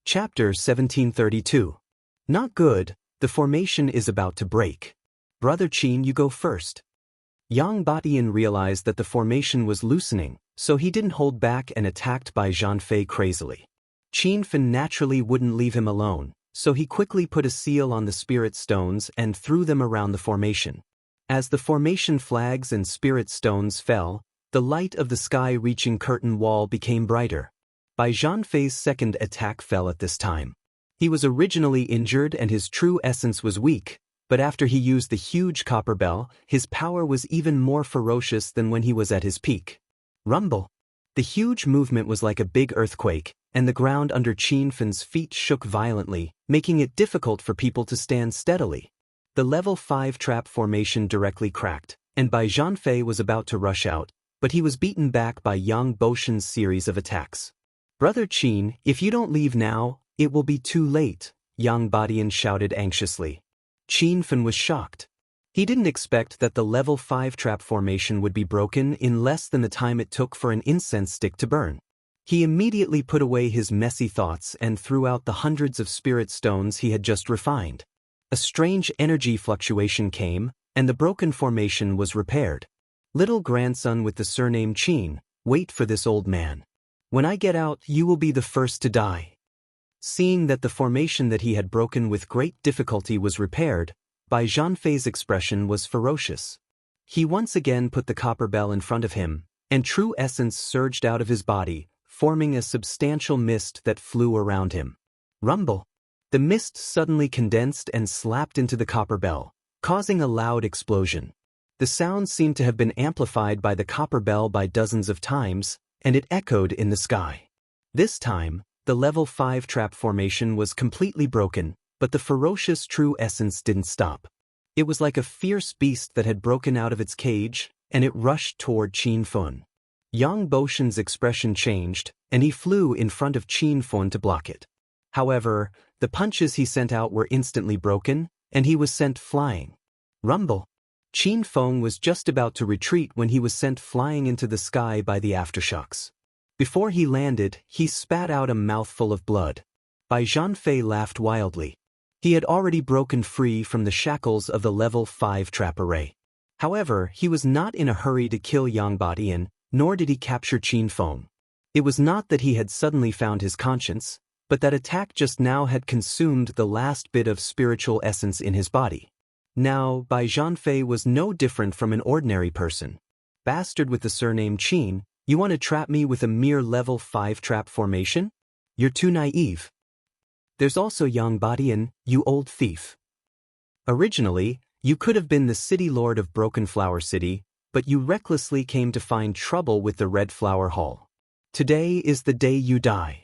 Chapter 1732. Not good, the formation is about to break. Brother Qin, you go first. Yang Batian realized that the formation was loosening, so he didn't hold back and attacked Bai Zhanfei crazily. Qin Fan naturally wouldn't leave him alone, so he quickly put a seal on the spirit stones and threw them around the formation. As the formation flags and spirit stones fell, the light of the sky-reaching curtain wall became brighter. Bai Zhanfei's second attack fell at this time. He was originally injured and his true essence was weak, but after he used the huge copper bell, his power was even more ferocious than when he was at his peak. Rumble! The huge movement was like a big earthquake, and the ground under Qin Fan's feet shook violently, making it difficult for people to stand steadily. The level 5 trap formation directly cracked, and Bai Zhanfei was about to rush out, but he was beaten back by Yang Boshan's series of attacks. Brother Qin, if you don't leave now, it will be too late, Yang Batian shouted anxiously. Qin Fan was shocked. He didn't expect that the level 5 trap formation would be broken in less than the time it took for an incense stick to burn. He immediately put away his messy thoughts and threw out the hundreds of spirit stones he had just refined. A strange energy fluctuation came, and the broken formation was repaired. Little grandson with the surname Qin, wait for this old man. When I get out, you will be the first to die. Seeing that the formation that he had broken with great difficulty was repaired, Bai Zhanfei's expression was ferocious. He once again put the copper bell in front of him, and true essence surged out of his body, forming a substantial mist that flew around him. Rumble! The mist suddenly condensed and slapped into the copper bell, causing a loud explosion. The sound seemed to have been amplified by the copper bell by dozens of times, and it echoed in the sky. This time, the level 5 trap formation was completely broken, but the ferocious true essence didn't stop. It was like a fierce beast that had broken out of its cage, and it rushed toward Qin Fan. Yang Boshan's expression changed, and he flew in front of Qin Fan to block it. However, the punches he sent out were instantly broken, and he was sent flying. Rumble! Qin Fan was just about to retreat when he was sent flying into the sky by the aftershocks. Before he landed, he spat out a mouthful of blood. Bai Zhanfei laughed wildly. He had already broken free from the shackles of the level 5 trap array. However, he was not in a hurry to kill Yang Batian, nor did he capture Qin Fan. It was not that he had suddenly found his conscience, but that attack just now had consumed the last bit of spiritual essence in his body. Now, Bai Zhanfei was no different from an ordinary person. Bastard with the surname Qin, you want to trap me with a mere level 5 trap formation? You're too naive. There's also Yang Batian, you old thief. Originally, you could have been the city lord of Broken Flower City, but you recklessly came to find trouble with the Red Flower Hall. Today is the day you die.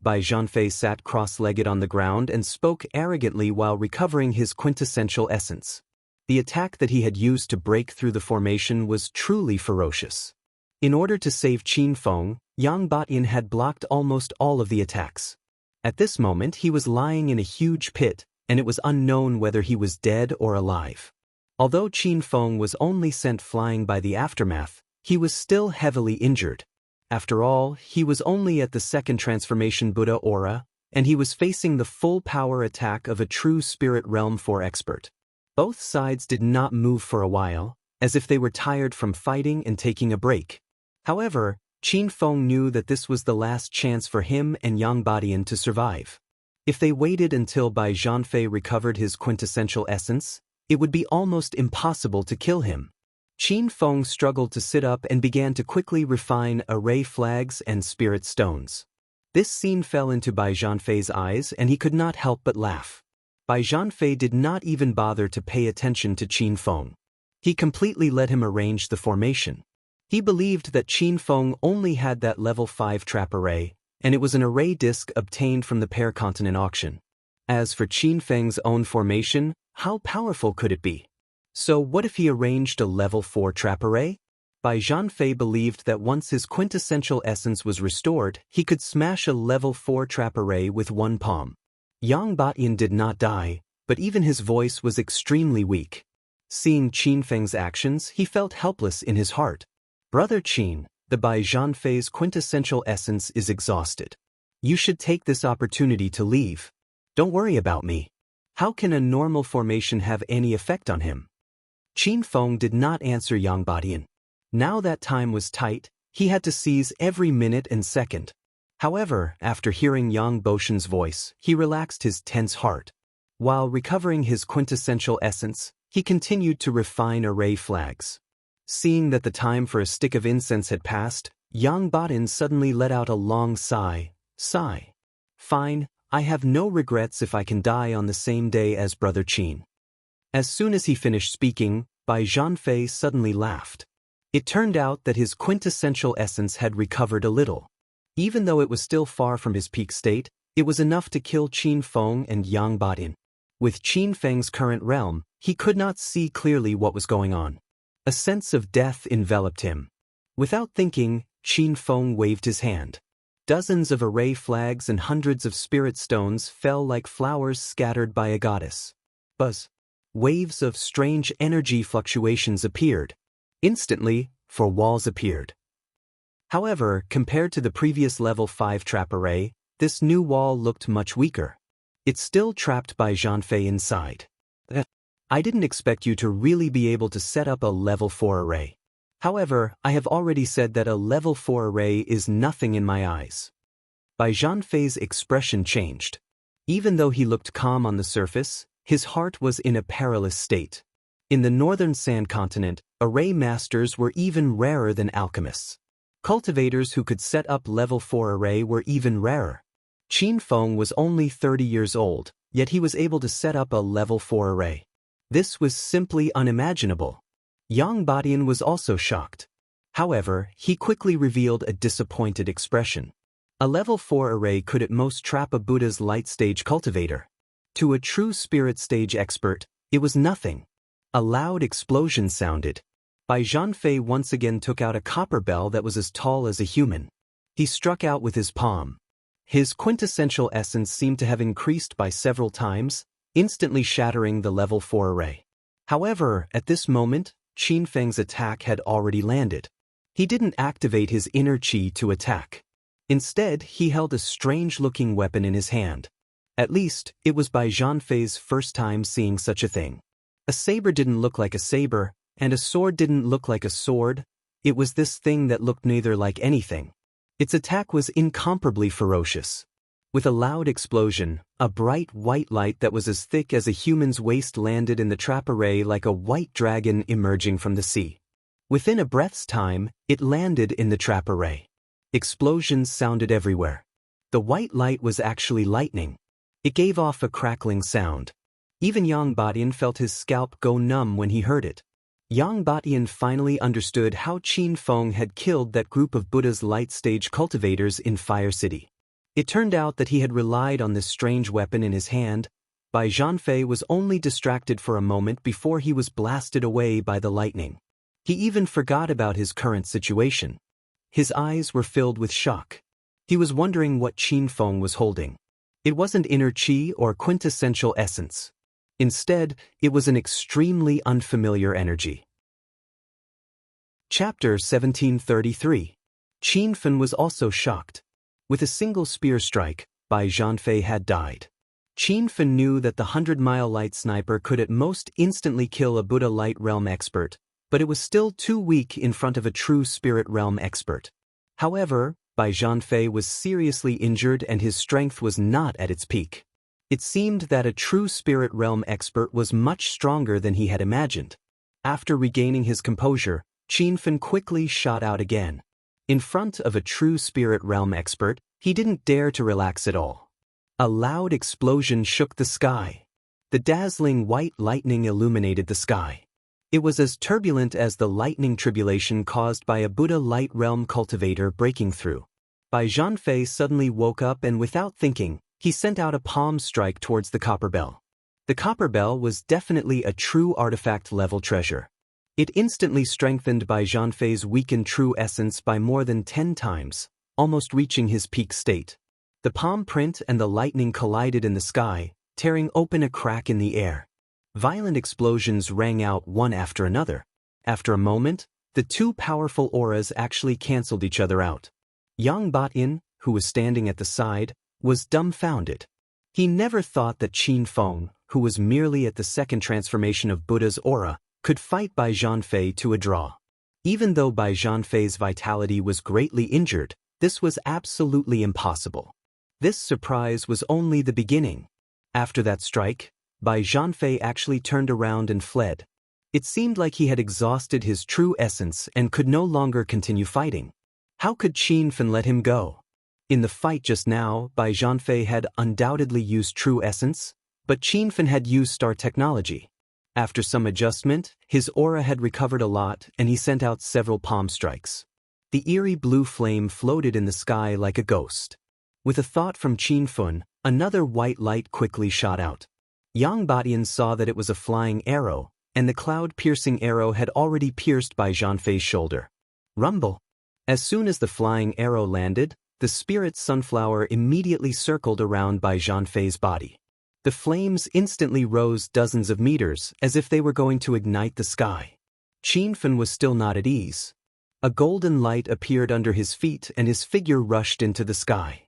Bai Zhanfei sat cross-legged on the ground and spoke arrogantly while recovering his quintessential essence. The attack that he had used to break through the formation was truly ferocious. In order to save Qin Fan, Yang Batian had blocked almost all of the attacks. At this moment he was lying in a huge pit, and it was unknown whether he was dead or alive. Although Qin Fan was only sent flying by the aftermath, he was still heavily injured. After all, he was only at the second transformation Buddha aura, and he was facing the full power attack of a true Spirit Realm 4 expert. Both sides did not move for a while, as if they were tired from fighting and taking a break. However, Qin Fan knew that this was the last chance for him and Yang Batian to survive. If they waited until Bai Zhanfei recovered his quintessential essence, it would be almost impossible to kill him. Qin Fan struggled to sit up and began to quickly refine array flags and spirit stones. This scene fell into Bai Zhanfei's eyes and he could not help but laugh. Bai Zhanfei did not even bother to pay attention to Qin Fan. He completely let him arrange the formation. He believed that Qin Fan only had that level 5 trap array, and it was an array disc obtained from the Paracontinent auction. As for Qin Fan's own formation, how powerful could it be? So what if he arranged a level 4 trap array? Bai Zhanfei believed that once his quintessential essence was restored, he could smash a level 4 trap array with one palm. Yang Batian did not die, but even his voice was extremely weak. Seeing Qin Fan's actions, he felt helpless in his heart. Brother Qin, the Bai Zhanfei's quintessential essence is exhausted. You should take this opportunity to leave. Don't worry about me. How can a normal formation have any effect on him? Qin Feng did not answer Yang Badian. Now that time was tight, he had to seize every minute and second. However, after hearing Yang Boshan's voice, he relaxed his tense heart. While recovering his quintessential essence, he continued to refine array flags. Seeing that the time for a stick of incense had passed, Yang Badian suddenly let out a long sigh. Fine, I have no regrets if I can die on the same day as Brother Qin. As soon as he finished speaking, Bai Zhanfei suddenly laughed. It turned out that his quintessential essence had recovered a little. Even though it was still far from his peak state, it was enough to kill Qin Feng and Yang Badian. With Qin Feng's current realm, he could not see clearly what was going on. A sense of death enveloped him. Without thinking, Qin Feng waved his hand. Dozens of array flags and hundreds of spirit stones fell like flowers scattered by a goddess. Buzz. Waves of strange energy fluctuations appeared. Instantly, 4 walls appeared. However, compared to the previous level 5 trap array, this new wall looked much weaker. It still trapped Bai Zhanfei inside. I didn't expect you to really be able to set up a level 4 array. However, I have already said that a level 4 array is nothing in my eyes. Bai Zhanfei's expression changed. Even though he looked calm on the surface, his heart was in a perilous state. In the northern sand continent, array masters were even rarer than alchemists. Cultivators who could set up level 4 array were even rarer. Qin Feng was only 30 years old, yet he was able to set up a level 4 array. This was simply unimaginable. Yang Badian was also shocked. However, he quickly revealed a disappointed expression. A level 4 array could at most trap a Buddha's light stage cultivator. To a true spirit stage expert, it was nothing. A loud explosion sounded. Bai Zhanfei once again took out a copper bell that was as tall as a human. He struck out with his palm. His quintessential essence seemed to have increased by several times, instantly shattering the level 4 array. However, at this moment, Qin Feng's attack had already landed. He didn't activate his inner qi to attack. Instead, he held a strange-looking weapon in his hand. At least, it was Bai Zhanfei's first time seeing such a thing. A saber didn't look like a saber, and a sword didn't look like a sword. It was this thing that looked neither like anything. Its attack was incomparably ferocious. With a loud explosion, a bright white light that was as thick as a human's waist landed in the trap array like a white dragon emerging from the sea. Within a breath's time, it landed in the trap array. Explosions sounded everywhere. The white light was actually lightning. It gave off a crackling sound. Even Yang Badian felt his scalp go numb when he heard it. Yang Badian finally understood how Qin Feng had killed that group of Buddha's light stage cultivators in Fire City. It turned out that he had relied on this strange weapon in his hand. Bai Zhanfei was only distracted for a moment before he was blasted away by the lightning. He even forgot about his current situation. His eyes were filled with shock. He was wondering what Qin Feng was holding. It wasn't inner qi or quintessential essence. Instead, it was an extremely unfamiliar energy. Chapter 1733. Qin Feng was also shocked. With a single spear strike, Bai Zhanfei had died. Qin Feng knew that the 100-mile light sniper could at most instantly kill a Buddha light realm expert, but it was still too weak in front of a true spirit realm expert. However, Bai Zhanfei was seriously injured and his strength was not at its peak. It seemed that a true spirit realm expert was much stronger than he had imagined. After regaining his composure, Qin Feng quickly shot out again. In front of a true spirit realm expert, he didn't dare to relax at all. A loud explosion shook the sky. The dazzling white lightning illuminated the sky. It was as turbulent as the lightning tribulation caused by a Buddha light realm cultivator breaking through. Bai Zhanfei suddenly woke up and without thinking, he sent out a palm strike towards the copper bell. The copper bell was definitely a true artifact-level treasure. It instantly strengthened Bai Zhanfei's weakened true essence by more than 10 times, almost reaching his peak state. The palm print and the lightning collided in the sky, tearing open a crack in the air. Violent explosions rang out one after another. After a moment, the two powerful auras actually cancelled each other out. Yang Badian, who was standing at the side, was dumbfounded. He never thought that Qin Feng, who was merely at the second transformation of Buddha's aura, could fight Bai Zhanfei to a draw. Even though Bai Zhanfei's vitality was greatly injured, this was absolutely impossible. This surprise was only the beginning. After that strike, Bai Zhanfei actually turned around and fled. It seemed like he had exhausted his true essence and could no longer continue fighting. How could Qin Feng let him go? In the fight just now, Bai Zhanfei had undoubtedly used true essence, but Qin Feng had used star technology. After some adjustment, his aura had recovered a lot and he sent out several palm strikes. The eerie blue flame floated in the sky like a ghost. With a thought from Qin Feng, another white light quickly shot out. Yang Batian saw that it was a flying arrow, and the cloud-piercing arrow had already pierced Bai Zhanfei's shoulder. Rumble! As soon as the flying arrow landed, the spirit sunflower immediately circled around Bai Zhanfei's body. The flames instantly rose dozens of meters, as if they were going to ignite the sky. Qin Feng was still not at ease. A golden light appeared under his feet and his figure rushed into the sky.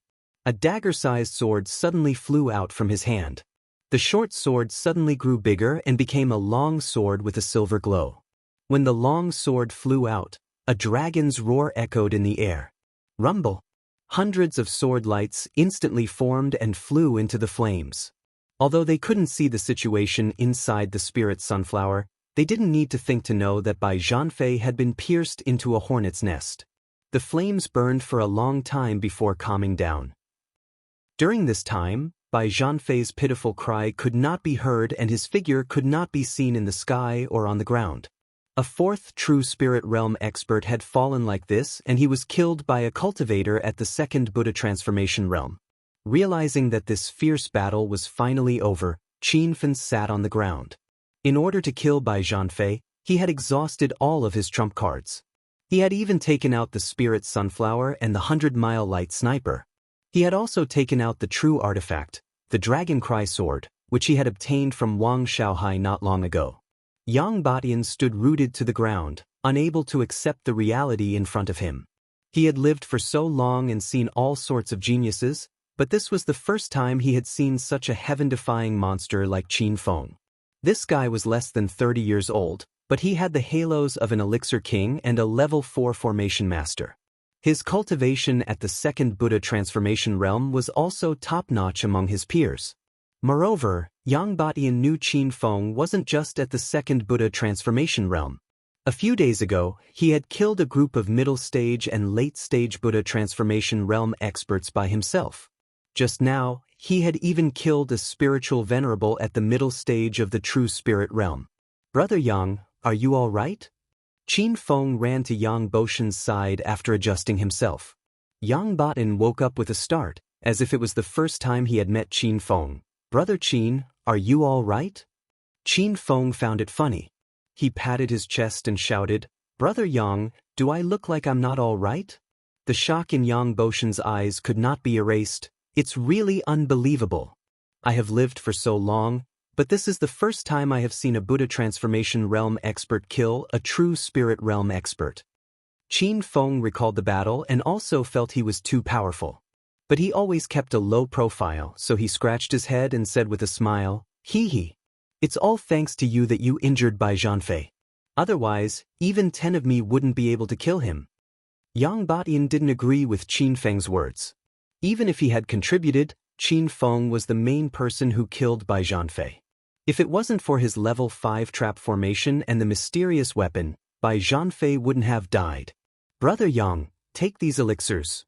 A dagger-sized sword suddenly flew out from his hand. The short sword suddenly grew bigger and became a long sword with a silver glow. When the long sword flew out, a dragon's roar echoed in the air. Rumble! Hundreds of sword lights instantly formed and flew into the flames. Although they couldn't see the situation inside the spirit sunflower, they didn't need to think to know that Bai Zhanfei had been pierced into a hornet's nest. The flames burned for a long time before calming down. During this time, Bai Zhanfei's pitiful cry could not be heard and his figure could not be seen in the sky or on the ground. A fourth true spirit realm expert had fallen like this and he was killed by a cultivator at the second Buddha transformation realm. Realizing that this fierce battle was finally over, Qin Feng sat on the ground. In order to kill Bai Zhanfei, he had exhausted all of his trump cards. He had even taken out the spirit sunflower and the 100-mile light sniper. He had also taken out the true artifact, the Dragon Cry sword, which he had obtained from Wang Shaohai not long ago. Yang Batian stood rooted to the ground, unable to accept the reality in front of him. He had lived for so long and seen all sorts of geniuses, but this was the first time he had seen such a heaven-defying monster like Qin Feng. This guy was less than 30 years old, but he had the halos of an elixir king and a level 4 formation master. His cultivation at the second Buddha transformation realm was also top-notch among his peers. Moreover, Yang Batian knew Qin Feng wasn't just at the second Buddha transformation realm. A few days ago, he had killed a group of middle-stage and late-stage Buddha transformation realm experts by himself. Just now, he had even killed a spiritual venerable at the middle stage of the true spirit realm. "Brother Yang, are you all right?" Qin Feng ran to Yang Boshan's side after adjusting himself. Yang Batian woke up with a start, as if it was the first time he had met Qin Feng. "Brother Qin, are you all right?" Qin Feng found it funny. He patted his chest and shouted, "Brother Yang, do I look like I'm not all right?" The shock in Yang Boshan's eyes could not be erased. "It's really unbelievable. I have lived for so long, but this is the first time I have seen a Buddha transformation realm expert kill a true spirit realm expert." Qin Feng recalled the battle and also felt he was too powerful. But he always kept a low profile, so he scratched his head and said with a smile, "Hee hee. It's all thanks to you that you injured Bai Zhanfei. Otherwise, even 10 of me wouldn't be able to kill him." Yang Batian didn't agree with Qin Feng's words. Even if he had contributed, Qin Feng was the main person who killed Bai Zhanfei. If it wasn't for his level 5 trap formation and the mysterious weapon, Bai Zhanfei wouldn't have died. "Brother Yang, take these elixirs."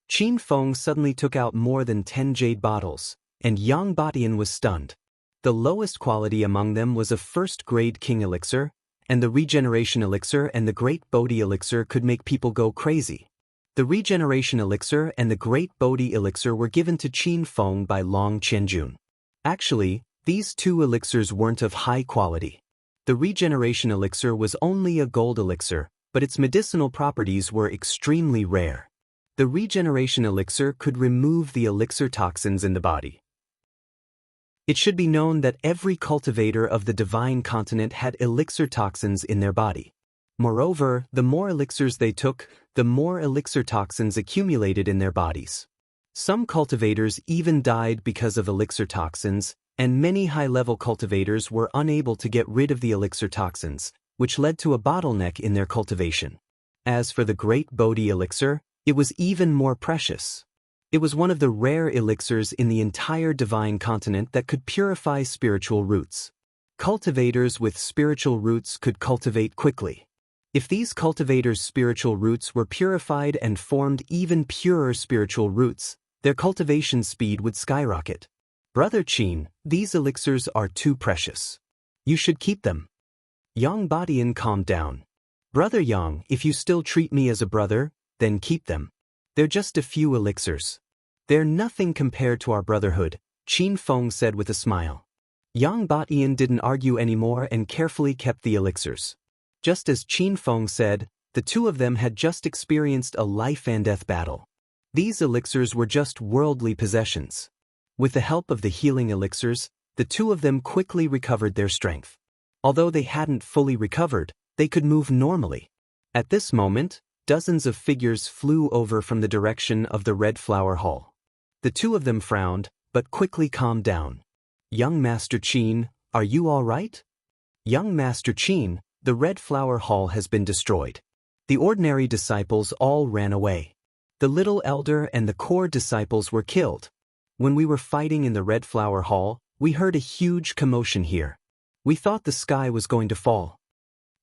Qin Feng suddenly took out more than 10 jade bottles, and Yang Batian was stunned. The lowest quality among them was a first-grade king elixir, and the regeneration elixir and the great Bodhi elixir could make people go crazy. The regeneration elixir and the great Bodhi elixir were given to Qin Feng by Long Qianjun. Actually, these two elixirs weren't of high quality. The regeneration elixir was only a gold elixir, but its medicinal properties were extremely rare. The regeneration elixir could remove the elixir toxins in the body. It should be known that every cultivator of the divine continent had elixir toxins in their body. Moreover, the more elixirs they took, the more elixir toxins accumulated in their bodies. Some cultivators even died because of elixir toxins, and many high-level cultivators were unable to get rid of the elixir toxins, which led to a bottleneck in their cultivation. As for the Great Bodhi elixir, it was even more precious. It was one of the rare elixirs in the entire divine continent that could purify spiritual roots. Cultivators with spiritual roots could cultivate quickly. If these cultivators' spiritual roots were purified and formed even purer spiritual roots, their cultivation speed would skyrocket. Brother Qin, these elixirs are too precious. You should keep them. Yang Badian calmed down. Brother Yang, if you still treat me as a brother, then keep them. They're just a few elixirs. They're nothing compared to our brotherhood, Qin Feng said with a smile. Yang Badian didn't argue anymore and carefully kept the elixirs. Just as Qin Feng said, the two of them had just experienced a life-and-death battle. These elixirs were just worldly possessions. With the help of the healing elixirs, the two of them quickly recovered their strength. Although they hadn't fully recovered, they could move normally. At this moment, dozens of figures flew over from the direction of the Red Flower Hall. The two of them frowned, but quickly calmed down. Young Master Qin, are you all right? Young Master Qin, the Red Flower Hall has been destroyed. The ordinary disciples all ran away. The little elder and the core disciples were killed. When we were fighting in the Red Flower Hall, we heard a huge commotion here. We thought the sky was going to fall.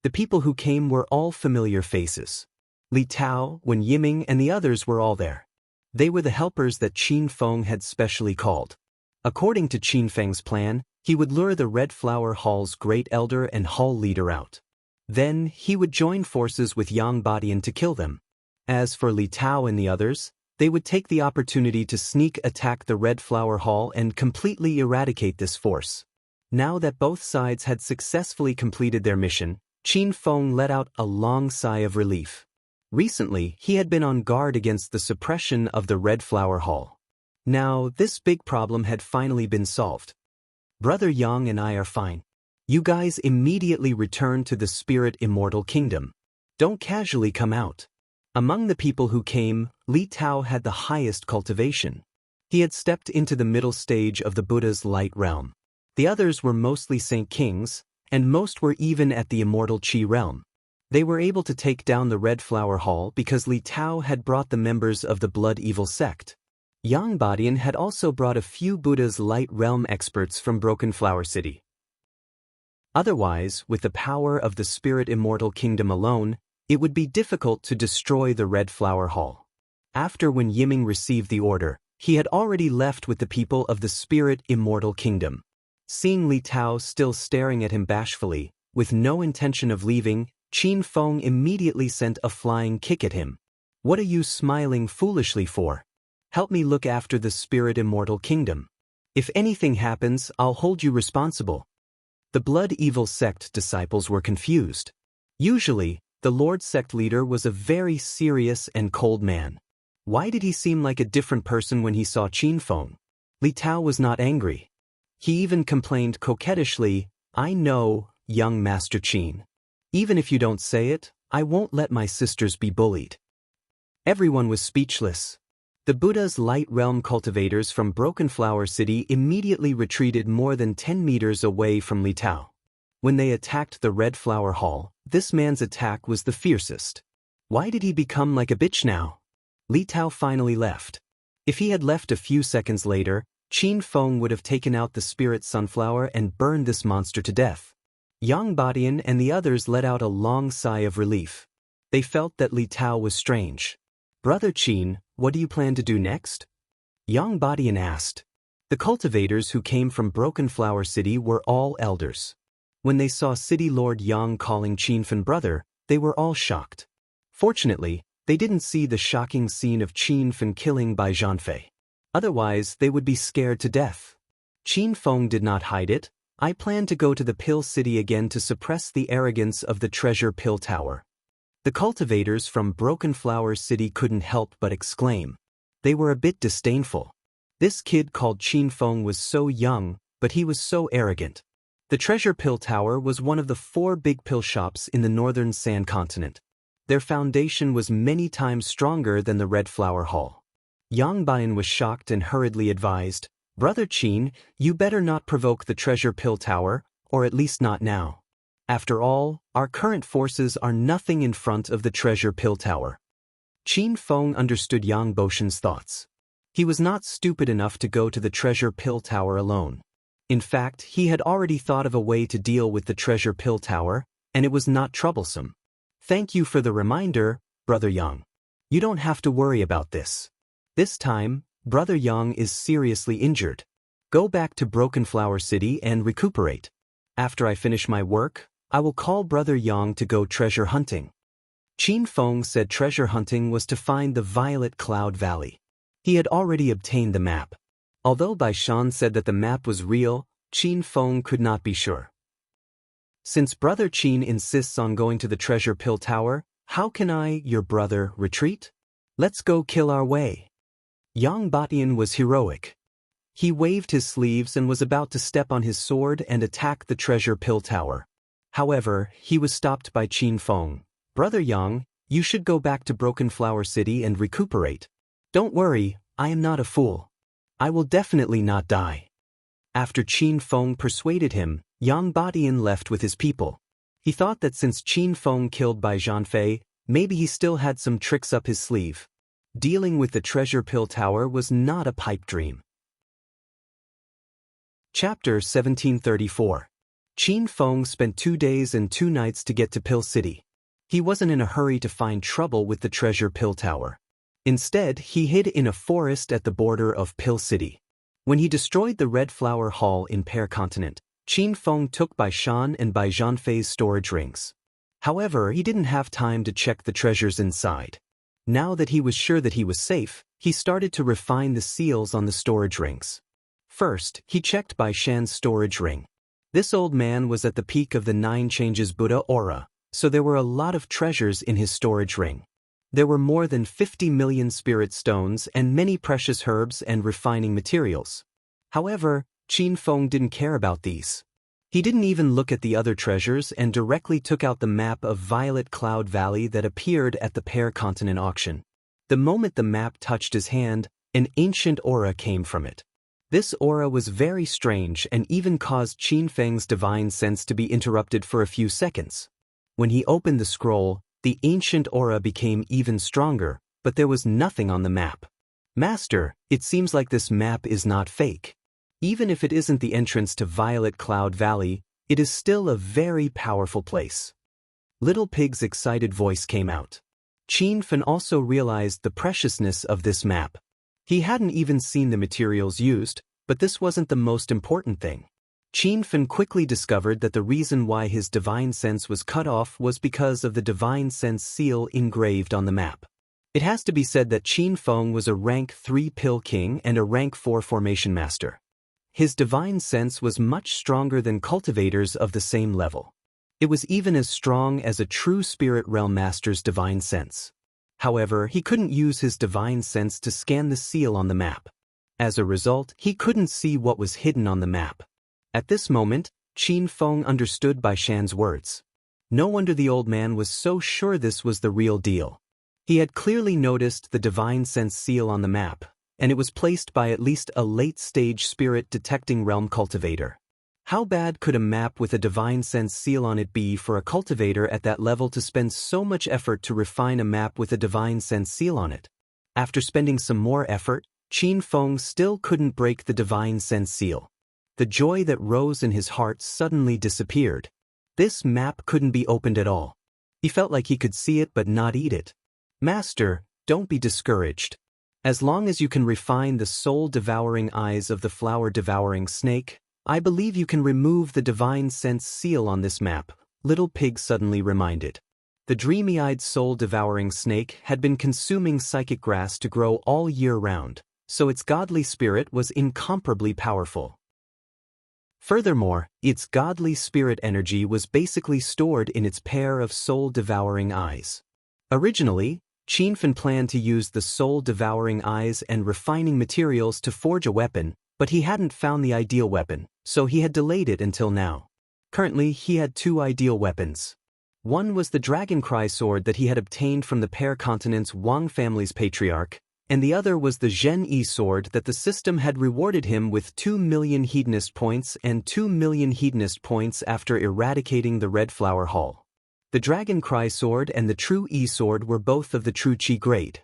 The people who came were all familiar faces. Li Tao, Wen Yiming, and the others were all there. They were the helpers that Qin Feng had specially called. According to Qin Feng's plan, he would lure the Red Flower Hall's great elder and hall leader out. Then, he would join forces with Yang Badian to kill them. As for Li Tao and the others, they would take the opportunity to sneak attack the Red Flower Hall and completely eradicate this force. Now that both sides had successfully completed their mission, Qin Feng let out a long sigh of relief. Recently, he had been on guard against the suppression of the Red Flower Hall. Now, this big problem had finally been solved. Brother Yang and I are fine. You guys immediately return to the Spirit Immortal Kingdom. Don't casually come out. Among the people who came, Li Tao had the highest cultivation. He had stepped into the middle stage of the Buddha's light realm. The others were mostly Saint Kings, and most were even at the Immortal Qi realm. They were able to take down the Red Flower Hall because Li Tao had brought the members of the Blood Evil sect. Yang Badian had also brought a few Buddha's light realm experts from Broken Flower City. Otherwise, with the power of the Spirit Immortal Kingdom alone, it would be difficult to destroy the Red Flower Hall. After Wen Yiming received the order, he had already left with the people of the Spirit Immortal Kingdom. Seeing Li Tao still staring at him bashfully, with no intention of leaving, Qin Feng immediately sent a flying kick at him. What are you smiling foolishly for? Help me look after the Spirit Immortal Kingdom. If anything happens, I'll hold you responsible. The Blood Evil sect disciples were confused. Usually, the Lord sect leader was a very serious and cold man. Why did he seem like a different person when he saw Qin Feng? Li Tao was not angry. He even complained coquettishly, I know, young Master Qin. Even if you don't say it, I won't let my sisters be bullied. Everyone was speechless. The Buddha's light realm cultivators from Broken Flower City immediately retreated more than 10 meters away from Li Tao. When they attacked the Red Flower Hall, this man's attack was the fiercest. Why did he become like a bitch now? Li Tao finally left. If he had left a few seconds later, Qin Feng would have taken out the spirit sunflower and burned this monster to death. Yang Badian and the others let out a long sigh of relief. They felt that Li Tao was strange. Brother Qin, what do you plan to do next? Yang Badian asked. The cultivators who came from Broken Flower City were all elders. When they saw City Lord Yang calling Qin Fen brother, they were all shocked. Fortunately, they didn't see the shocking scene of Qin Fen killing Bai Zhanfei. Otherwise, they would be scared to death. Qin Feng did not hide it. I plan to go to the Pill City again to suppress the arrogance of the Treasure Pill Tower. The cultivators from Broken Flower City couldn't help but exclaim. They were a bit disdainful. This kid called Qin Feng was so young, but he was so arrogant. The Treasure Pill Tower was one of the 4 big pill shops in the northern Sand Continent. Their foundation was many times stronger than the Red Flower Hall. Yang Bian was shocked and hurriedly advised, "Brother Qin, you better not provoke the treasure pill tower, or at least not now. After all, our current forces are nothing in front of the treasure pill tower." Qin Feng understood Yang Boshan's thoughts. He was not stupid enough to go to the treasure pill tower alone. In fact, he had already thought of a way to deal with the treasure pill tower, and it was not troublesome. "Thank you for the reminder, Brother Yang. You don't have to worry about this. This time, Brother Yang is seriously injured. Go back to Broken Flower City and recuperate. After I finish my work, I will call Brother Yang to go treasure hunting." Qin Feng said treasure hunting was to find the Violet Cloud Valley. He had already obtained the map. Although Bai Shan said that the map was real, Qin Feng could not be sure. "Since Brother Qin insists on going to the treasure pill tower, how can I, your brother, retreat? Let's go kill our way." Yang Batian was heroic. He waved his sleeves and was about to step on his sword and attack the treasure pill tower. However, he was stopped by Qin Feng. "Brother Yang, you should go back to Broken Flower City and recuperate. Don't worry, I am not a fool. I will definitely not die." After Qin Feng persuaded him, Yang Batian left with his people. He thought that since Qin Feng killed Bai Zhanfei, maybe he still had some tricks up his sleeve. Dealing with the treasure pill tower was not a pipe dream. Chapter 1734. Qin Feng spent 2 days and 2 nights to get to Pill City. He wasn't in a hurry to find trouble with the treasure pill tower. Instead, he hid in a forest at the border of Pill City. When he destroyed the Red Flower Hall in Pear Continent, Qin Feng took Bai Shan and Bai Zhanfei's storage rings. However, he didn't have time to check the treasures inside. Now that he was sure that he was safe, he started to refine the seals on the storage rings. First, he checked Bai Shan's storage ring. This old man was at the peak of the 9 Changes Buddha aura, so there were a lot of treasures in his storage ring. There were more than 50 million spirit stones and many precious herbs and refining materials. However, Qin Feng didn't care about these. He didn't even look at the other treasures and directly took out the map of Violet Cloud Valley that appeared at the Pear Continent auction. The moment the map touched his hand, an ancient aura came from it. This aura was very strange and even caused Qin Feng's divine sense to be interrupted for a few seconds. When he opened the scroll, the ancient aura became even stronger, but there was nothing on the map. "Master, it seems like this map is not fake. Even if it isn't the entrance to Violet Cloud Valley, it is still a very powerful place." Little Pig's excited voice came out. Qin Fen also realized the preciousness of this map. He hadn't even seen the materials used, but this wasn't the most important thing. Qin Fen quickly discovered that the reason why his divine sense was cut off was because of the divine sense seal engraved on the map. It has to be said that Qin Feng was a rank 3 Pill King and a rank 4 Formation Master. His divine sense was much stronger than cultivators of the same level. It was even as strong as a true Spirit Realm Master's divine sense. However, he couldn't use his divine sense to scan the seal on the map. As a result, he couldn't see what was hidden on the map. At this moment, Qin Feng understood Bai Shan's words. No wonder the old man was so sure this was the real deal. He had clearly noticed the divine sense seal on the map, and it was placed by at least a late-stage spirit-detecting realm cultivator. How bad could a map with a divine sense seal on it be for a cultivator at that level to spend so much effort to refine a map with a divine sense seal on it? After spending some more effort, Qin Feng still couldn't break the divine sense seal. The joy that rose in his heart suddenly disappeared. This map couldn't be opened at all. He felt like he could see it but not eat it. "Master, don't be discouraged. As long as you can refine the soul-devouring eyes of the flower-devouring snake, I believe you can remove the divine sense seal on this map," Little Pig suddenly reminded. The dreamy-eyed soul-devouring snake had been consuming psychic grass to grow all year round, so its godly spirit was incomparably powerful. Furthermore, its godly spirit energy was basically stored in its pair of soul-devouring eyes. Originally, Qin Fen planned to use the soul-devouring eyes and refining materials to forge a weapon, but he hadn't found the ideal weapon, so he had delayed it until now. Currently, he had 2 ideal weapons. One was the Dragon Cry sword that he had obtained from the Pear Continent's Wang family's patriarch, and the other was the Zhen E sword that the system had rewarded him with 2 million Hedonist points and 2 million Hedonist points after eradicating the Red Flower Hall. The Dragon Cry sword and the True E sword were both of the True Chi grade.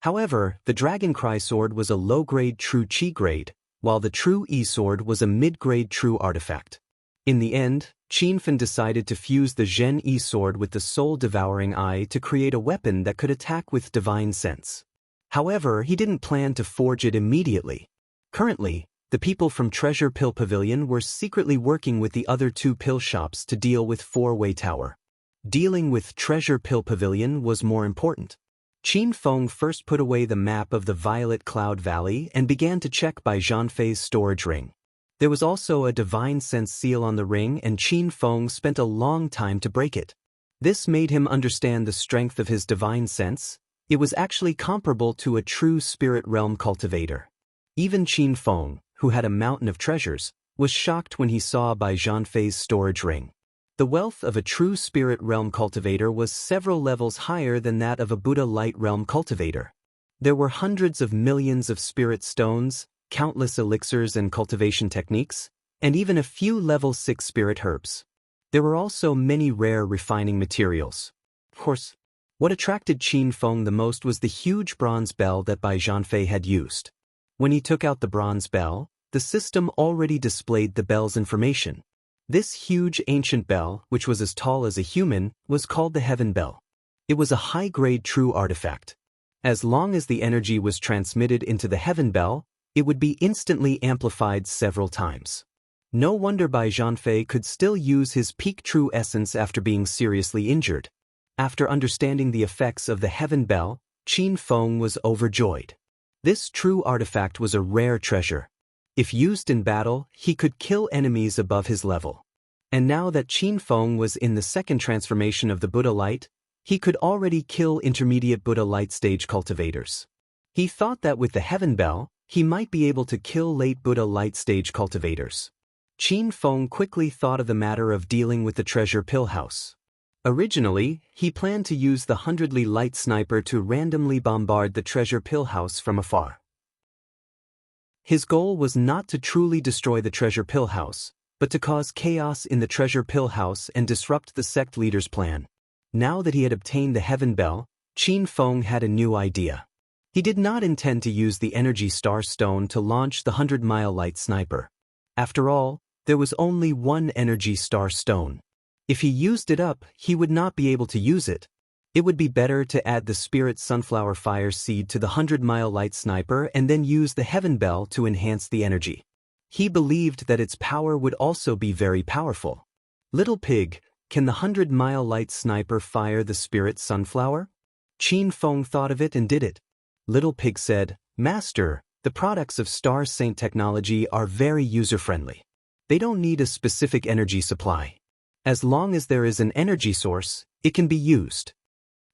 However, the Dragon Cry sword was a low-grade True Chi grade, while the True E sword was a mid-grade True artifact. In the end, Qin Fan decided to fuse the Zhen E sword with the Soul-Devouring Eye to create a weapon that could attack with divine sense. However, he didn't plan to forge it immediately. Currently, the people from Treasure Pill Pavilion were secretly working with the other 2 pill shops to deal with Four-Way Tower. Dealing with Treasure Pill Pavilion was more important. Qin Feng first put away the map of the Violet Cloud Valley and began to check by Zhanfei's storage ring. There was also a divine sense seal on the ring, and Qin Feng spent a long time to break it. This made him understand the strength of his divine sense. It was actually comparable to a true spirit realm cultivator. Even Qin Feng, who had a mountain of treasures, was shocked when he saw Bai Zhanfei's storage ring. The wealth of a true spirit realm cultivator was several levels higher than that of a Buddha light realm cultivator. There were hundreds of millions of spirit stones, countless elixirs and cultivation techniques, and even a few level 6 spirit herbs. There were also many rare refining materials. Of course, what attracted Qin Feng the most was the huge bronze bell that Bai Zhanfei had used. When he took out the bronze bell, the system already displayed the bell's information. This huge ancient bell, which was as tall as a human, was called the Heaven Bell. It was a high-grade true artifact. As long as the energy was transmitted into the Heaven Bell, it would be instantly amplified several times. No wonder Bai Zhanfei could still use his peak true essence after being seriously injured. After understanding the effects of the Heaven Bell, Qin Feng was overjoyed. This true artifact was a rare treasure. If used in battle, he could kill enemies above his level. And now that Qin Feng was in the second transformation of the Buddha light, he could already kill intermediate Buddha light stage cultivators. He thought that with the Heaven Bell, he might be able to kill late Buddha light stage cultivators. Qin Feng quickly thought of the matter of dealing with the Treasure Pill House. Originally, he planned to use the 100-Li light sniper to randomly bombard the Treasure Pill House from afar. His goal was not to truly destroy the Treasure Pill House, but to cause chaos in the Treasure Pill House and disrupt the sect leader's plan. Now that he had obtained the Heaven Bell, Qin Feng had a new idea. He did not intend to use the Energy Star Stone to launch the 100-mile light sniper. After all, there was only one Energy Star Stone. If he used it up, he would not be able to use it. It would be better to add the Spirit Sunflower Fire Seed to the 100-mile light sniper and then use the Heaven Bell to enhance the energy. He believed that its power would also be very powerful. Little Pig, can the 100-mile light sniper fire the Spirit Sunflower? Qin Feng thought of it and did it. Little Pig said, Master, the products of Star Saint technology are very user-friendly. They don't need a specific energy supply. As long as there is an energy source, it can be used.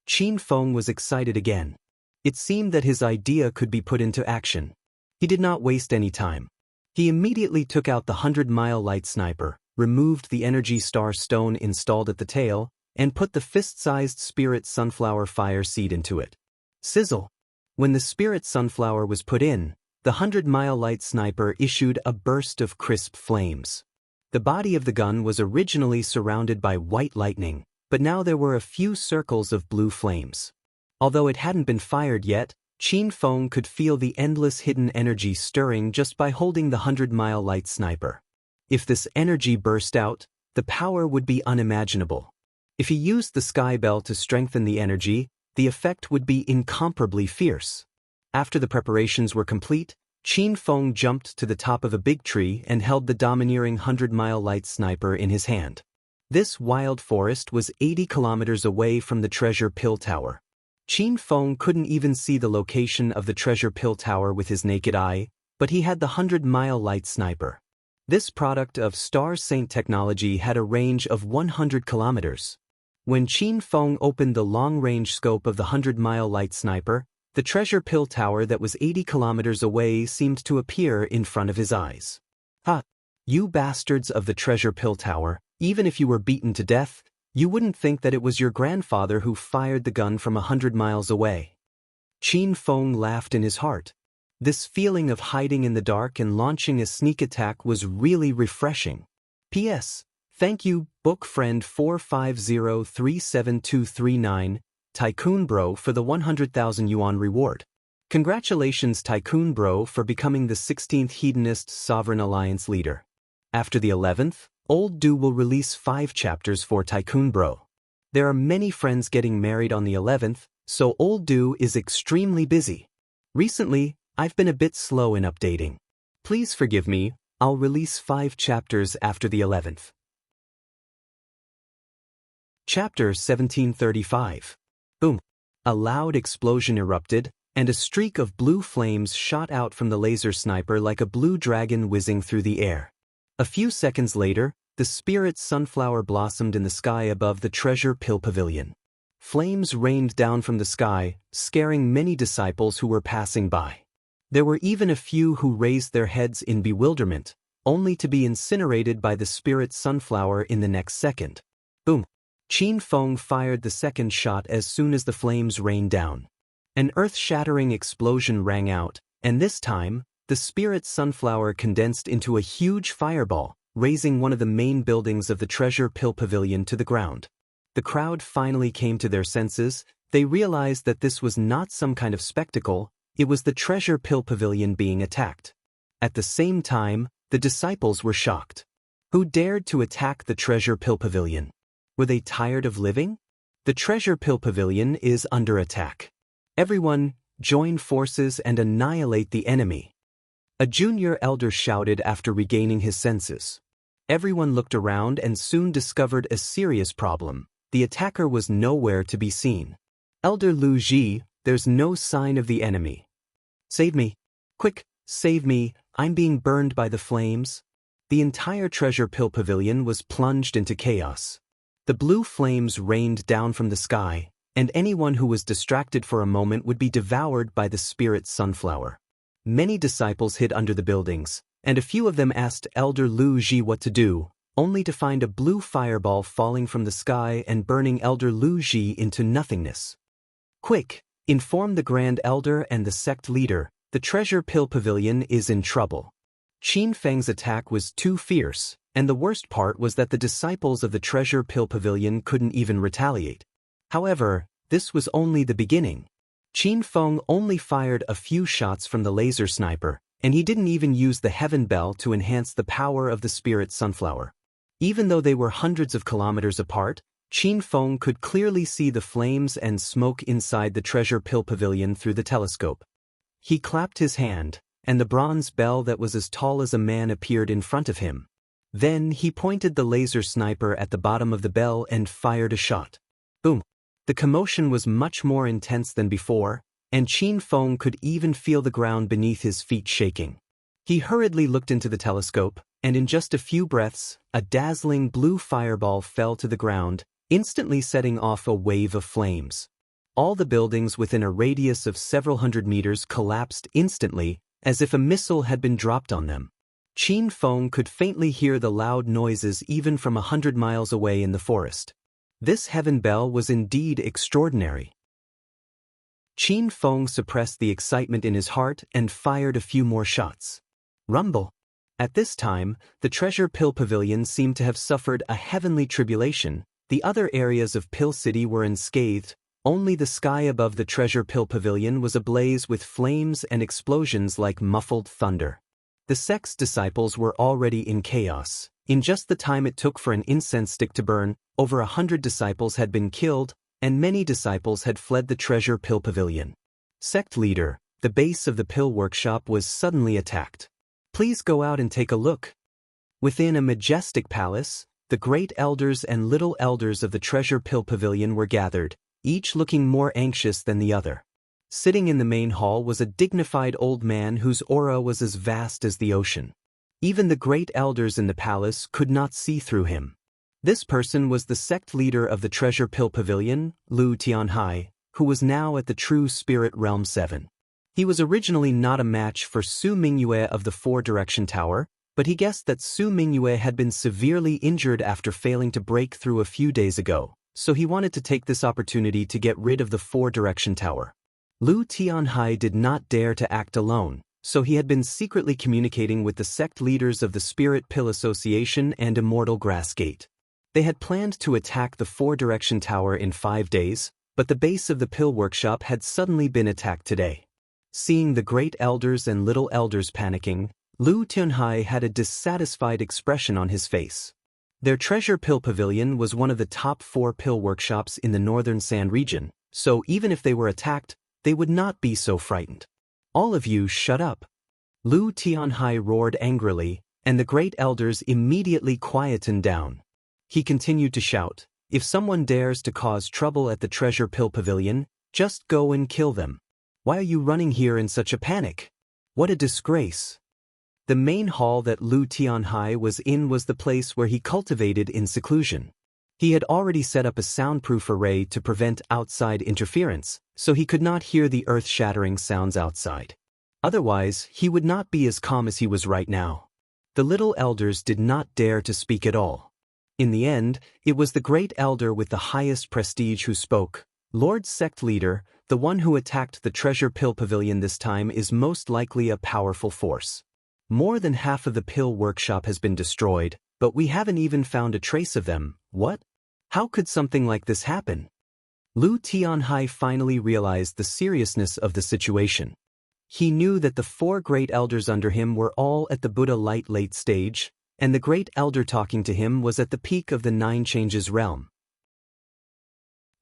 Qin Feng was excited again. It seemed that his idea could be put into action. He did not waste any time. He immediately took out the 100-mile light sniper, removed the Energy Star Stone installed at the tail, and put the fist-sized Spirit Sunflower Fire Seed into it. Sizzle! When the Spirit Sunflower was put in, the 100-mile light sniper issued a burst of crisp flames. The body of the gun was originally surrounded by white lightning, but now there were a few circles of blue flames. Although it hadn't been fired yet, Qin Feng could feel the endless hidden energy stirring just by holding the 100-mile light sniper. If this energy burst out, the power would be unimaginable. If he used the Sky Bell to strengthen the energy, the effect would be incomparably fierce. After the preparations were complete, Qin Feng jumped to the top of a big tree and held the domineering 100-mile light sniper in his hand. This wild forest was 80 kilometers away from the Treasure Pill Tower. Qin Feng couldn't even see the location of the Treasure Pill Tower with his naked eye, but he had the 100-mile light sniper. This product of Star Saint technology had a range of 100 kilometers. When Qin Feng opened the long-range scope of the 100-mile light sniper, the Treasure Pill Tower that was 80 kilometers away seemed to appear in front of his eyes. Ha! You bastards of the Treasure Pill Tower, even if you were beaten to death, you wouldn't think that it was your grandfather who fired the gun from 100 miles away. Qin Feng laughed in his heart. This feeling of hiding in the dark and launching a sneak attack was really refreshing. P.S. Thank you, book friend 45037239, Tycoon Bro, for the 100,000 yuan reward. Congratulations, Tycoon Bro, for becoming the 16th Hedonist Sovereign Alliance leader. After the 11th, Old Do will release 5 chapters for Tycoon Bro. There are many friends getting married on the 11th, so Old Do is extremely busy. Recently, I've been a bit slow in updating. Please forgive me, I'll release 5 chapters after the 11th. Chapter 1735. Boom. A loud explosion erupted, and a streak of blue flames shot out from the laser sniper like a blue dragon whizzing through the air. A few seconds later, the spirit sunflower blossomed in the sky above the treasure pill pavilion. Flames rained down from the sky, scaring many disciples who were passing by. There were even a few who raised their heads in bewilderment, only to be incinerated by the spirit sunflower in the next second. Boom. Qin Feng fired the second shot as soon as the flames rained down. An earth-shattering explosion rang out, and this time, the spirit sunflower condensed into a huge fireball, raising one of the main buildings of the treasure pill pavilion to the ground. The crowd finally came to their senses. They realized that this was not some kind of spectacle, it was the treasure pill pavilion being attacked. At the same time, the disciples were shocked. Who dared to attack the treasure pill pavilion? Were they tired of living? The treasure pill pavilion is under attack. Everyone, join forces and annihilate the enemy. A junior elder shouted after regaining his senses. Everyone looked around and soon discovered a serious problem. The attacker was nowhere to be seen. Elder Lu Ji, there's no sign of the enemy. Save me. Quick, save me, I'm being burned by the flames. The entire treasure pill pavilion was plunged into chaos. The blue flames rained down from the sky, and anyone who was distracted for a moment would be devoured by the spirit sunflower. Many disciples hid under the buildings, and a few of them asked Elder Lu Ji what to do, only to find a blue fireball falling from the sky and burning Elder Lu Ji into nothingness. Quick, inform the Grand Elder and the sect leader, the treasure pill pavilion is in trouble. Qin Feng's attack was too fierce, and the worst part was that the disciples of the treasure pill pavilion couldn't even retaliate. However, this was only the beginning. Qin Feng only fired a few shots from the laser sniper, and he didn't even use the heaven bell to enhance the power of the spirit sunflower. Even though they were hundreds of kilometers apart, Qin Feng could clearly see the flames and smoke inside the treasure pill pavilion through the telescope. He clapped his hand, and the bronze bell that was as tall as a man appeared in front of him. Then he pointed the laser sniper at the bottom of the bell and fired a shot. Boom. The commotion was much more intense than before, and Qin Feng could even feel the ground beneath his feet shaking. He hurriedly looked into the telescope, and in just a few breaths, a dazzling blue fireball fell to the ground, instantly setting off a wave of flames. All the buildings within a radius of several hundred meters collapsed instantly, as if a missile had been dropped on them. Qin Feng could faintly hear the loud noises even from 100 miles away in the forest. This heaven bell was indeed extraordinary. Qin Feng suppressed the excitement in his heart and fired a few more shots. Rumble. At this time, the treasure pill pavilion seemed to have suffered a heavenly tribulation. The other areas of Pill City were unscathed. Only the sky above the treasure pill pavilion was ablaze with flames and explosions like muffled thunder. The sect's disciples were already in chaos. In just the time it took for an incense stick to burn, over 100 disciples had been killed, and many disciples had fled the treasure pill pavilion. Sect leader, the base of the pill workshop was suddenly attacked. Please go out and take a look. Within a majestic palace, the great elders and little elders of the treasure pill pavilion were gathered, each looking more anxious than the other. Sitting in the main hall was a dignified old man whose aura was as vast as the ocean. Even the great elders in the palace could not see through him. This person was the sect leader of the treasure pill pavilion, Lu Tianhai, who was now at the True Spirit Realm 7. He was originally not a match for Su Mingyue of the Four Direction Tower, but he guessed that Su Mingyue had been severely injured after failing to break through a few days ago, so he wanted to take this opportunity to get rid of the Four Direction Tower. Lu Tianhai did not dare to act alone, so he had been secretly communicating with the sect leaders of the Spirit Pill Association and Immortal Grass Gate. They had planned to attack the Four-Direction Tower in 5 days, but the base of the Pill Workshop had suddenly been attacked today. Seeing the Great Elders and Little Elders panicking, Lu Tianhai had a dissatisfied expression on his face. Their Treasure Pill Pavilion was one of the top 4 pill workshops in the Northern Sand region, so even if they were attacked, they would not be so frightened. All of you shut up. Lu Tianhai roared angrily, and the Great Elders immediately quietened down. He continued to shout, "If someone dares to cause trouble at the Treasure Pill Pavilion, just go and kill them. Why are you running here in such a panic? What a disgrace." The main hall that Lu Tianhai was in was the place where he cultivated in seclusion. He had already set up a soundproof array to prevent outside interference, so he could not hear the earth-shattering sounds outside. Otherwise, he would not be as calm as he was right now. The little elders did not dare to speak at all. In the end, it was the Great Elder with the highest prestige who spoke. "Lord Sect Leader, the one who attacked the Treasure Pill Pavilion this time is most likely a powerful force. More than half of the pill workshop has been destroyed, but we haven't even found a trace of them. What? How could something like this happen?" Lu Tianhai finally realized the seriousness of the situation. He knew that the 4 Great Elders under him were all at the Buddha Light late stage, and the Great Elder talking to him was at the peak of the 9 Changes realm.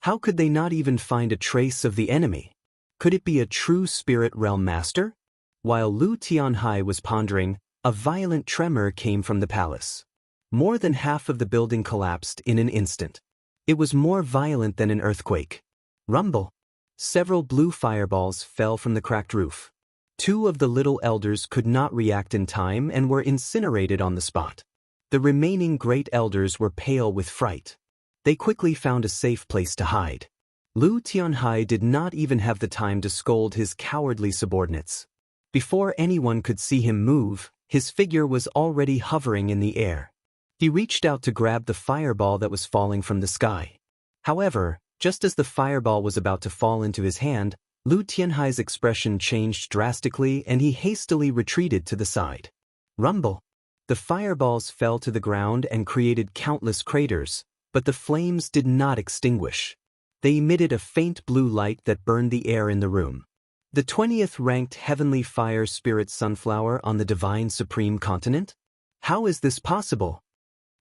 How could they not even find a trace of the enemy? Could it be a true Spirit Realm Master? While Lu Tianhai was pondering, a violent tremor came from the palace. More than half of the building collapsed in an instant. It was more violent than an earthquake. Rumble! Several blue fireballs fell from the cracked roof. 2 of the little elders could not react in time and were incinerated on the spot. The remaining Great Elders were pale with fright. They quickly found a safe place to hide. Lu Tianhai did not even have the time to scold his cowardly subordinates. Before anyone could see him move, his figure was already hovering in the air. He reached out to grab the fireball that was falling from the sky. However, just as the fireball was about to fall into his hand, Lu Tianhai's expression changed drastically and he hastily retreated to the side. Rumble! The fireballs fell to the ground and created countless craters, but the flames did not extinguish. They emitted a faint blue light that burned the air in the room. The 20th ranked Heavenly Fire Spirit Sunflower on the Divine Supreme Continent? How is this possible?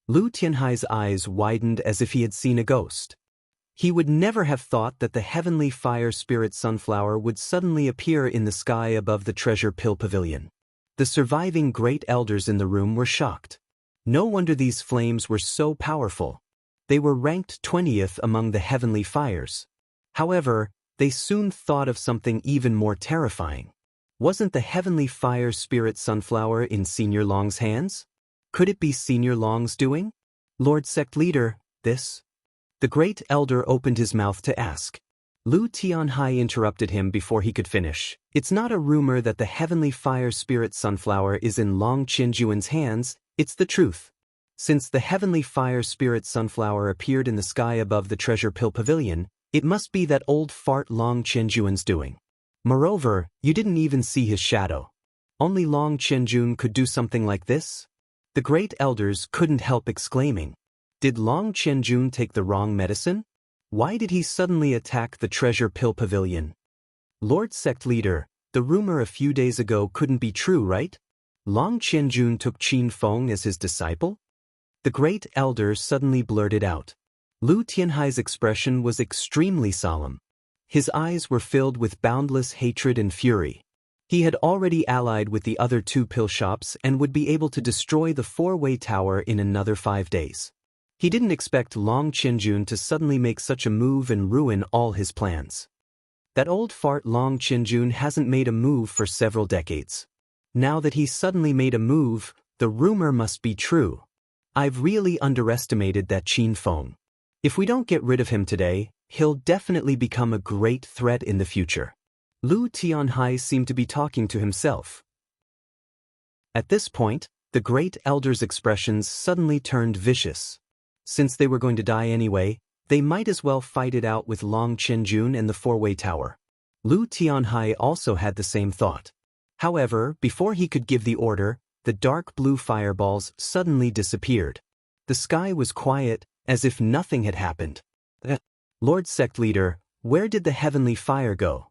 Lu Tianhai's eyes widened as if he had seen a ghost. He would never have thought that the Heavenly Fire Spirit Sunflower would suddenly appear in the sky above the Treasure Pill Pavilion. The surviving Great Elders in the room were shocked. No wonder these flames were so powerful. They were ranked 20th among the Heavenly Fires. However, they soon thought of something even more terrifying. Wasn't the Heavenly Fire Spirit Sunflower in Senior Long's hands? Could it be Senior Long's doing? "Lord Sect Leader, this?" The Great Elder opened his mouth to ask. Lu Tianhai interrupted him before he could finish. "It's not a rumor that the Heavenly Fire Spirit Sunflower is in Long Qinjuan's hands, it's the truth. Since the Heavenly Fire Spirit Sunflower appeared in the sky above the Treasure Pill Pavilion, it must be that old fart Long Qinjuan's doing. Moreover, you didn't even see his shadow. Only Long Qinjun could do something like this?" The Great Elders couldn't help exclaiming. Did Long Qinjun take the wrong medicine? Why did he suddenly attack the Treasure Pill Pavilion? "Lord Sect Leader, the rumor a few days ago couldn't be true, right? Long Qinjun took Qin Feng as his disciple?" The Great Elder suddenly blurted out. Lu Tianhai's expression was extremely solemn. His eyes were filled with boundless hatred and fury. He had already allied with the other 2 pill shops and would be able to destroy the 4-way tower in another 5 days. He didn't expect Long Qinjun to suddenly make such a move and ruin all his plans. That old fart Long Qinjun hasn't made a move for several decades. Now that he suddenly made a move, the rumor must be true. I've really underestimated that Qin Feng. If we don't get rid of him today, he'll definitely become a great threat in the future. Lu Tianhai seemed to be talking to himself. At this point, the Great Elder's expressions suddenly turned vicious. Since they were going to die anyway, they might as well fight it out with Long Qinjun and the 4-way tower. Lu Tianhai also had the same thought. However, before he could give the order, the dark blue fireballs suddenly disappeared. The sky was quiet, as if nothing had happened. Lord Sect Leader, where did the heavenly fire go?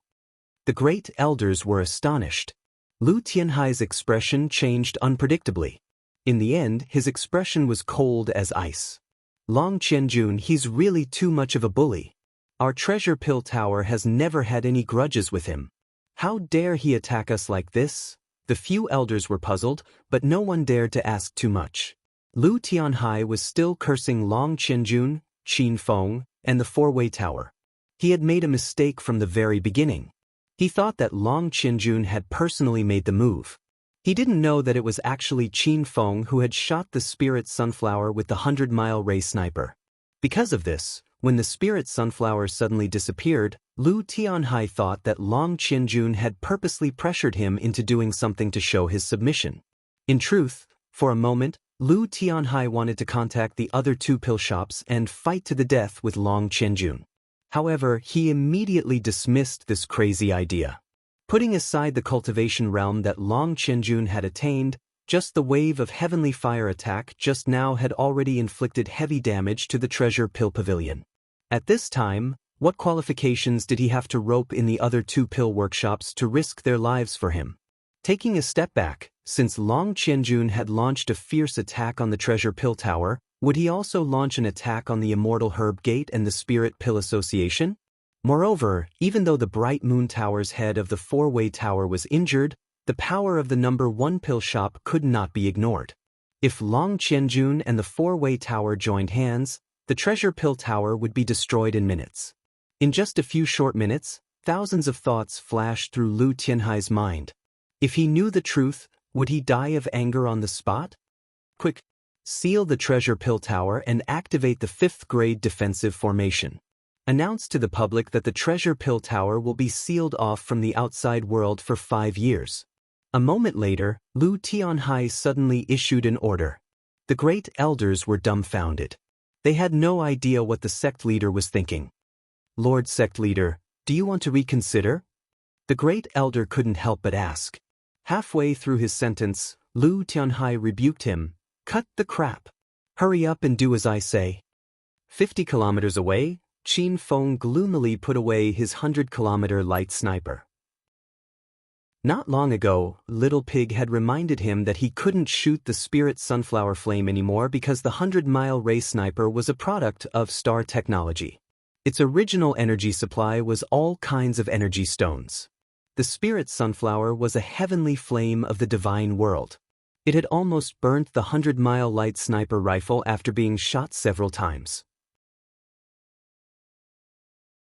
The great elders were astonished. Lu Tianhai's expression changed unpredictably. In the end, his expression was cold as ice. Long Qianjun, he's really too much of a bully. Our treasure pill tower has never had any grudges with him. How dare he attack us like this? The few elders were puzzled, but no one dared to ask too much. Lu Tianhai was still cursing Long Qianjun, Qin Feng, and the four-way tower. He had made a mistake from the very beginning. He thought that Long Qianjun had personally made the move. He didn't know that it was actually Qin Feng who had shot the spirit sunflower with the 100-mile ray sniper. Because of this, when the spirit sunflower suddenly disappeared, Lu Tianhai thought that Long Qianjun had purposely pressured him into doing something to show his submission. In truth, for a moment, Lu Tianhai wanted to contact the other two pill shops and fight to the death with Long Qianjun. However, he immediately dismissed this crazy idea. Putting aside the cultivation realm that Long Qianjun had attained, just the wave of heavenly fire attack just now had already inflicted heavy damage to the treasure pill pavilion. At this time, what qualifications did he have to rope in the other two pill workshops to risk their lives for him? Taking a step back, since Long Qianjun had launched a fierce attack on the treasure pill tower, would he also launch an attack on the Immortal Herb Gate and the Spirit Pill Association? Moreover, even though the Bright Moon Tower's head of the four-way tower was injured, the power of the number 1 pill shop could not be ignored. If Long Qianjun and the four-way tower joined hands, the treasure pill tower would be destroyed in minutes. In just a few short minutes, thousands of thoughts flashed through Lu Tianhai's mind. If he knew the truth, would he die of anger on the spot? Quick! Seal the treasure pill tower and activate the 5th grade defensive formation. Announce to the public that the treasure pill tower will be sealed off from the outside world for 5 years. A moment later, Lu Tianhai suddenly issued an order. The great elders were dumbfounded. They had no idea what the sect leader was thinking. Lord Sect Leader, do you want to reconsider? The great elder couldn't help but ask. Halfway through his sentence, Lu Tianhai rebuked him. Cut the crap. Hurry up and do as I say. 50 kilometers away, Qin Feng gloomily put away his 100-kilometer light sniper. Not long ago, Little Pig had reminded him that he couldn't shoot the spirit sunflower flame anymore because the 100-mile ray sniper was a product of star technology. Its original energy supply was all kinds of energy stones. The spirit sunflower was a heavenly flame of the divine world. It had almost burnt the 100-mile light sniper rifle after being shot several times.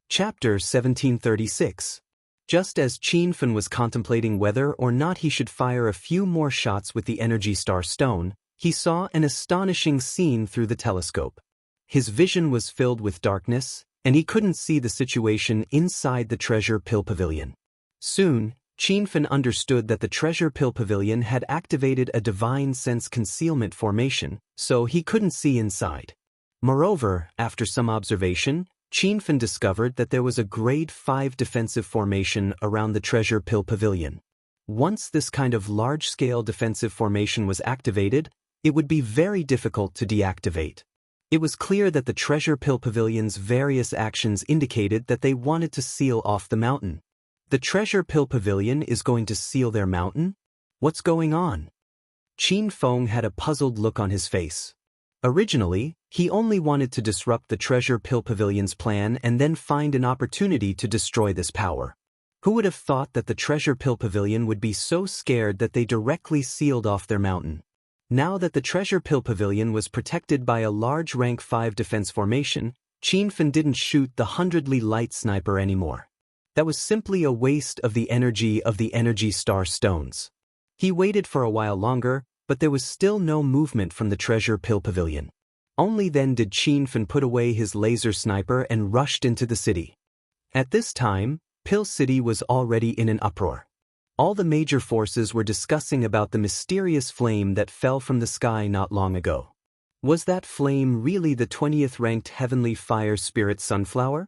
Chapter 1736. Just as Qin Fen was contemplating whether or not he should fire a few more shots with the Energy Star Stone, he saw an astonishing scene through the telescope. His vision was filled with darkness, and he couldn't see the situation inside the Treasure Pill Pavilion. Soon, Qin Fen understood that the Treasure Pill Pavilion had activated a divine sense concealment formation, so he couldn't see inside. Moreover, after some observation, Qin Fen discovered that there was a grade 5 defensive formation around the Treasure Pill Pavilion. Once this kind of large-scale defensive formation was activated, it would be very difficult to deactivate. It was clear that the Treasure Pill Pavilion's various actions indicated that they wanted to seal off the mountain. The Treasure Pill Pavilion is going to seal their mountain? What's going on? Qin Feng had a puzzled look on his face. Originally, he only wanted to disrupt the Treasure Pill Pavilion's plan and then find an opportunity to destroy this power. Who would have thought that the Treasure Pill Pavilion would be so scared that they directly sealed off their mountain? Now that the Treasure Pill Pavilion was protected by a large rank 5 defense formation, Qin Fen didn't shoot the 100-ly light sniper anymore. That was simply a waste of the Energy Star Stones. He waited for a while longer, but there was still no movement from the Treasure Pill Pavilion. Only then did Qin Fen put away his laser sniper and rushed into the city. At this time, Pill City was already in an uproar. All the major forces were discussing about the mysterious flame that fell from the sky not long ago. Was that flame really the 20th ranked heavenly fire spirit sunflower?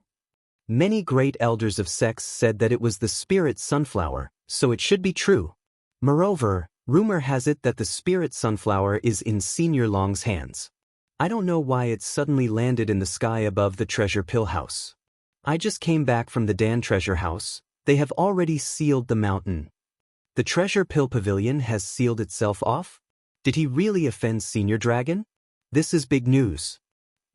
Many great elders of sects said that it was the spirit sunflower, so it should be true. Moreover, rumor has it that the spirit sunflower is in Senior Long's hands. I don't know why it suddenly landed in the sky above the treasure pill house. I just came back from the Dan treasure house. They have already sealed the mountain. The treasure pill pavilion has sealed itself off? Did he really offend Senior Dragon? This is big news.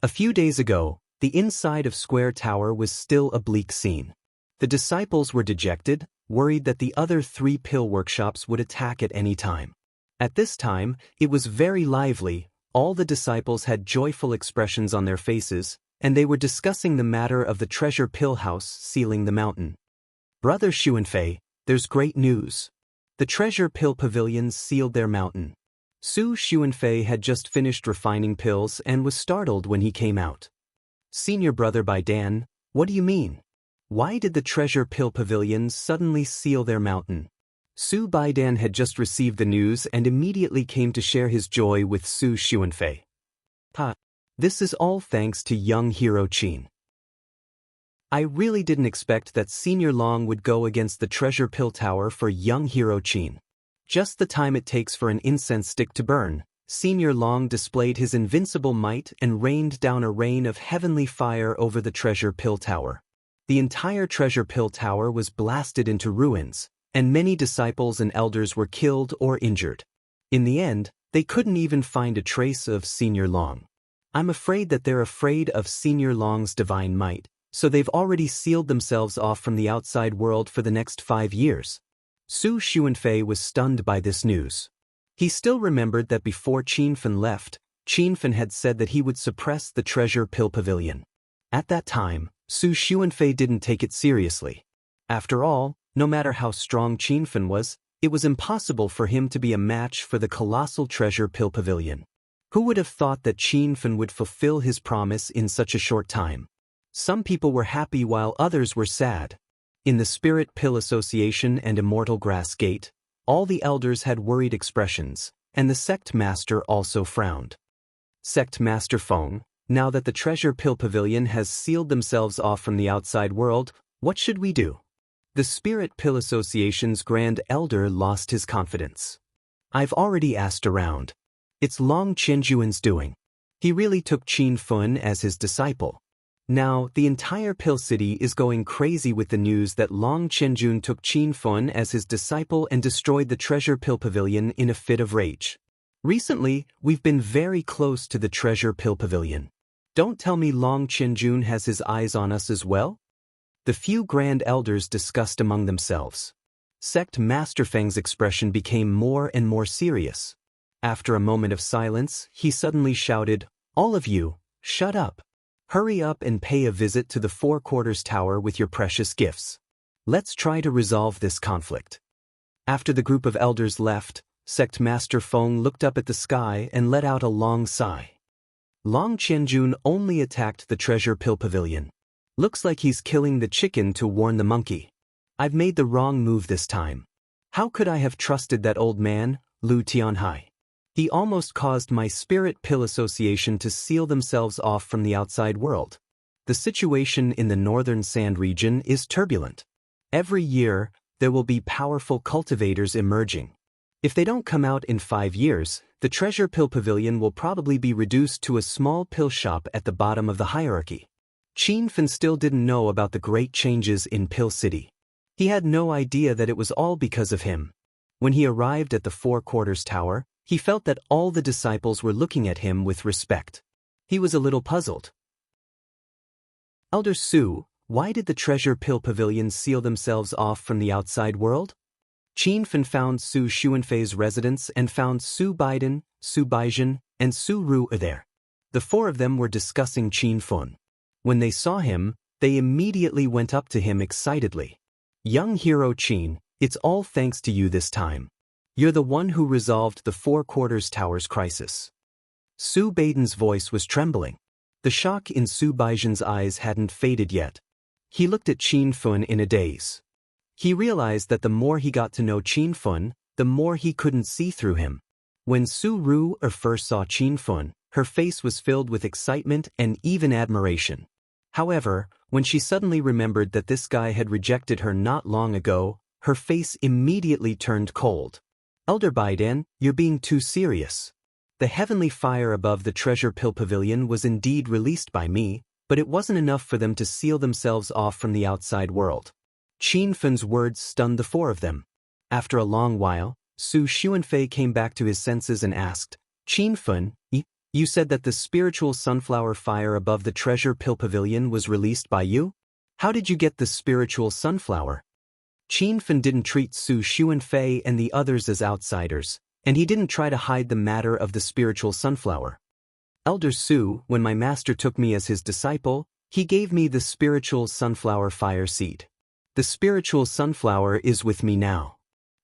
A few days ago, the inside of Square Tower was still a bleak scene. The disciples were dejected, worried that the other 3 pill workshops would attack at any time. At this time, it was very lively. All the disciples had joyful expressions on their faces, and they were discussing the matter of the treasure pill house sealing the mountain. Brother Xuanfei, there's great news. The treasure pill pavilions sealed their mountain. Su Xuanfei had just finished refining pills and was startled when he came out. Senior brother by Dan, what do you mean? Why did the treasure pill pavilions suddenly seal their mountain? Su Baidan had just received the news and immediately came to share his joy with Su Xuanfei. This is all thanks to young hero Qin. I really didn't expect that Senior Long would go against the treasure pill tower for young hero Qin. Just the time it takes for an incense stick to burn, Senior Long displayed his invincible might and rained down a rain of heavenly fire over the treasure pill tower. The entire treasure pill tower was blasted into ruins, and many disciples and elders were killed or injured. In the end, they couldn't even find a trace of Senior Long. I'm afraid that they're afraid of Senior Long's divine might, so they've already sealed themselves off from the outside world for the next 5 years. Su Xuanfei was stunned by this news. He still remembered that before Qinfen left, Qinfen had said that he would suppress the treasure pill pavilion. At that time, Su Xuanfei didn't take it seriously. After all, no matter how strong Qinfen was, it was impossible for him to be a match for the colossal treasure pill pavilion. Who would have thought that Qinfen would fulfill his promise in such a short time? Some people were happy while others were sad. In the Spirit Pill Association and Immortal Grass Gate, all the elders had worried expressions, and the sect master also frowned. Sect Master Feng, now that the treasure pill pavilion has sealed themselves off from the outside world, what should we do? The Spirit Pill Association's Grand Elder lost his confidence. I've already asked around. It's Long Qianjuan's doing. He really took Qin Fun as his disciple. Now, the entire Pill City is going crazy with the news that Long Qianjun took Qin Fun as his disciple and destroyed the treasure pill pavilion in a fit of rage. Recently, we've been very close to the treasure pill pavilion. Don't tell me Long Qianjun has his eyes on us as well? The few grand elders discussed among themselves. Sect Master Feng's expression became more and more serious. After a moment of silence, he suddenly shouted, "All of you, shut up. Hurry up and pay a visit to the Four Quarters Tower with your precious gifts. Let's try to resolve this conflict." After the group of elders left, Sect Master Feng looked up at the sky and let out a long sigh. Long Qianjun only attacked the treasure pill pavilion. Looks like he's killing the chicken to warn the monkey. I've made the wrong move this time. How could I have trusted that old man, Lu Tianhai? He almost caused my Spirit Pill Association to seal themselves off from the outside world. The situation in the northern sand region is turbulent. Every year, there will be powerful cultivators emerging. If they don't come out in 5 years, the treasure pill pavilion will probably be reduced to a small pill shop at the bottom of the hierarchy. Qin Fen still didn't know about the great changes in Pill City. He had no idea that it was all because of him. When he arrived at the Four Quarters Tower, he felt that all the disciples were looking at him with respect. He was a little puzzled. Elder Su, why did the treasure pill pavilion seal themselves off from the outside world? Qin Fen found Su Xuanfei's residence and found Su Baidan, Su Baizhen, and Su Ru there. The 4 of them were discussing Qin Fun. When they saw him, they immediately went up to him excitedly. Young hero Qin, it's all thanks to you this time. You're the one who resolved the Four Quarters Tower's crisis. Su Baidan's voice was trembling. The shock in Su Baizhen's eyes hadn't faded yet. He looked at Qin Fun in a daze. He realized that the more he got to know Qin Fun, the more he couldn't see through him. When Su Ru first saw Qin Fun, her face was filled with excitement and even admiration. However, when she suddenly remembered that this guy had rejected her not long ago, her face immediately turned cold. Elder Biden, you're being too serious. The heavenly fire above the treasure pill pavilion was indeed released by me, but it wasn't enough for them to seal themselves off from the outside world. Qin Fen's words stunned the four of them. After a long while, Su Xuanfei came back to his senses and asked, Qin Fen, you said that the spiritual sunflower fire above the treasure pill pavilion was released by you? How did you get the spiritual sunflower? Qin Fen didn't treat Su Xuanfei and the others as outsiders, and he didn't try to hide the matter of the spiritual sunflower. Elder Su, when my master took me as his disciple, he gave me the spiritual sunflower fire seed. The spiritual sunflower is with me now.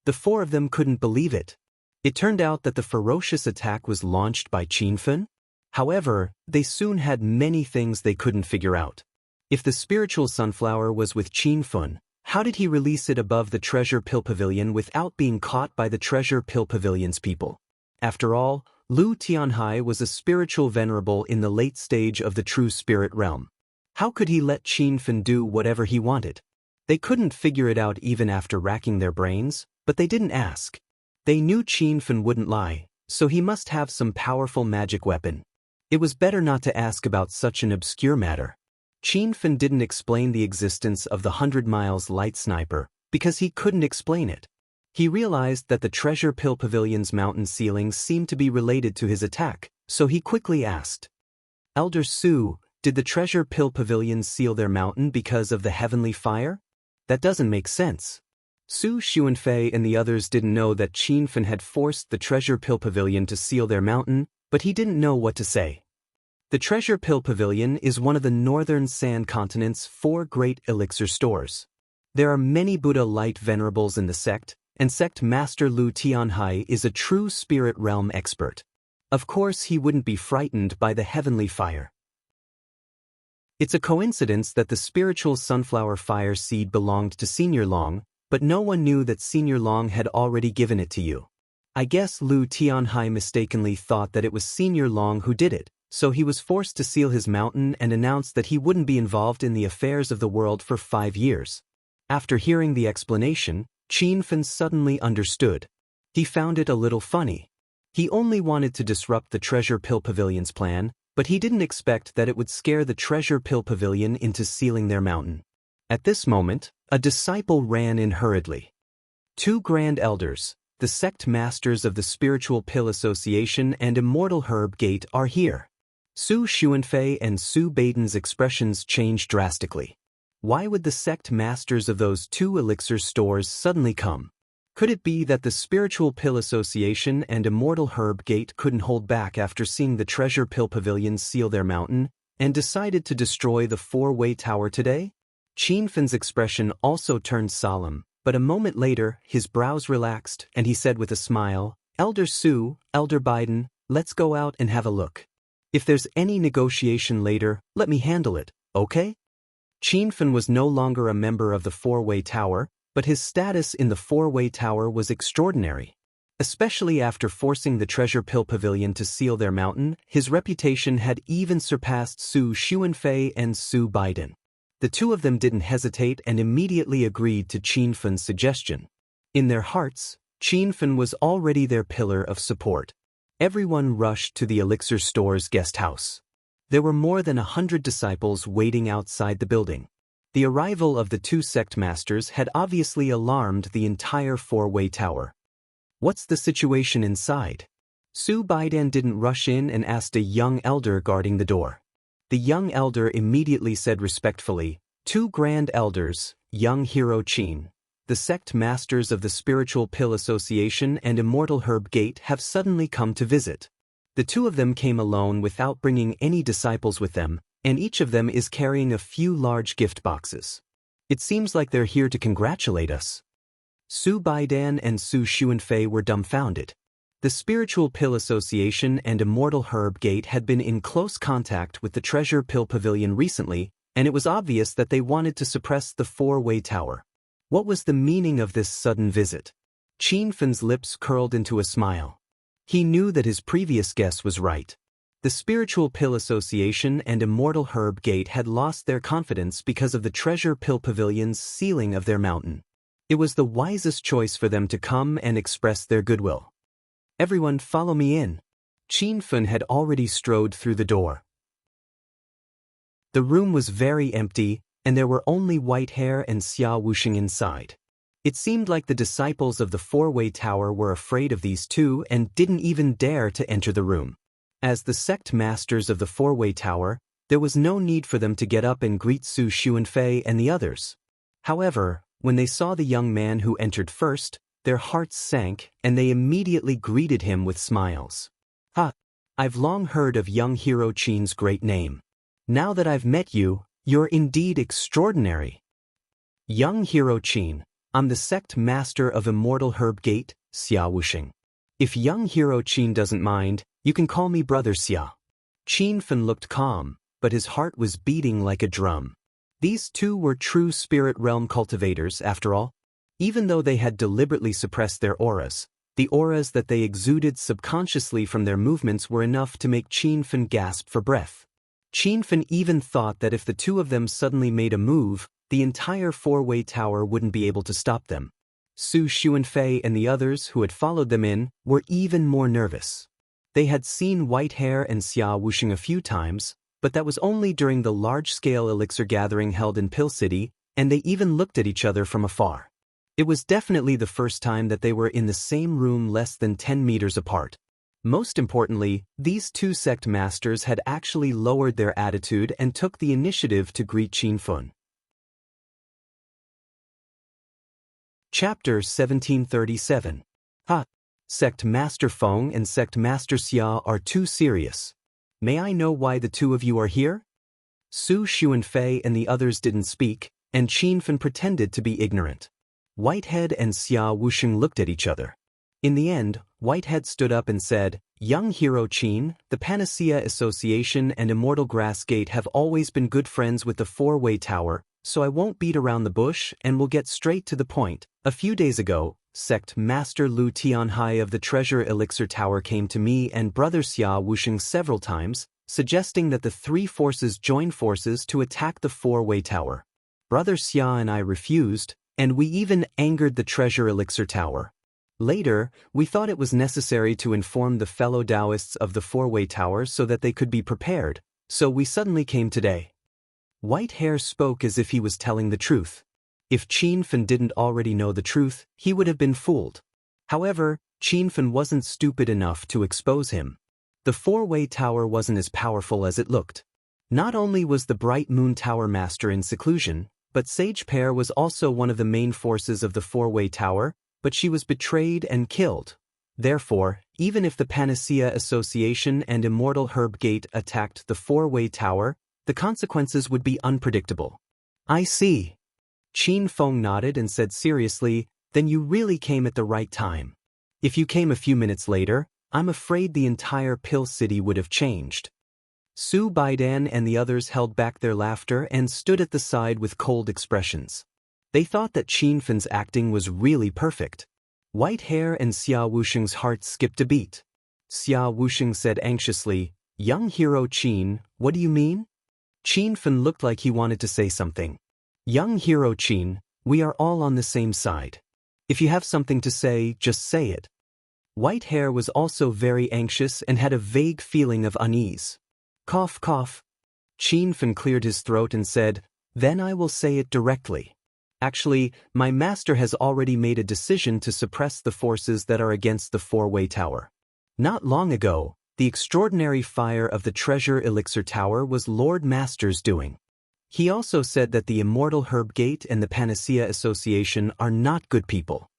The four of them couldn't believe it. It turned out that the ferocious attack was launched by Qin Fen. However, they soon had many things they couldn't figure out. If the spiritual sunflower was with Qin Fen, how did he release it above the treasure pill pavilion without being caught by the treasure pill pavilion's people? After all, Lu Tianhai was a spiritual venerable in the late stage of the true spirit realm. How could he let Qin Fen do whatever he wanted? They couldn't figure it out even after racking their brains, but they didn't ask. They knew Qin Fen wouldn't lie, so he must have some powerful magic weapon. It was better not to ask about such an obscure matter. Qin Fen didn't explain the existence of the 100 miles light sniper, because he couldn't explain it. He realized that the treasure pill pavilion's mountain ceilings seemed to be related to his attack, so he quickly asked, Elder Su, did the treasure pill pavilion seal their mountain because of the heavenly fire? That doesn't make sense. Su Xuanfei and the others didn't know that Qin Fen had forced the treasure pill pavilion to seal their mountain, but he didn't know what to say. The treasure pill pavilion is one of the northern sand continent's 4 great elixir stores. There are many Buddha light venerables in the sect, and sect master Lu Tianhai is a true spirit realm expert. Of course he wouldn't be frightened by the heavenly fire. It's a coincidence that the spiritual sunflower fire seed belonged to Senior Long, but no one knew that Senior Long had already given it to you. I guess Lu Tianhai mistakenly thought that it was Senior Long who did it, so he was forced to seal his mountain and announced that he wouldn't be involved in the affairs of the world for 5 years. After hearing the explanation, Qin Fen suddenly understood. He found it a little funny. He only wanted to disrupt the treasure pill pavilion's plan, but he didn't expect that it would scare the treasure pill pavilion into sealing their mountain. At this moment, a disciple ran in hurriedly. 2 grand elders, the sect masters of the Spiritual Pill Association and Immortal Herb Gate are here. Su Xuanfei and Su Baiden's expressions changed drastically. Why would the sect masters of those 2 elixir stores suddenly come? Could it be that the Spiritual Pill Association and Immortal Herb Gate couldn't hold back after seeing the Treasure Pill Pavilion seal their mountain, and decided to destroy the 4-way tower today? Qin Fen's expression also turned solemn, but a moment later his brows relaxed and he said with a smile, Elder Su, Elder Biden, let's go out and have a look. If there's any negotiation later, let me handle it, okay? Qin Fen was no longer a member of the 4-way tower, but his status in the 4-way tower was extraordinary. Especially after forcing the Treasure Pill Pavilion to seal their mountain, his reputation had even surpassed Su Xuanfei and Su Biden. The 2 of them didn't hesitate and immediately agreed to Qin Fen's suggestion. In their hearts, Qin Fen was already their pillar of support. Everyone rushed to the elixir store's guest house. There were more than 100 disciples waiting outside the building. The arrival of the 2 sect masters had obviously alarmed the entire 4-way tower. What's the situation inside? Su Baidan didn't rush in and asked a young elder guarding the door. The young elder immediately said respectfully, 2 grand elders, young hero Qin, the sect masters of the Spiritual Pill Association and Immortal Herb Gate have suddenly come to visit. The 2 of them came alone without bringing any disciples with them, and each of them is carrying a few large gift boxes. It seems like they're here to congratulate us. Su Baidan and Su Xuanfei were dumbfounded. The Spiritual Pill Association and Immortal Herb Gate had been in close contact with the Treasure Pill Pavilion recently, and it was obvious that they wanted to suppress the 4-way tower. What was the meaning of this sudden visit? Qin Fen's lips curled into a smile. He knew that his previous guess was right. The Spiritual Pill Association and Immortal Herb Gate had lost their confidence because of the Treasure Pill Pavilion's sealing of their mountain. It was the wisest choice for them to come and express their goodwill. "Everyone follow me in." Qin Fen had already strode through the door. The room was very empty, and there were only White Hair and Xia Wuxing inside. It seemed like the disciples of the Four-Way Tower were afraid of these two and didn't even dare to enter the room. As the sect masters of the Four-Way Tower, there was no need for them to get up and greet Su Xuanfei and the others. However, when they saw the young man who entered first, their hearts sank and they immediately greeted him with smiles. "Ha! I've long heard of young hero Qin's great name. Now that I've met you, you're indeed extraordinary." "Young hero Qin, I'm the sect master of Immortal Herb Gate, Xia Wuxing. If young hero Qin doesn't mind, you can call me Brother Xia." Qin Fen looked calm, but his heart was beating like a drum. These two were true spirit realm cultivators, after all. Even though they had deliberately suppressed their auras, the auras that they exuded subconsciously from their movements were enough to make Qin Fen gasp for breath. Qin Fen even thought that if the two of them suddenly made a move, the entire Four-Way Tower wouldn't be able to stop them. Su Xuanfei and the others who had followed them in were even more nervous. They had seen White Hair and Xia Wuxing a few times, but that was only during the large-scale elixir gathering held in Pill City, and they even looked at each other from afar. It was definitely the first time that they were in the same room less than 10 meters apart. Most importantly, these two sect masters had actually lowered their attitude and took the initiative to greet Qin Fen. Chapter 1737. Ha! Sect Master Feng and Sect Master Xia are too serious. May I know why the two of you are here? Su Xuanfei and the others didn't speak, and Qin Fen pretended to be ignorant. Whitehead and Xia Wuxing looked at each other. In the end, Whitehead stood up and said, "Young hero Qin, the Panacea Association and Immortal Grass Gate have always been good friends with the Four-Way Tower, so I won't beat around the bush and will get straight to the point. A few days ago, Sect Master Lu Tianhai of the Treasure Elixir Tower came to me and Brother Xia Wuxing several times, suggesting that the three forces join forces to attack the Four-Way Tower. Brother Xia and I refused, and we even angered the Treasure Elixir Tower. Later, we thought it was necessary to inform the fellow Taoists of the Four-Way Tower so that they could be prepared, so we suddenly came today." White Hair spoke as if he was telling the truth. If Qin Fen didn't already know the truth, he would have been fooled. However, Qin Fen wasn't stupid enough to expose him. The Four-Way Tower wasn't as powerful as it looked. Not only was the Bright Moon Tower Master in seclusion, but Sage Pear was also one of the main forces of the Four-Way Tower, but she was betrayed and killed. Therefore, even if the Panacea Association and Immortal Herb Gate attacked the Four-Way Tower, the consequences would be unpredictable. "I see." Qin Feng nodded and said seriously, "Then you really came at the right time. If you came a few minutes later, I'm afraid the entire Pill City would have changed." Su Baidan and the others held back their laughter and stood at the side with cold expressions. They thought that Qin Fen's acting was really perfect. White Hair and Xia Wuxing's heart skipped a beat. Xia Wuxing said anxiously, "Young hero Qin, what do you mean?" Qin Fen looked like he wanted to say something. "Young hero Qin, we are all on the same side. If you have something to say, just say it." White Hair was also very anxious and had a vague feeling of unease. Cough, cough. Qin Fen cleared his throat and said, "Then I will say it directly. Actually, my master has already made a decision to suppress the forces that are against the Four-Way Tower. Not long ago, the extraordinary fire of the Treasure Elixir Tower was Lord Master's doing. He also said that the Immortal Herb Gate and the Panacea Association are not good people."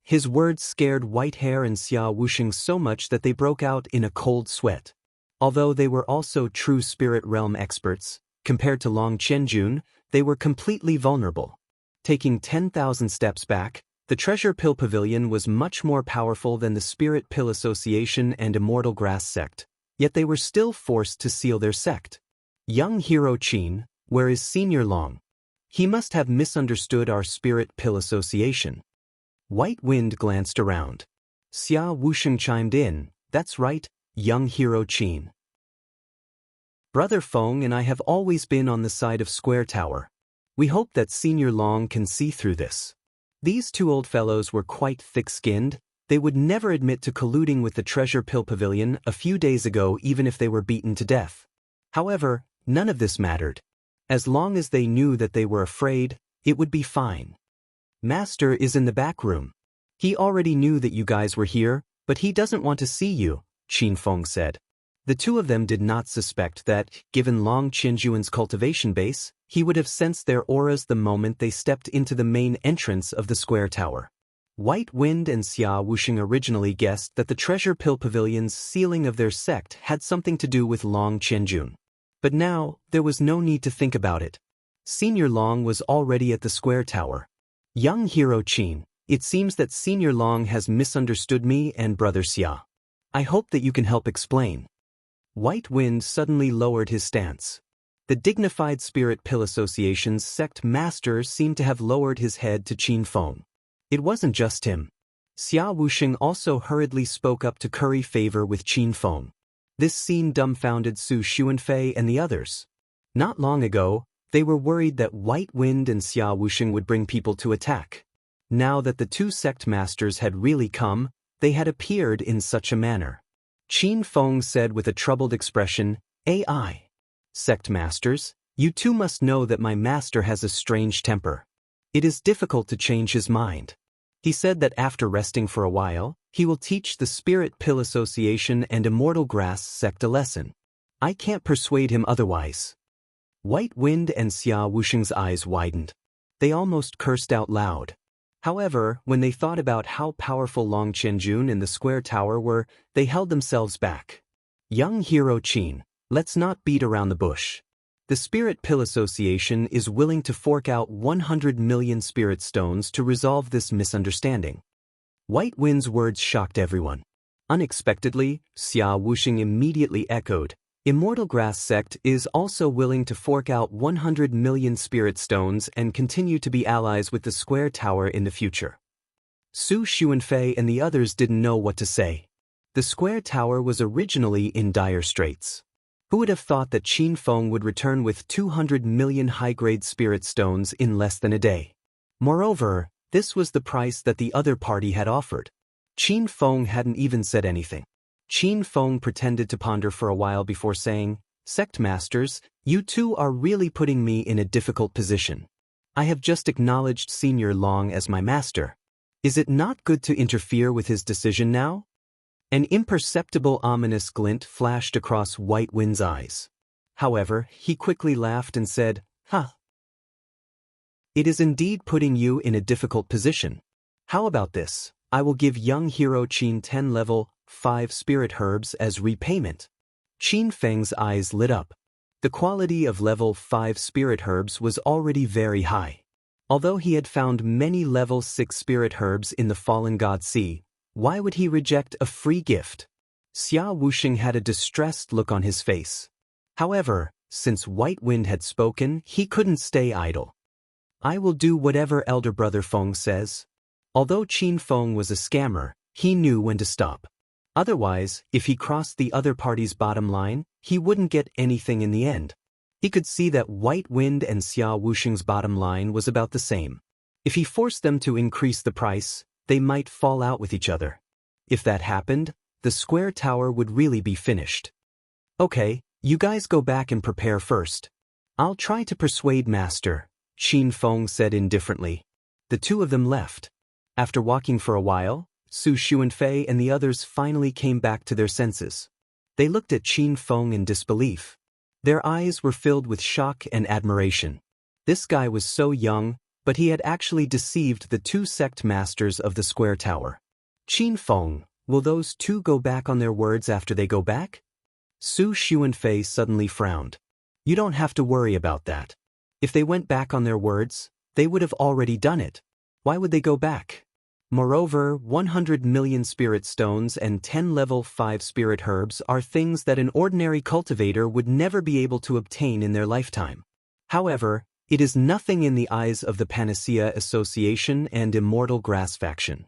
His words scared White Hair and Xia Wuxing so much that they broke out in a cold sweat. Although they were also true spirit realm experts, compared to Long Qianjun, they were completely vulnerable. Taking 10,000 steps back, the Treasure Pill Pavilion was much more powerful than the Spirit Pill Association and Immortal Grass Sect, yet they were still forced to seal their sect. "Young hero Qin, where is Senior Long? He must have misunderstood our Spirit Pill Association." White Wind glanced around. Xia Wuxing chimed in, "That's right, young hero Qin. Brother Feng and I have always been on the side of Square Tower. We hope that Senior Long can see through this. These two old fellows were quite thick-skinned. They would never admit to colluding with the Treasure Pill Pavilion a few days ago even if they were beaten to death. However, none of this mattered. As long as they knew that they were afraid, it would be fine. Master is in the back room. He already knew that you guys were here, but he doesn't want to see you, Qin Feng said. The two of them did not suspect that, given Long Qinjuan's cultivation base, he would have sensed their auras the moment they stepped into the main entrance of the Square Tower. White Wind and Xia Wuxing originally guessed that the Treasure Pill Pavilion's sealing of their sect had something to do with Long Qinjun. But now, there was no need to think about it. Senior Long was already at the Square Tower. Young hero Qin, it seems that Senior Long has misunderstood me and Brother Xia. I hope that you can help explain. White Wind suddenly lowered his stance. The dignified Spirit Pill Association's sect master seemed to have lowered his head to Qin Feng. It wasn't just him. Xia Wuxing also hurriedly spoke up to curry favor with Qin Feng. This scene dumbfounded Su Xuanfei and the others. Not long ago, they were worried that White Wind and Xia Wuxing would bring people to attack. Now that the two sect masters had really come, they had appeared in such a manner. Qin Feng said with a troubled expression, "AI. Sect masters, you two must know that my master has a strange temper. It is difficult to change his mind." He said that after resting for a while, he will teach the Spirit Pill Association and Immortal Grass sect a lesson. I can't persuade him otherwise. White Wind and Xia Wuxing's eyes widened. They almost cursed out loud. However, when they thought about how powerful Long Qinjun and the Square Tower were, they held themselves back. Young hero Qin, let's not beat around the bush. The Spirit Pill Association is willing to fork out 100 million spirit stones to resolve this misunderstanding. White Wind's words shocked everyone. Unexpectedly, Xia Wuxing immediately echoed, Immortal Grass sect is also willing to fork out 100 million spirit stones and continue to be allies with the Square Tower in the future. Su Xuanfei and the others didn't know what to say. The Square Tower was originally in dire straits. Who would have thought that Qin Feng would return with 200 million high-grade spirit stones in less than a day? Moreover, this was the price that the other party had offered. Qin Feng hadn't even said anything. Qin Feng pretended to ponder for a while before saying, "Sect masters, you two are really putting me in a difficult position. I have just acknowledged Senior Long as my master. Is it not good to interfere with his decision now?" An imperceptible ominous glint flashed across White Wind's eyes. However, he quickly laughed and said, "Huh. It is indeed putting you in a difficult position. How about this? I will give young hero Qin 10 level 5 spirit herbs as repayment." Qin Feng's eyes lit up. The quality of level 5 spirit herbs was already very high. Although he had found many level 6 spirit herbs in the Fallen God Sea, why would he reject a free gift? Xia Wuxing had a distressed look on his face. However, since White Wind had spoken, he couldn't stay idle. "I will do whatever Elder Brother Feng says." Although Qin Feng was a scammer, he knew when to stop. Otherwise, if he crossed the other party's bottom line, he wouldn't get anything in the end. He could see that White Wind and Xia Wuxing's bottom line was about the same. If he forced them to increase the price, they might fall out with each other. If that happened, the Square Tower would really be finished. "Okay, you guys go back and prepare first. I'll try to persuade Master," Qin Feng said indifferently. The two of them left. After walking for a while, Su Xuanfei and the others finally came back to their senses. They looked at Qin Feng in disbelief. Their eyes were filled with shock and admiration. This guy was so young, but he had actually deceived the two sect masters of the Square Tower. "Qin Feng, will those two go back on their words after they go back?" Su Xuanfei suddenly frowned. "You don't have to worry about that. If they went back on their words, they would have already done it. Why would they go back? Moreover, 100 million spirit stones and 10 level 5 spirit herbs are things that an ordinary cultivator would never be able to obtain in their lifetime. However, it is nothing in the eyes of the Panacea Association and Immortal Grass faction."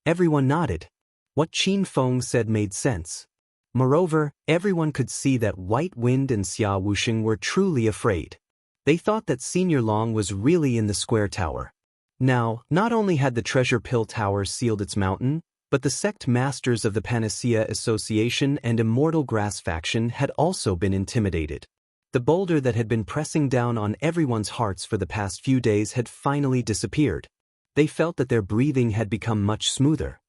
Everyone nodded. What Qin Feng said made sense. Moreover, everyone could see that White Wind and Xia Wuxing were truly afraid. They thought that Senior Long was really in the square tower. Now, not only had the Treasure Pill Tower sealed its mountain, but the sect masters of the Panacea Association and Immortal Grass faction had also been intimidated. The boulder that had been pressing down on everyone's hearts for the past few days had finally disappeared. They felt that their breathing had become much smoother.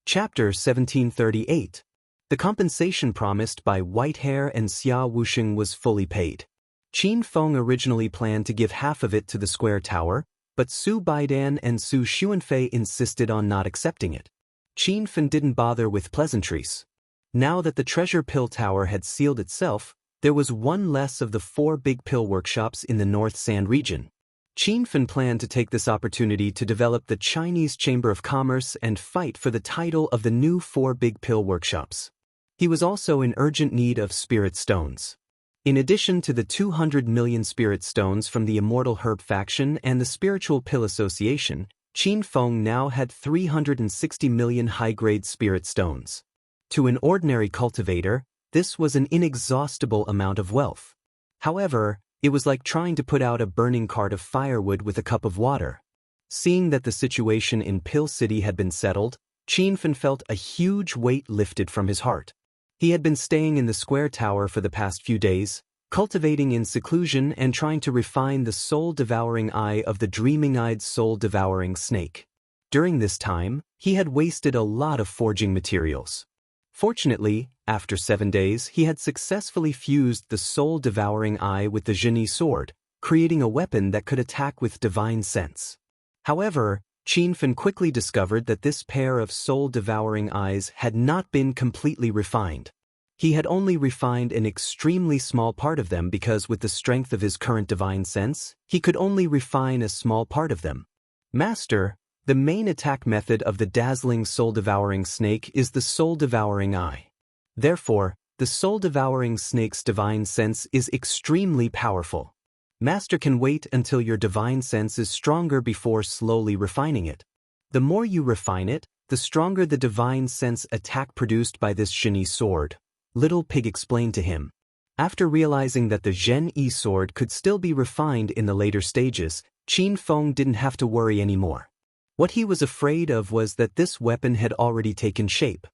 Chapter 1738. The compensation promised by Whitehair and Xia Wuxing was fully paid. Qin Feng originally planned to give half of it to the square tower, but Su Baidan and Su Xuanfei insisted on not accepting it. Qin Feng didn't bother with pleasantries. Now that the Treasure Pill Tower had sealed itself, there was one less of the 4 big pill workshops in the North Sand region. Qin Feng planned to take this opportunity to develop the Chinese Chamber of Commerce and fight for the title of the new 4 big pill workshops. He was also in urgent need of spirit stones. In addition to the 200 million spirit stones from the Immortal Herb faction and the Spiritual Pill Association, Qin Feng now had 360 million high-grade spirit stones. To an ordinary cultivator, this was an inexhaustible amount of wealth. However, it was like trying to put out a burning cart of firewood with a cup of water. Seeing that the situation in Pill City had been settled, Qin Feng felt a huge weight lifted from his heart. He had been staying in the square tower for the past few days, cultivating in seclusion and trying to refine the soul-devouring eye of the dreaming-eyed soul-devouring snake. During this time, he had wasted a lot of forging materials. Fortunately, after 7 days, he had successfully fused the soul-devouring eye with the Zhenyi sword, creating a weapon that could attack with divine sense. However, Qin Feng quickly discovered that this pair of soul-devouring eyes had not been completely refined. He had only refined an extremely small part of them because with the strength of his current divine sense, he could only refine a small part of them. Master, the main attack method of the dazzling soul-devouring snake is the soul-devouring eye. Therefore, the soul-devouring snake's divine sense is extremely powerful. Master can wait until your divine sense is stronger before slowly refining it. The more you refine it, the stronger the divine sense attack produced by this Zhenyi sword, Little Pig explained to him. After realizing that the Zhenyi sword could still be refined in the later stages, Qin Feng didn't have to worry anymore. What he was afraid of was that this weapon had already taken shape.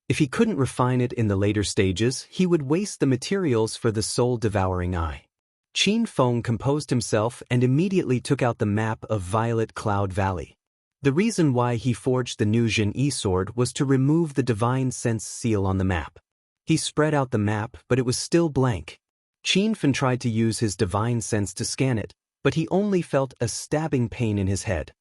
If he couldn't refine it in the later stages, he would waste the materials for the soul-devouring eye. Qin Feng composed himself and immediately took out the map of Violet Cloud Valley. The reason why he forged the new Zhenyi sword was to remove the divine sense seal on the map. He spread out the map, but it was still blank. Qin Feng tried to use his divine sense to scan it, but he only felt a stabbing pain in his head.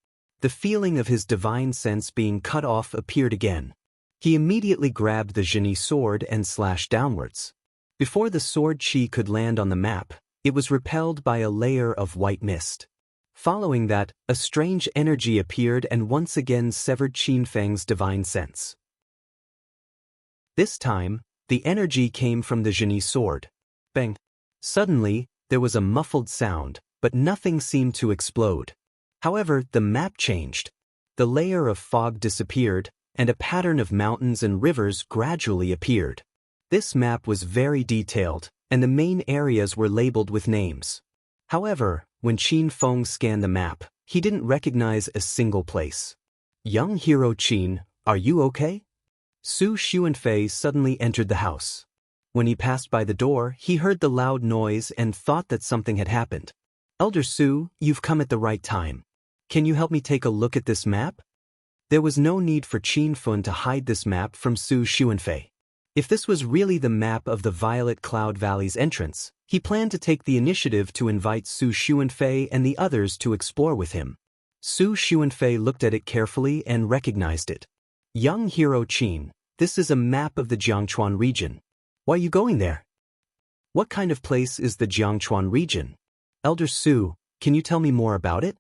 The feeling of his divine sense being cut off appeared again. He immediately grabbed the Zhenyi sword and slashed downwards. Before the sword chi could land on the map, it was repelled by a layer of white mist. Following that, a strange energy appeared and once again severed Qin Feng's divine sense. This time, the energy came from the Zhenyi sword. Bang! Suddenly, there was a muffled sound, but nothing seemed to explode. However, the map changed. The layer of fog disappeared, and a pattern of mountains and rivers gradually appeared. This map was very detailed, and the main areas were labeled with names. However, when Qin Feng scanned the map, he didn't recognize a single place. Young hero Qin, are you okay? Su Xuanfei suddenly entered the house. When he passed by the door, he heard the loud noise and thought that something had happened. Elder Su, you've come at the right time. Can you help me take a look at this map? There was no need for Qin Feng to hide this map from Su Xuanfei. If this was really the map of the Violet Cloud Valley's entrance, he planned to take the initiative to invite Su Xuanfei and the others to explore with him. Su Xuanfei looked at it carefully and recognized it. Young hero Qin, this is a map of the Jiangchuan region. Why are you going there? What kind of place is the Jiangchuan region? Elder Su, can you tell me more about it?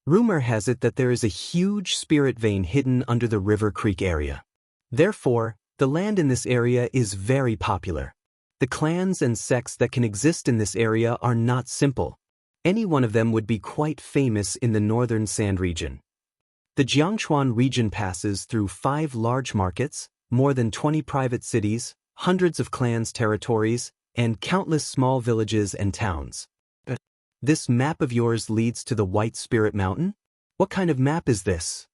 Rumor has it that there is a huge spirit vein hidden under the River Creek area. Therefore, the land in this area is very popular. The clans and sects that can exist in this area are not simple. Any one of them would be quite famous in the northern sand region. The Jiangchuan region passes through 5 large markets, more than 20 private cities, hundreds of clans' territories, and countless small villages and towns. This map of yours leads to the White Spirit Mountain? What kind of map is this?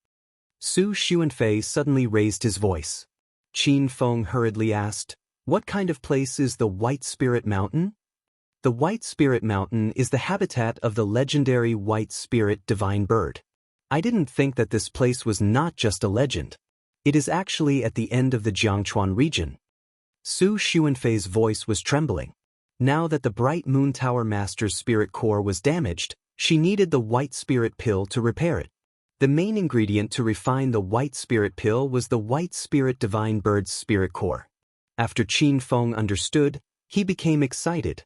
Su Xuanfei suddenly raised his voice. Qin Feng hurriedly asked, "What kind of place is the White Spirit Mountain?" The White Spirit Mountain is the habitat of the legendary White Spirit divine bird. I didn't think that this place was not just a legend. It is actually at the end of the Jiangchuan region. Su Xuanfei's voice was trembling. Now that the Bright Moon Tower Master's spirit core was damaged, she needed the White Spirit Pill to repair it. The main ingredient to refine the White Spirit Pill was the White Spirit Divine Bird's spirit core. After Qin Feng understood, he became excited.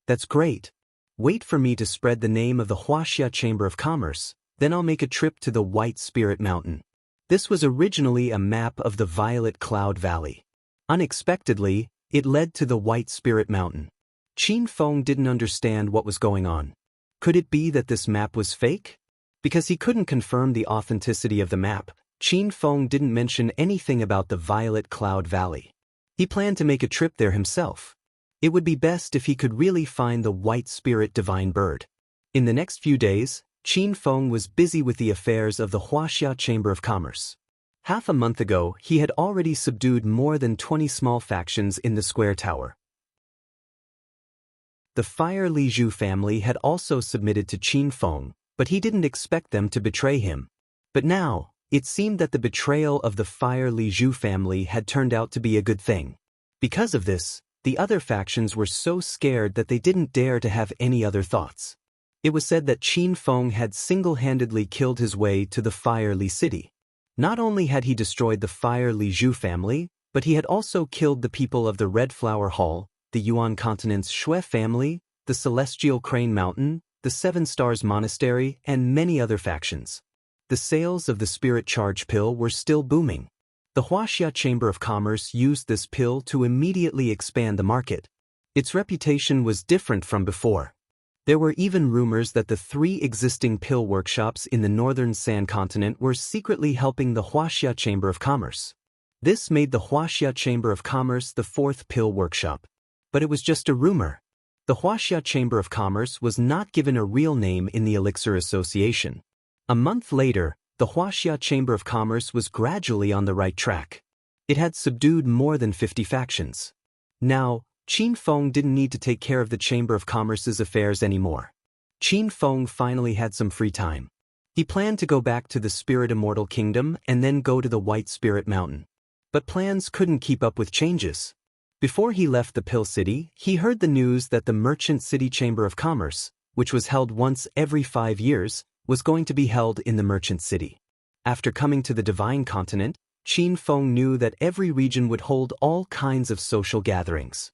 "That's great. Wait for me to spread the name of the Huaxia Chamber of Commerce, then I'll make a trip to the White Spirit Mountain." This was originally a map of the Violet Cloud Valley. Unexpectedly, it led to the White Spirit Mountain. Qin Feng didn't understand what was going on. Could it be that this map was fake? Because he couldn't confirm the authenticity of the map, Qin Feng didn't mention anything about the Violet Cloud Valley. He planned to make a trip there himself. It would be best if he could really find the White Spirit Divine Bird. In the next few days, Qin Feng was busy with the affairs of the Huaxia Chamber of Commerce. Half a month ago, he had already subdued more than 20 small factions in the Square Tower. The Fire Li Zhu family had also submitted to Qin Feng, but he didn't expect them to betray him. But now, it seemed that the betrayal of the Fire Li Zhu family had turned out to be a good thing. Because of this, the other factions were so scared that they didn't dare to have any other thoughts. It was said that Qin Feng had single-handedly killed his way to the Fire Li city. Not only had he destroyed the Fire Li Zhu family, but he had also killed the people of the Red Flower Hall, the Yuan Continent's Shui family, the Celestial Crane Mountain, the Seven Stars Monastery, and many other factions. The sales of the Spirit Charge Pill were still booming. The Huaxia Chamber of Commerce used this pill to immediately expand the market. Its reputation was different from before. There were even rumors that the 3 existing pill workshops in the northern Sand Continent were secretly helping the Huaxia Chamber of Commerce. This made the Huaxia Chamber of Commerce the 4th pill workshop. But it was just a rumor. The Huaxia Chamber of Commerce was not given a real name in the Elixir Association. A month later, the Huaxia Chamber of Commerce was gradually on the right track. It had subdued more than 50 factions. Now, Qin Feng didn't need to take care of the Chamber of Commerce's affairs anymore. Qin Feng finally had some free time. He planned to go back to the Spirit Immortal Kingdom and then go to the White Spirit Mountain. But plans couldn't keep up with changes. Before he left the Pill City, he heard the news that the Merchant City Chamber of Commerce, which was held once every 5 years, was going to be held in the Merchant City. After coming to the Divine Continent, Qin Feng knew that every region would hold all kinds of social gatherings.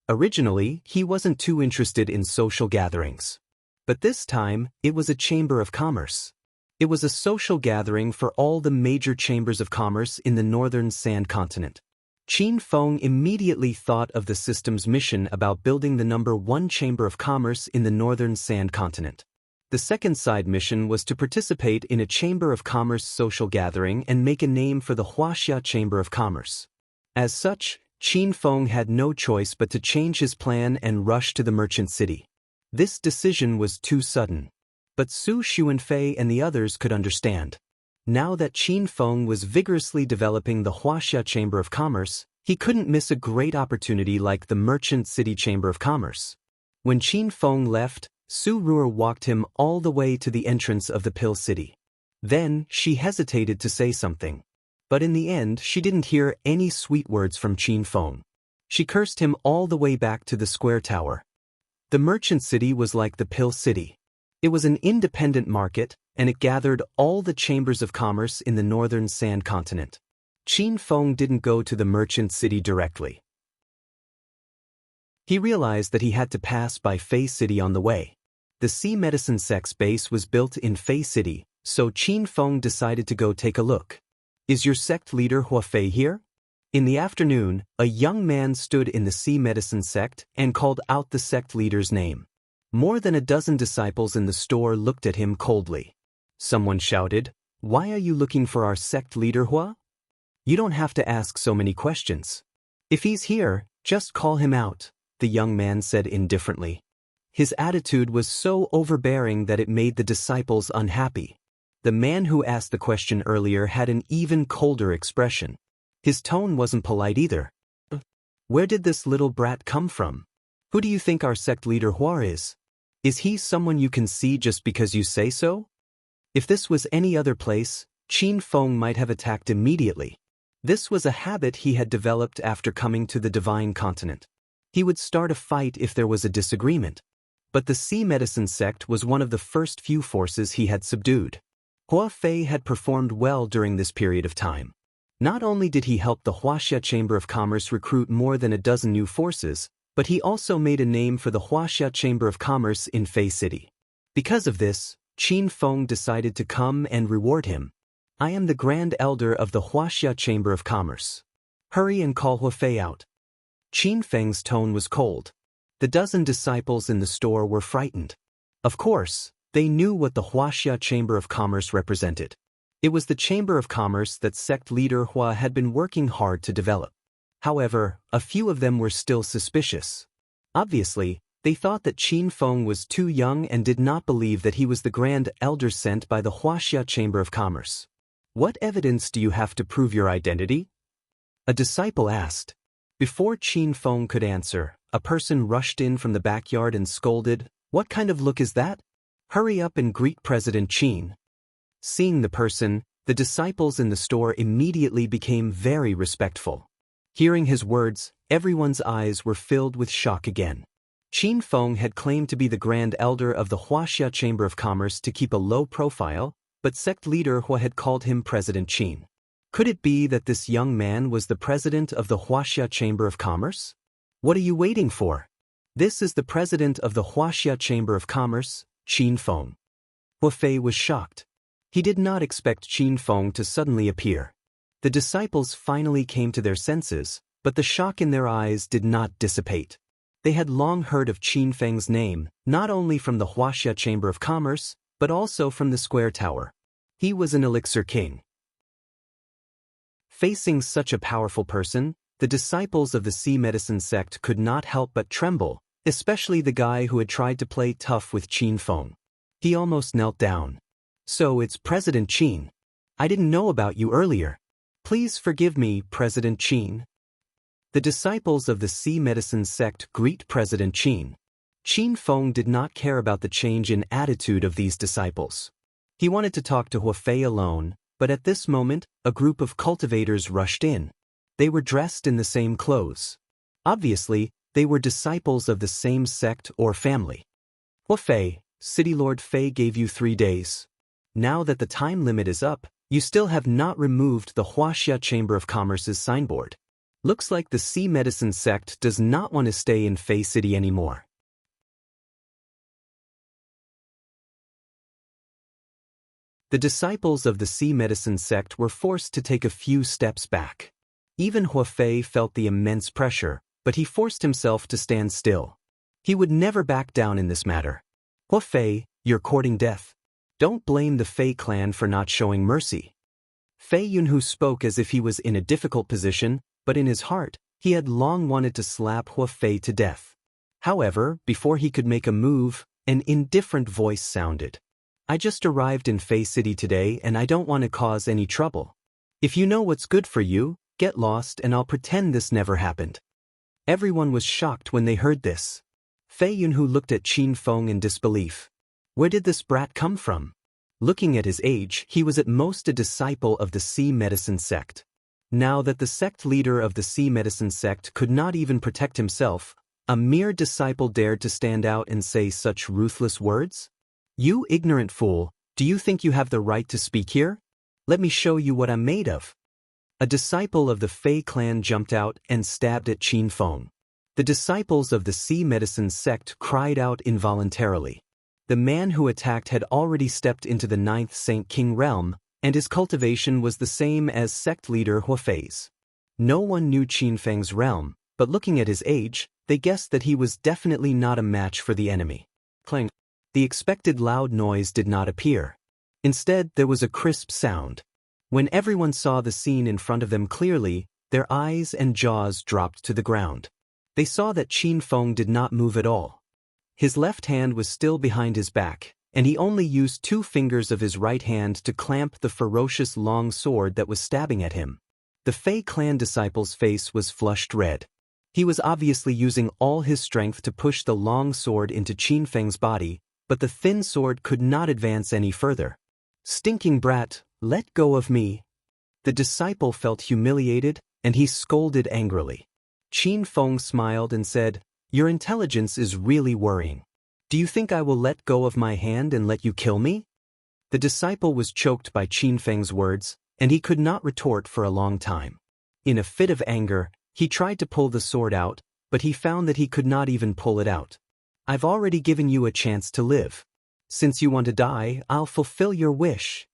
Originally, he wasn't too interested in social gatherings. But this time, it was a Chamber of Commerce. It was a social gathering for all the major chambers of commerce in the northern Sand Continent. Qin Feng immediately thought of the system's mission about building the #1 Chamber of Commerce in the northern Sand Continent. The second side mission was to participate in a Chamber of Commerce social gathering and make a name for the Huaxia Chamber of Commerce. As such, Qin Feng had no choice but to change his plan and rush to the Merchant City. This decision was too sudden. But Su Xuanfei and the others could understand. Now that Qin Feng was vigorously developing the Huaxia Chamber of Commerce, he couldn't miss a great opportunity like the Merchant City Chamber of Commerce. When Qin Feng left, Su Ruer walked him all the way to the entrance of the Pill City. Then, she hesitated to say something. But in the end, she didn't hear any sweet words from Qin Feng. She cursed him all the way back to the Square Tower. The Merchant City was like the Pill City. It was an independent market, and it gathered all the chambers of commerce in the northern Sand Continent. Qin Feng didn't go to the Merchant City directly. He realized that he had to pass by Fei City on the way. The Sea Medicine Sect's base was built in Fei City, so Qin Feng decided to go take a look. "Is your sect leader Hua Fei here?" In the afternoon, a young man stood in the Sea Medicine Sect and called out the sect leader's name. More than a dozen disciples in the store looked at him coldly. Someone shouted, Why are you looking for our sect leader, Hua? You don't have to ask so many questions. If he's here, just call him out, the young man said indifferently. His attitude was so overbearing that it made the disciples unhappy. The man who asked the question earlier had an even colder expression. His tone wasn't polite either. Where did this little brat come from? Who do you think our sect leader Hua is? Is he someone you can see just because you say so? If this was any other place, Qin Feng might have attacked immediately. This was a habit he had developed after coming to the Divine Continent. He would start a fight if there was a disagreement. But the Sea Medicine sect was one of the first few forces he had subdued. Hua Fei had performed well during this period of time. Not only did he help the Huaxia Chamber of Commerce recruit more than a dozen new forces, but he also made a name for the Huaxia Chamber of Commerce in Fei City. Because of this, Qin Feng decided to come and reward him. I am the Grand Elder of the Huaxia Chamber of Commerce. Hurry and call Hua Fei out. Qin Feng's tone was cold. The dozen disciples in the store were frightened. Of course, they knew what the Huaxia Chamber of Commerce represented. It was the Chamber of Commerce that sect leader Hua had been working hard to develop. However, a few of them were still suspicious. Obviously, they thought that Qin Feng was too young and did not believe that he was the Grand Elder sent by the Huaxia Chamber of Commerce. What evidence do you have to prove your identity? A disciple asked. Before Qin Feng could answer, a person rushed in from the backyard and scolded, "What kind of look is that? Hurry up and greet President Qin." Seeing the person, the disciples in the store immediately became very respectful. Hearing his words, everyone's eyes were filled with shock again. Qin Feng had claimed to be the Grand Elder of the Huaxia Chamber of Commerce to keep a low profile, but sect leader Hua had called him President Qin. Could it be that this young man was the president of the Huaxia Chamber of Commerce? What are you waiting for? This is the president of the Huaxia Chamber of Commerce, Qin Feng. Hua Fei was shocked. He did not expect Qin Feng to suddenly appear. The disciples finally came to their senses, but the shock in their eyes did not dissipate. They had long heard of Qin Feng's name, not only from the Huaxia Chamber of Commerce, but also from the Square Tower. He was an elixir king. Facing such a powerful person, the disciples of the Sea Medicine sect could not help but tremble, especially the guy who had tried to play tough with Qin Feng. He almost knelt down. So it's President Qin. I didn't know about you earlier. Please forgive me, President Qin. The disciples of the Sea Medicine sect greet President Qin. Qin Feng did not care about the change in attitude of these disciples. He wanted to talk to Hua Fei alone, but at this moment, a group of cultivators rushed in. They were dressed in the same clothes. Obviously, they were disciples of the same sect or family. Hua Fei, City Lord Fei gave you 3 days. Now that the time limit is up, you still have not removed the Huaxia Chamber of Commerce's signboard. Looks like the Sea Medicine sect does not want to stay in Fei City anymore. The disciples of the Sea Medicine sect were forced to take a few steps back. Even Hua Fei felt the immense pressure, but he forced himself to stand still. He would never back down in this matter. Hua Fei, you're courting death. Don't blame the Fei clan for not showing mercy. Fei Yunhu spoke as if he was in a difficult position, but in his heart, he had long wanted to slap Hua Fei to death. However, before he could make a move, an indifferent voice sounded. I just arrived in Fei City today and I don't want to cause any trouble. If you know what's good for you, get lost and I'll pretend this never happened. Everyone was shocked when they heard this. Fei Yunhu looked at Qin Feng in disbelief. Where did this brat come from? Looking at his age, he was at most a disciple of the Sea Medicine sect. Now that the sect leader of the Sea Medicine sect could not even protect himself, a mere disciple dared to stand out and say such ruthless words? You ignorant fool, do you think you have the right to speak here? Let me show you what I'm made of. A disciple of the Fei clan jumped out and stabbed at Qin Feng. The disciples of the Sea Medicine sect cried out involuntarily. The man who attacked had already stepped into the 9th Saint King realm, and his cultivation was the same as sect leader Hua Fei's. No one knew Qin Feng's realm, but looking at his age, they guessed that he was definitely not a match for the enemy. Clang. The expected loud noise did not appear. Instead, there was a crisp sound. When everyone saw the scene in front of them clearly, their eyes and jaws dropped to the ground. They saw that Qin Feng did not move at all. His left hand was still behind his back, and he only used 2 fingers of his right hand to clamp the ferocious long sword that was stabbing at him. The Fei clan disciple's face was flushed red. He was obviously using all his strength to push the long sword into Qin Feng's body, but the thin sword could not advance any further. "Stinking brat, let go of me." The disciple felt humiliated, and he scolded angrily. Qin Feng smiled and said, "Your intelligence is really worrying. Do you think I will let go of my hand and let you kill me?" The disciple was choked by Qin Feng's words, and he could not retort for a long time. In a fit of anger, he tried to pull the sword out, but he found that he could not even pull it out. "I've already given you a chance to live. Since you want to die, I'll fulfill your wish."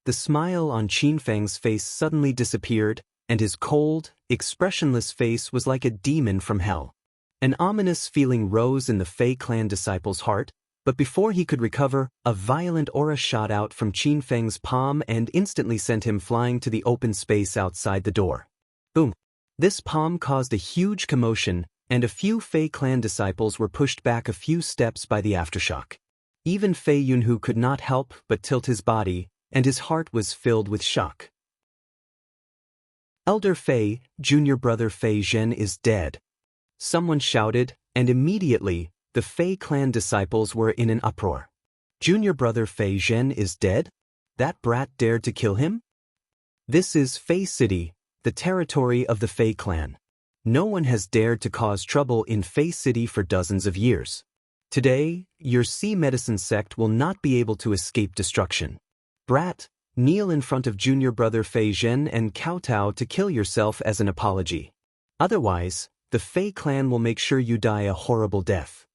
The smile on Qin Feng's face suddenly disappeared, and his cold, expressionless face was like a demon from hell. An ominous feeling rose in the Fei clan disciple's heart, but before he could recover, a violent aura shot out from Qin Feng's palm and instantly sent him flying to the open space outside the door. Boom! This palm caused a huge commotion, and a few Fei clan disciples were pushed back a few steps by the aftershock. Even Fei Yunhu could not help but tilt his body, and his heart was filled with shock. "Elder Fei, junior brother Fei Zhen is dead," someone shouted, and immediately, the Fei clan disciples were in an uproar. "Junior brother Fei Zhen is dead? That brat dared to kill him?" This is Fei City, the territory of the Fei clan. No one has dared to cause trouble in Fei City for dozens of years. Today, your sea medicine sect will not be able to escape destruction. Brat, kneel in front of junior brother Fei Zhen and kowtow to kill yourself as an apology. Otherwise, the Fei clan will make sure you die a horrible death.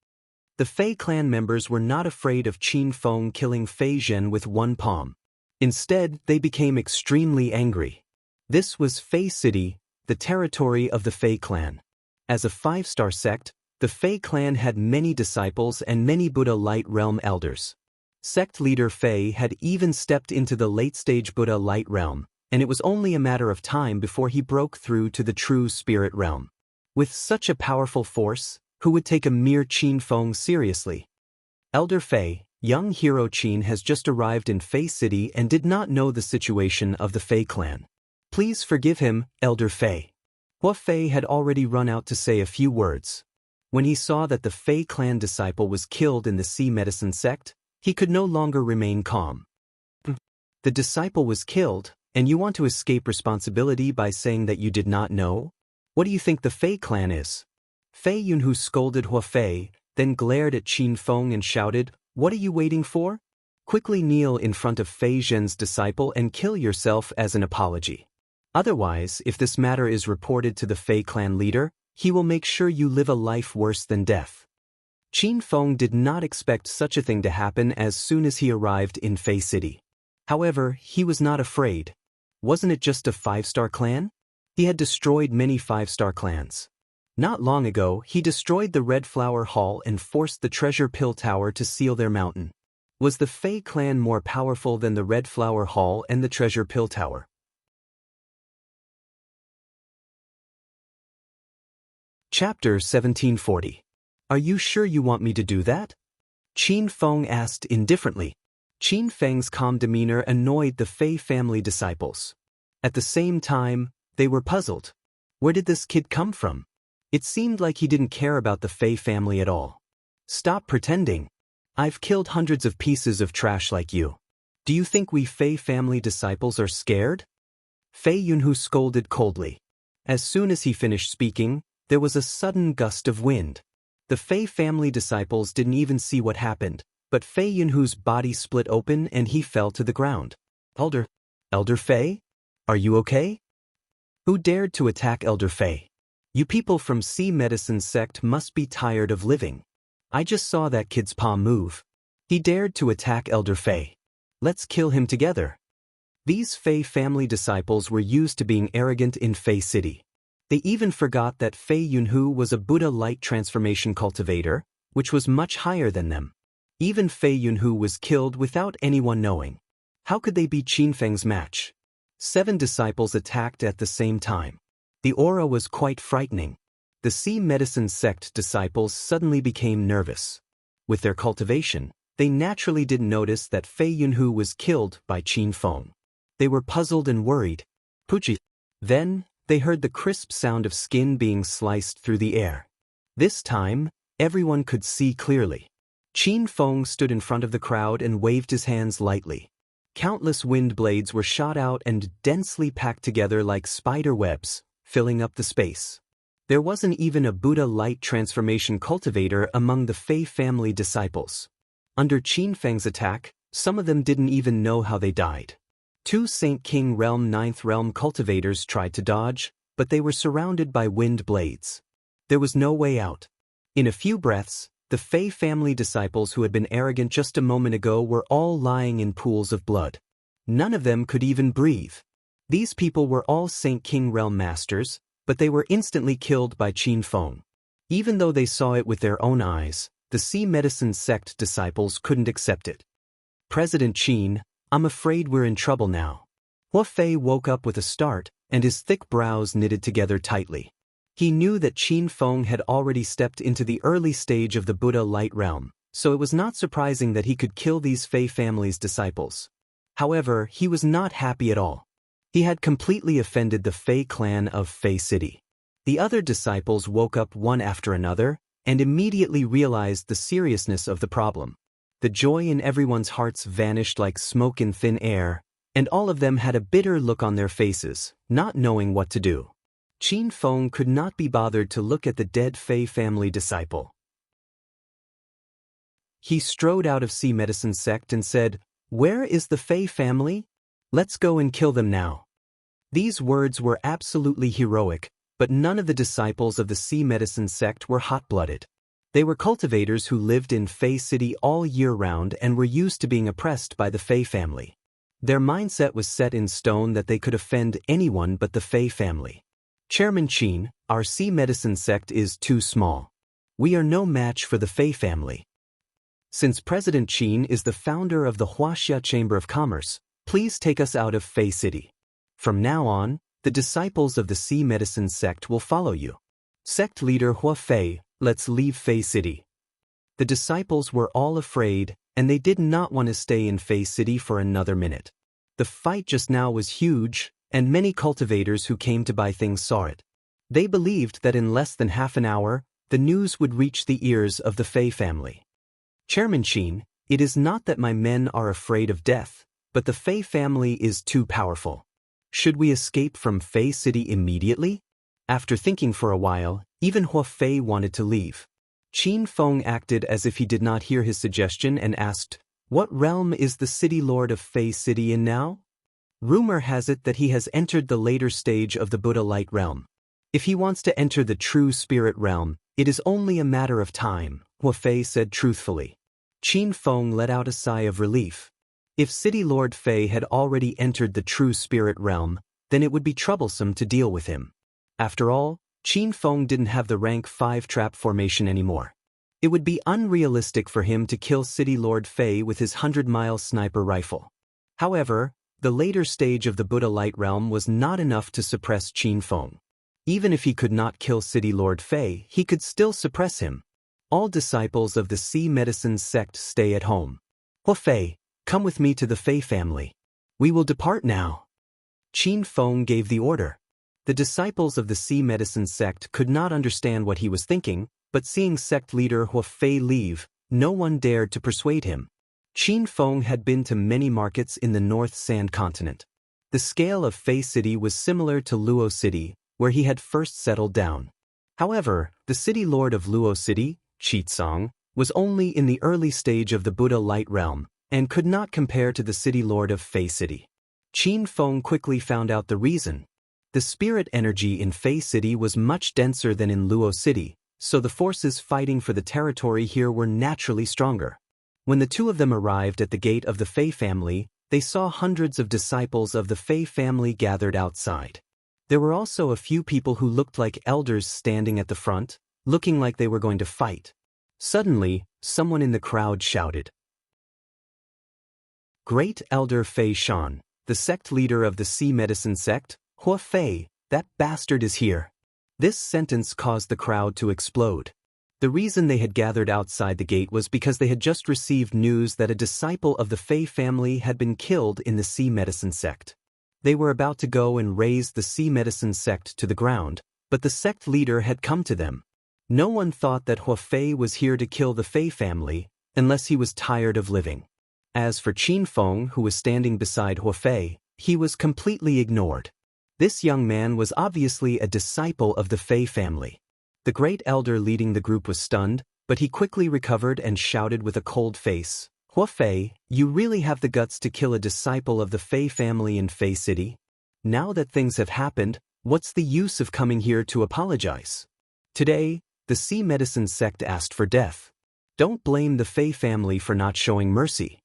The Fei clan members were not afraid of Qin Feng killing Fei Zhen with one palm. Instead, they became extremely angry. This was Fei City, the territory of the Fei clan. As a 5-star sect, the Fei clan had many disciples and many Buddha Light Realm elders. Sect leader Fei had even stepped into the late-stage Buddha Light Realm, and it was only a matter of time before he broke through to the true Spirit Realm. With such a powerful force, who would take a mere Qin Feng seriously? Elder Fei, young hero Qin has just arrived in Fei City and did not know the situation of the Fei clan. "Please forgive him, Elder Fei." Hua Fei had already run out to say a few words. When he saw that the Fei clan disciple was killed in the sea medicine sect, he could no longer remain calm. "The disciple was killed, and you want to escape responsibility by saying that you did not know? What do you think the Fei clan is?" Fei Yunhu scolded Hua Fei, then glared at Qin Feng and shouted, "What are you waiting for? Quickly kneel in front of Fei Zhen's disciple and kill yourself as an apology. Otherwise, if this matter is reported to the Fei clan leader, he will make sure you live a life worse than death." Qin Feng did not expect such a thing to happen as soon as he arrived in Fei City. However, he was not afraid. Wasn't it just a 5-star clan? He had destroyed many 5-star clans. Not long ago, he destroyed the Red Flower Hall and forced the Treasure Pill Tower to seal their mountain. Was the Fei clan more powerful than the Red Flower Hall and the Treasure Pill Tower? Chapter 1740. Are you sure you want me to do that? Qin Feng asked indifferently. Qin Feng's calm demeanor annoyed the Fei family disciples. At the same time, they were puzzled. Where did this kid come from? It seemed like he didn't care about the Fei family at all. "Stop pretending. I've killed hundreds of pieces of trash like you. Do you think we Fei family disciples are scared?" Fei Yunhu scolded coldly. As soon as he finished speaking, there was a sudden gust of wind. The Fei family disciples didn't even see what happened, but Fei Yunhu's body split open and he fell to the ground. Elder Fei? Are you okay?" "Who dared to attack Elder Fei? You people from Sea Medicine sect must be tired of living. I just saw that kid's palm move. He dared to attack Elder Fei. Let's kill him together." These Fei family disciples were used to being arrogant in Fei City. They even forgot that Fei Yunhu was a Buddha light transformation cultivator, which was much higher than them. Even Fei Yunhu was killed without anyone knowing. How could they be Qin Feng's match? 7 disciples attacked at the same time. The aura was quite frightening. The sea medicine sect disciples suddenly became nervous. With their cultivation, they naturally didn't notice that Fei Yunhu was killed by Qin Feng. They were puzzled and worried. Puji. Then, they heard the crisp sound of skin being sliced through the air. This time, everyone could see clearly. Qin Feng stood in front of the crowd and waved his hands lightly. Countless wind blades were shot out and densely packed together like spider webs, filling up the space. There wasn't even a Buddha light transformation cultivator among the Fei family disciples. Under Qin Feng's attack, some of them didn't even know how they died. 2 Saint King Realm 9th Realm cultivators tried to dodge, but they were surrounded by wind blades. There was no way out. In a few breaths, the Fei family disciples who had been arrogant just a moment ago were all lying in pools of blood. None of them could even breathe. These people were all Saint King Realm masters, but they were instantly killed by Qin Feng. Even though they saw it with their own eyes, the sea medicine sect disciples couldn't accept it. President Qin, I'm afraid we're in trouble now. Hua Fei woke up with a start, and his thick brows knitted together tightly. He knew that Qin Feng had already stepped into the early stage of the Buddha light realm, so it was not surprising that he could kill these Fei family's disciples. However, he was not happy at all. He had completely offended the Fei clan of Fei City. The other disciples woke up one after another, and immediately realized the seriousness of the problem. The joy in everyone's hearts vanished like smoke in thin air, and all of them had a bitter look on their faces, not knowing what to do. Qin Feng could not be bothered to look at the dead Fei family disciple. He strode out of Sea Medicine sect and said, "Where is the Fei family? Let's go and kill them now." These words were absolutely heroic, but none of the disciples of the Sea Medicine sect were hot-blooded. They were cultivators who lived in Fei City all year round and were used to being oppressed by the Fei family. Their mindset was set in stone that they could offend anyone but the Fei family. Chairman Qin, our Sea Medicine sect is too small. We are no match for the Fei family. Since President Qin is the founder of the Huaxia Chamber of Commerce, please take us out of Fei City. From now on, the disciples of the Sea Medicine sect will follow you. Sect leader Hua Fei, let's leave Fei City. The disciples were all afraid, and they did not want to stay in Fei City for another minute. The fight just now was huge, and many cultivators who came to buy things saw it. They believed that in less than half an hour, the news would reach the ears of the Fei family. Chairman Qin, it is not that my men are afraid of death, but the Fei family is too powerful. Should we escape from Fei City immediately? After thinking for a while, even Hua Fei wanted to leave. Qin Feng acted as if he did not hear his suggestion and asked, "What realm is the city lord of Fei City in now?" Rumor has it that he has entered the later stage of the Buddha light realm. If he wants to enter the true spirit realm, it is only a matter of time, Hua Fei said truthfully. Qin Feng let out a sigh of relief. If City Lord Fei had already entered the true spirit realm, then it would be troublesome to deal with him. After all, Qin Feng didn't have the rank 5 trap formation anymore. It would be unrealistic for him to kill City Lord Fei with his 100-mile sniper rifle. However, the later stage of the Buddha light realm was not enough to suppress Qin Feng. Even if he could not kill City Lord Fei, he could still suppress him. All disciples of the Sea Medicine sect stay at home. Hua Fei, come with me to the Fei family. We will depart now. Qin Feng gave the order. The disciples of the Sea Medicine sect could not understand what he was thinking, but seeing sect leader Hua Fei leave, no one dared to persuade him. Qin Feng had been to many markets in the North Sand continent. The scale of Fei City was similar to Luo City, where he had first settled down. However, the city lord of Luo City, Qitsong, was only in the early stage of the Buddha light realm, and could not compare to the city lord of Fei City. Qin Feng quickly found out the reason. The spirit energy in Fei City was much denser than in Luo City, so the forces fighting for the territory here were naturally stronger. When the two of them arrived at the gate of the Fei family, they saw hundreds of disciples of the Fei family gathered outside. There were also a few people who looked like elders standing at the front, looking like they were going to fight. Suddenly, someone in the crowd shouted, Great Elder Fei Shan, the sect leader of the Sea Medicine sect, Hua Fei, that bastard is here. This sentence caused the crowd to explode. The reason they had gathered outside the gate was because they had just received news that a disciple of the Fei family had been killed in the Sea Medicine sect. They were about to go and raze the Sea Medicine sect to the ground, but the sect leader had come to them. No one thought that Hua Fei was here to kill the Fei family, unless he was tired of living. As for Qin Feng, who was standing beside Hua Fei, he was completely ignored. This young man was obviously a disciple of the Fei family. The great elder leading the group was stunned, but he quickly recovered and shouted with a cold face, "Hua Fei, you really have the guts to kill a disciple of the Fei family in Fei City? Now that things have happened, what's the use of coming here to apologize?" Today, the Sea Medicine sect asked for death. Don't blame the Fei family for not showing mercy.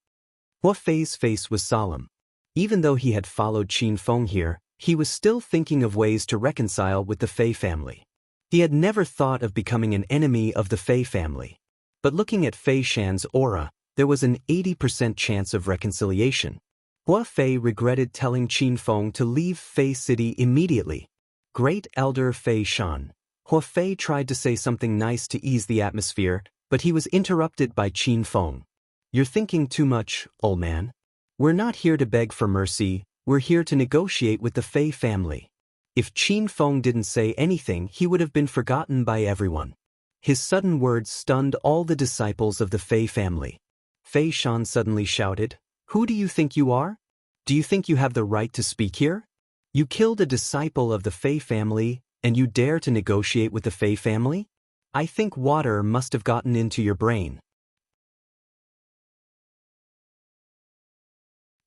Hua Fei's face was solemn. Even though he had followed Qin Feng here, he was still thinking of ways to reconcile with the Fei family. He had never thought of becoming an enemy of the Fei family. But looking at Fei Shan's aura, there was an 80% chance of reconciliation. Hua Fei regretted telling Qin Feng to leave Fei City immediately. Great Elder Fei Shan. Hua Fei tried to say something nice to ease the atmosphere, but he was interrupted by Qin Feng. "You're thinking too much, old man. We're not here to beg for mercy, we're here to negotiate with the Fei family." If Qin Feng didn't say anything, he would have been forgotten by everyone. His sudden words stunned all the disciples of the Fei family. Fei Shan suddenly shouted, "Who do you think you are? Do you think you have the right to speak here? You killed a disciple of the Fei family, and you dare to negotiate with the Fei family? I think water must have gotten into your brain."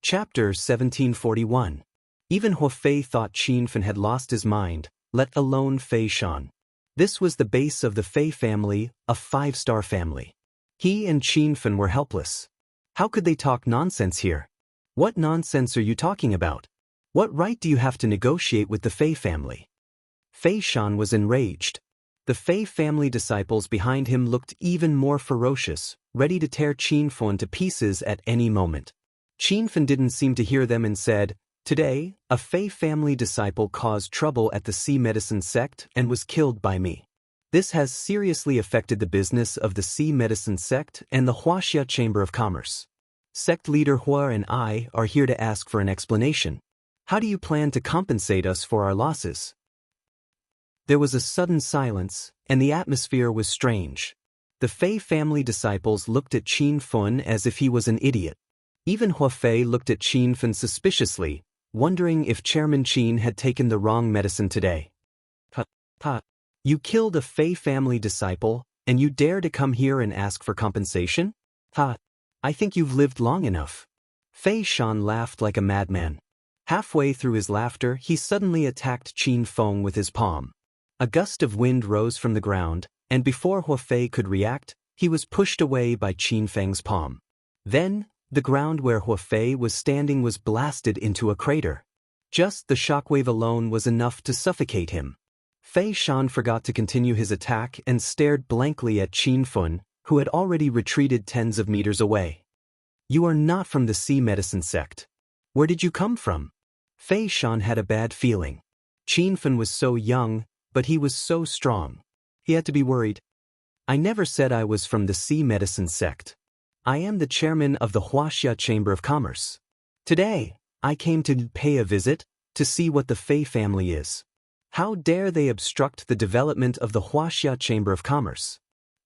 Chapter 1741. Even Hua Fei thought Qin Feng had lost his mind, let alone Fei Shan. This was the base of the Fei family, a 5-star family. He and Qin Feng were helpless. How could they talk nonsense here? What nonsense are you talking about? What right do you have to negotiate with the Fei family? Fei Shan was enraged. The Fei family disciples behind him looked even more ferocious, ready to tear Qin Feng to pieces at any moment. Qin Feng didn't seem to hear them and said, "Today, a Fei family disciple caused trouble at the Sea Medicine sect and was killed by me. This has seriously affected the business of the Sea Medicine sect and the Huaxia Chamber of Commerce. Sect leader Hua and I are here to ask for an explanation. How do you plan to compensate us for our losses?" There was a sudden silence, and the atmosphere was strange. The Fei family disciples looked at Qin Feng as if he was an idiot. Even Hua Fei looked at Qin Feng suspiciously, wondering if Chairman Qin had taken the wrong medicine today. You killed a Fei family disciple, and you dare to come here and ask for compensation? I think you've lived long enough. Fei Shan laughed like a madman. Halfway through his laughter, he suddenly attacked Qin Feng with his palm. A gust of wind rose from the ground, and before Hua Fei could react, he was pushed away by Qin Feng's palm. Then, the ground where Hua Fei was standing was blasted into a crater. Just the shockwave alone was enough to suffocate him. Fei Shan forgot to continue his attack and stared blankly at Qin Feng, who had already retreated tens of meters away. "You are not from the Sea Medicine sect. Where did you come from?" Fei Shan had a bad feeling. Qin Feng was so young, but he was so strong. He had to be worried. "I never said I was from the Sea Medicine sect. I am the chairman of the Huaxia Chamber of Commerce. Today, I came to pay a visit, to see what the Fei family is. How dare they obstruct the development of the Huaxia Chamber of Commerce?"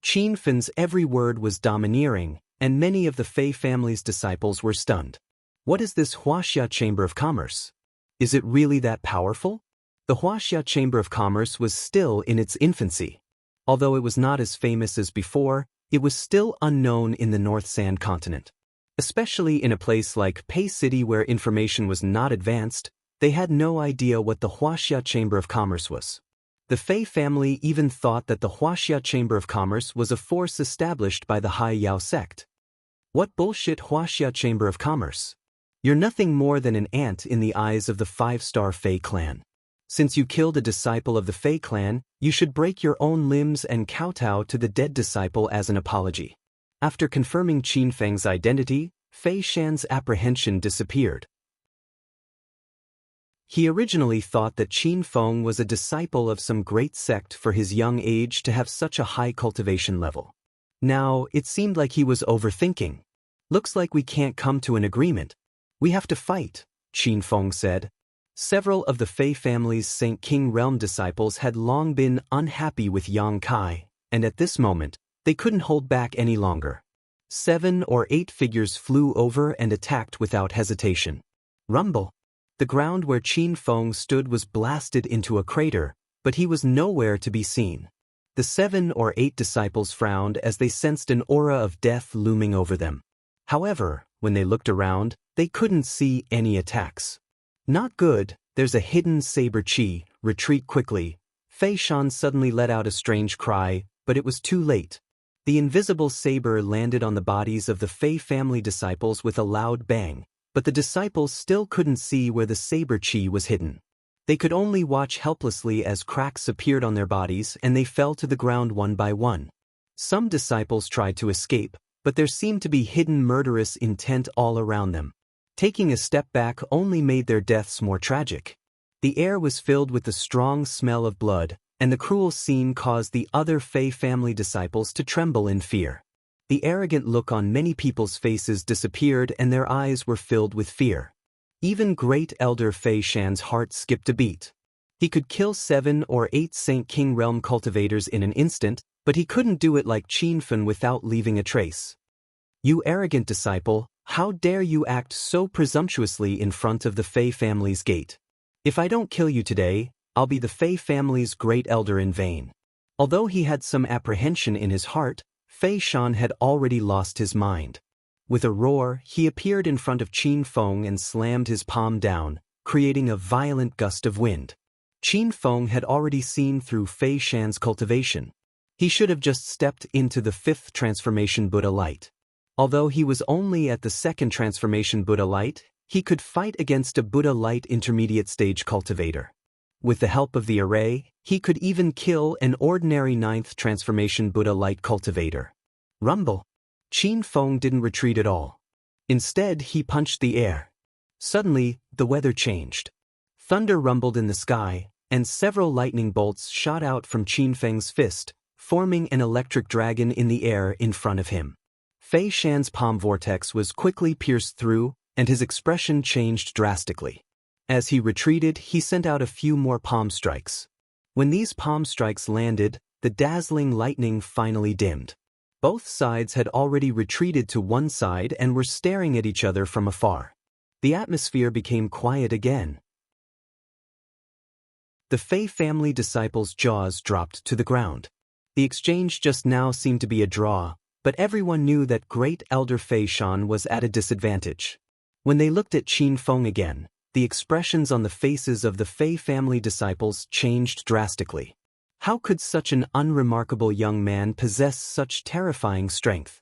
Qin Feng's every word was domineering, and many of the Fei family's disciples were stunned. What is this Huaxia Chamber of Commerce? Is it really that powerful? The Huaxia Chamber of Commerce was still in its infancy. Although it was not as famous as before, it was still unknown in the North Sand continent. Especially in a place like Pei City where information was not advanced, they had no idea what the Huaxia Chamber of Commerce was. The Fei family even thought that the Huaxia Chamber of Commerce was a force established by the Hai Yao sect. What bullshit Huaxia Chamber of Commerce? You're nothing more than an ant in the eyes of the 5-star Fei clan. Since you killed a disciple of the Fei clan, you should break your own limbs and kowtow to the dead disciple as an apology. After confirming Qin Feng's identity, Fei Shan's apprehension disappeared. He originally thought that Qin Feng was a disciple of some great sect for his young age to have such a high cultivation level. Now, it seemed like he was overthinking. Looks like we can't come to an agreement. We have to fight, Qin Feng said. Several of the Fei family's Saint King Realm disciples had long been unhappy with Yang Kai, and at this moment, they couldn't hold back any longer. 7 or 8 figures flew over and attacked without hesitation. Rumble. The ground where Qin Feng stood was blasted into a crater, but he was nowhere to be seen. The 7 or 8 disciples frowned as they sensed an aura of death looming over them. However, when they looked around, they couldn't see any attacks. Not good, there's a hidden saber chi, retreat quickly. Fei Shan suddenly let out a strange cry, but it was too late. The invisible saber landed on the bodies of the Fei family disciples with a loud bang, but the disciples still couldn't see where the saber chi was hidden. They could only watch helplessly as cracks appeared on their bodies and they fell to the ground one by one. Some disciples tried to escape, but there seemed to be hidden murderous intent all around them. Taking a step back only made their deaths more tragic. The air was filled with the strong smell of blood, and the cruel scene caused the other Fei family disciples to tremble in fear. The arrogant look on many people's faces disappeared and their eyes were filled with fear. Even great elder Fei Shan's heart skipped a beat. He could kill 7 or 8 Saint King Realm cultivators in an instant, but he couldn't do it like Qin Feng without leaving a trace. You arrogant disciple, how dare you act so presumptuously in front of the Fei family's gate? If I don't kill you today, I'll be the Fei family's great elder in vain. Although he had some apprehension in his heart, Fei Shan had already lost his mind. With a roar, he appeared in front of Qin Feng and slammed his palm down, creating a violent gust of wind. Qin Feng had already seen through Fei Shan's cultivation. He should have just stepped into the 5th transformation Buddha light. Although he was only at the 2nd transformation Buddha light, he could fight against a Buddha light intermediate stage cultivator. With the help of the array, he could even kill an ordinary 9th transformation Buddha light cultivator. Rumble. Qin Feng didn't retreat at all. Instead, he punched the air. Suddenly, the weather changed. Thunder rumbled in the sky, and several lightning bolts shot out from Qin Feng's fist, forming an electric dragon in the air in front of him. Fei Shan's palm vortex was quickly pierced through, and his expression changed drastically. As he retreated, he sent out a few more palm strikes. When these palm strikes landed, the dazzling lightning finally dimmed. Both sides had already retreated to one side and were staring at each other from afar. The atmosphere became quiet again. The Fei family disciples' jaws dropped to the ground. The exchange just now seemed to be a draw, but everyone knew that great elder Fei Shan was at a disadvantage. When they looked at Qin Feng again, the expressions on the faces of the Fei family disciples changed drastically. How could such an unremarkable young man possess such terrifying strength?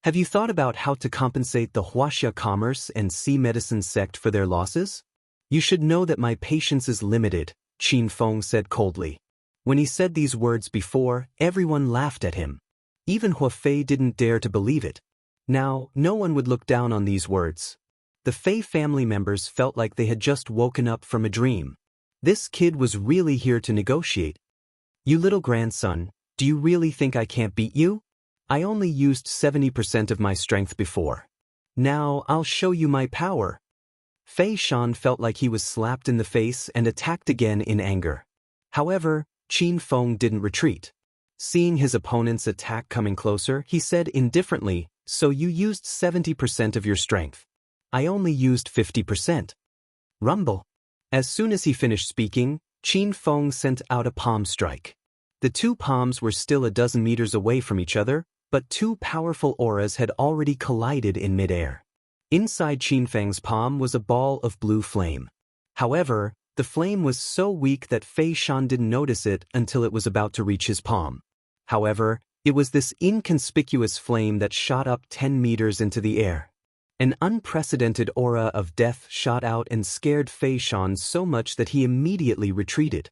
Have you thought about how to compensate the Huaxia Commerce and Sea Medicine sect for their losses? You should know that my patience is limited, Qin Feng said coldly. When he said these words before, everyone laughed at him. Even Hua Fei didn't dare to believe it. Now, no one would look down on these words. The Fei family members felt like they had just woken up from a dream. This kid was really here to negotiate. You little grandson, do you really think I can't beat you? I only used 70% of my strength before. Now I'll show you my power. Fei Shan felt like he was slapped in the face and attacked again in anger. However, Qin Feng didn't retreat. Seeing his opponent's attack coming closer, he said indifferently, "So you used 70% of your strength. I only used 50%. Rumble. As soon as he finished speaking, Qin Feng sent out a palm strike. The two palms were still a dozen meters away from each other, but two powerful auras had already collided in midair. Inside Qin Feng's palm was a ball of blue flame. However, the flame was so weak that Fei Shan didn't notice it until it was about to reach his palm. However, it was this inconspicuous flame that shot up 10 meters into the air. An unprecedented aura of death shot out and scared Fei Shan so much that he immediately retreated.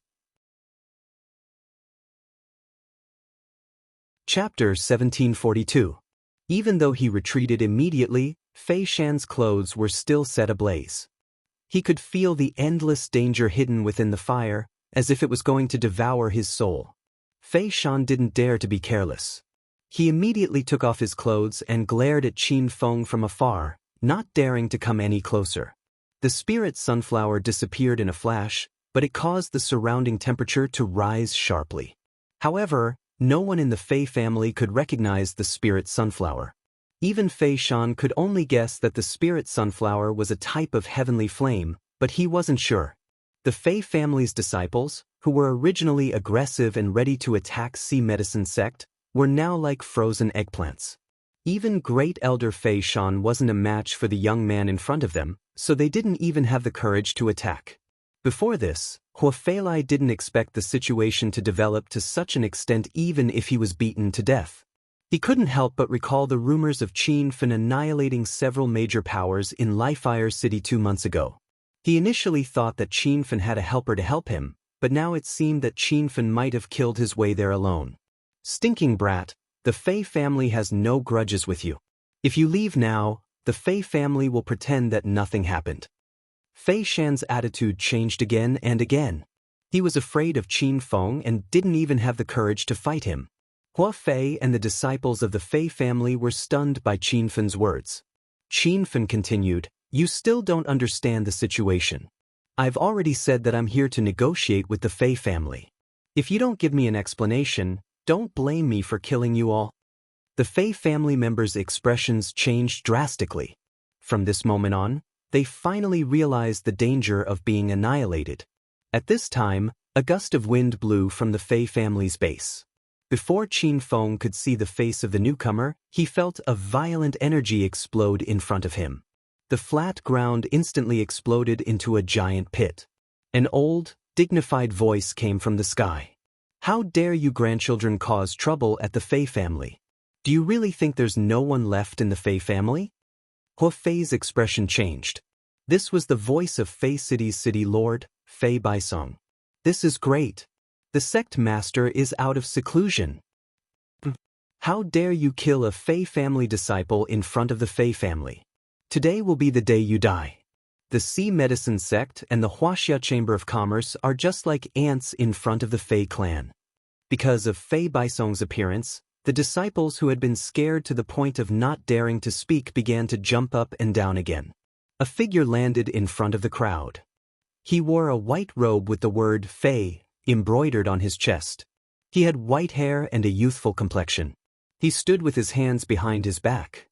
Chapter 1742. Even though he retreated immediately, Fei Shan's clothes were still set ablaze. He could feel the endless danger hidden within the fire, as if it was going to devour his soul. Fei Shan didn't dare to be careless. He immediately took off his clothes and glared at Qin Feng from afar, not daring to come any closer. The spirit sunflower disappeared in a flash, but it caused the surrounding temperature to rise sharply. However, no one in the Fei family could recognize the spirit sunflower. Even Fei Shan could only guess that the spirit sunflower was a type of heavenly flame, but he wasn't sure. The Fei family's disciples, who were originally aggressive and ready to attack Sea Medicine sect, were now like frozen eggplants. Even Great Elder Fei Shan wasn't a match for the young man in front of them, so they didn't even have the courage to attack. Before this, Hua Feilai didn't expect the situation to develop to such an extent even if he was beaten to death. He couldn't help but recall the rumors of Qin Fen annihilating several major powers in Lifire City 2 months ago. He initially thought that Qin Fen had a helper to help him, but now it seemed that Qin Fen might have killed his way there alone. Stinking brat, the Fei family has no grudges with you. If you leave now, the Fei family will pretend that nothing happened. Fei Shan's attitude changed again and again. He was afraid of Qin Feng and didn't even have the courage to fight him. Hua Fei and the disciples of the Fei family were stunned by Qin Fen's words. Qin Fen continued, "You still don't understand the situation. I've already said that I'm here to negotiate with the Fei family. If you don't give me an explanation, don't blame me for killing you all." The Fei family members' expressions changed drastically. From this moment on, they finally realized the danger of being annihilated. At this time, a gust of wind blew from the Fei family's base. Before Qin Feng could see the face of the newcomer, he felt a violent energy explode in front of him. The flat ground instantly exploded into a giant pit. An old, dignified voice came from the sky. "How dare you grandchildren cause trouble at the Fei family? Do you really think there's no one left in the Fei family?" Hua Fei's expression changed. This was the voice of Fei City's city lord, Fei Baisong. "This is great. The sect master is out of seclusion. How dare you kill a Fei family disciple in front of the Fei family? Today will be the day you die. The Sea Medicine sect and the Huaxia Chamber of Commerce are just like ants in front of the Fei clan." Because of Fei Baisong's appearance, the disciples who had been scared to the point of not daring to speak began to jump up and down again. A figure landed in front of the crowd. He wore a white robe with the word Fei embroidered on his chest. He had white hair and a youthful complexion. He stood with his hands behind his back.